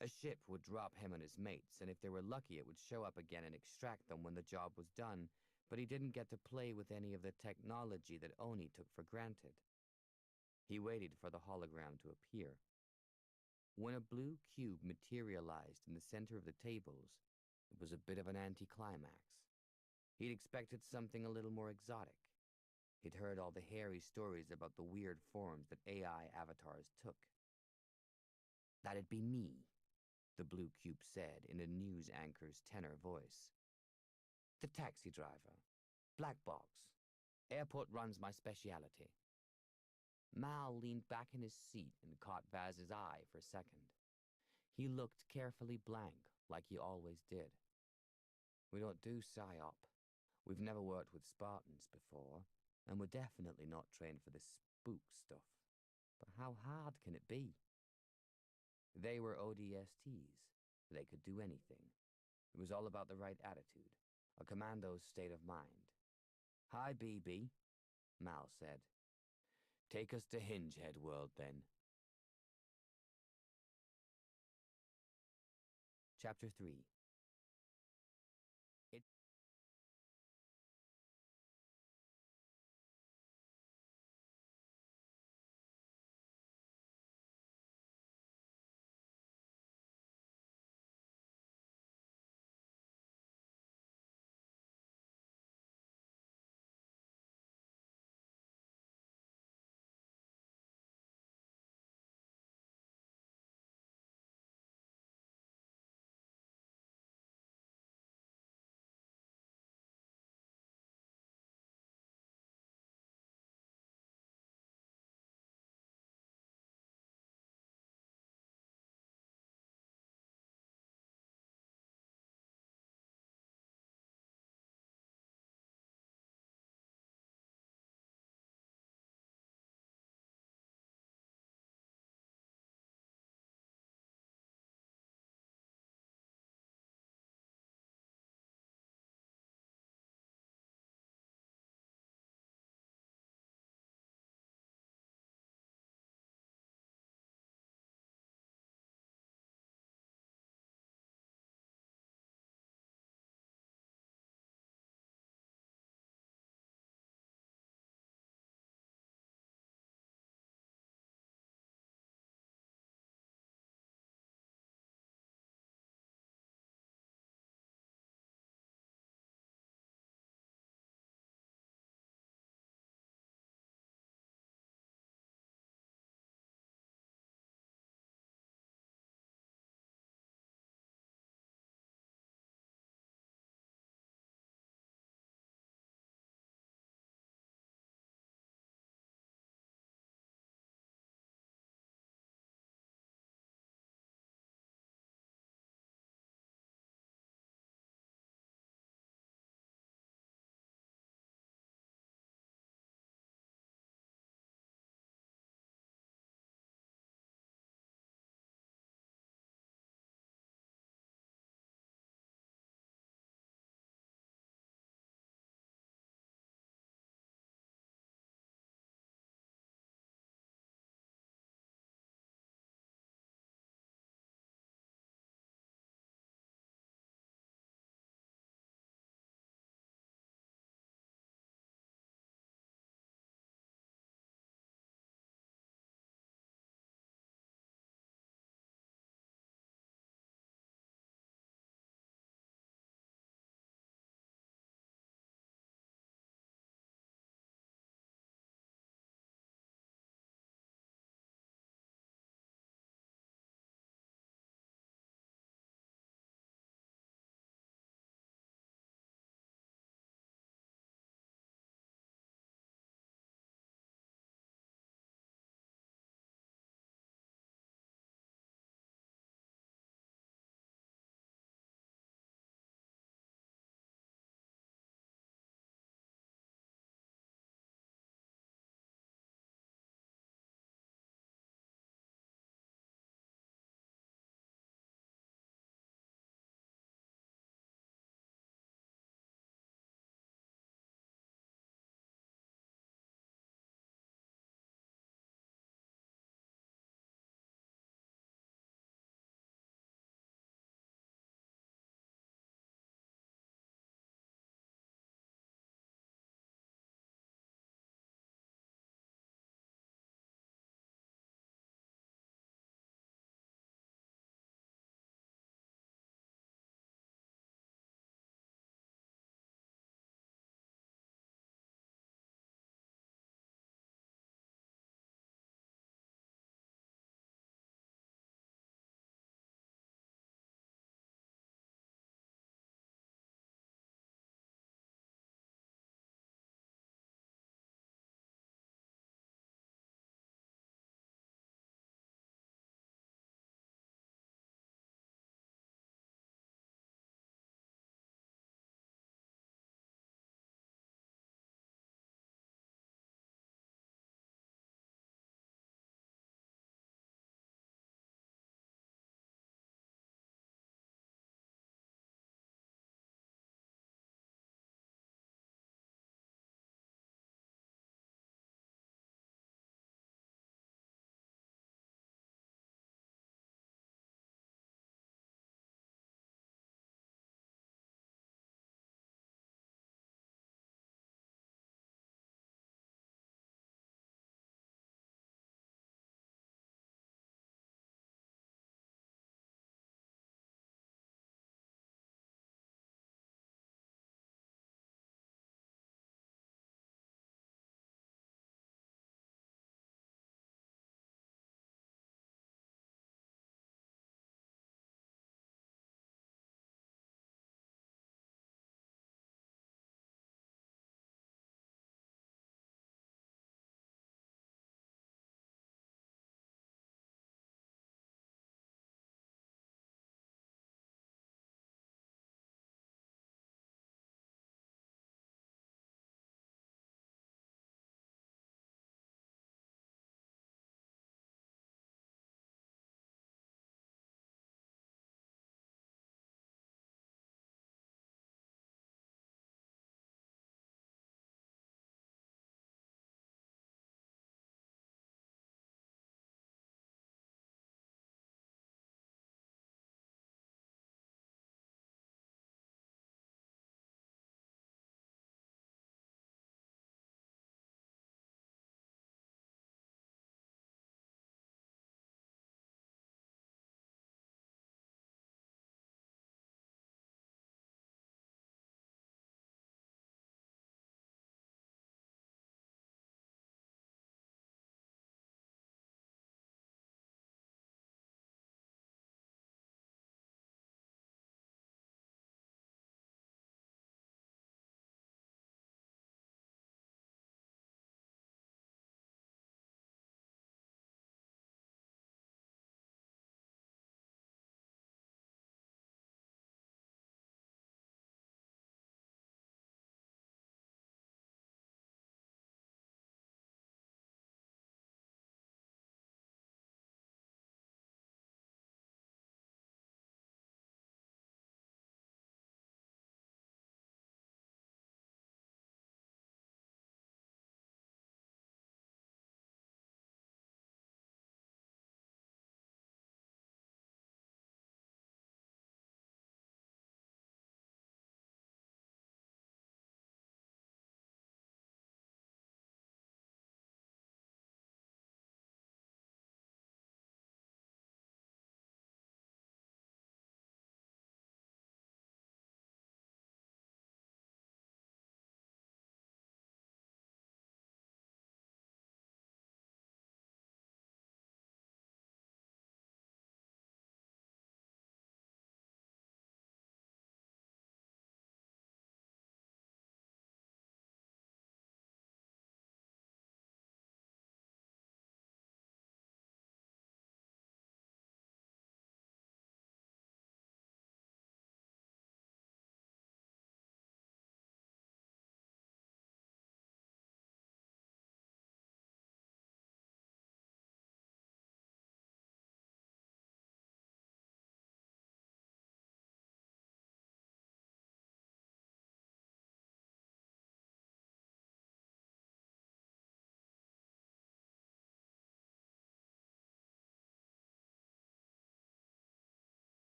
A ship would drop him and his mates, and if they were lucky it would show up again and extract them when the job was done, but he didn't get to play with any of the technology that Oni took for granted. He waited for the hologram to appear. When a blue cube materialized in the center of the tables, it was a bit of an anticlimax. He'd expected something a little more exotic. He'd heard all the hairy stories about the weird forms that AI avatars took. That'd be me, the blue cube said in a news anchor's tenor voice. The taxi driver. Black box. Airport runs my speciality. Mal leaned back in his seat and caught Vaz's eye for a second. He looked carefully blank, like he always did. We don't do PSYOP. We've never worked with Spartans before, and we're definitely not trained for this spook stuff. But how hard can it be? They were ODSTs. They could do anything. It was all about the right attitude, a commando's state of mind. Hi, BB, Mal said. Take us to Hingehead World, then. Chapter 3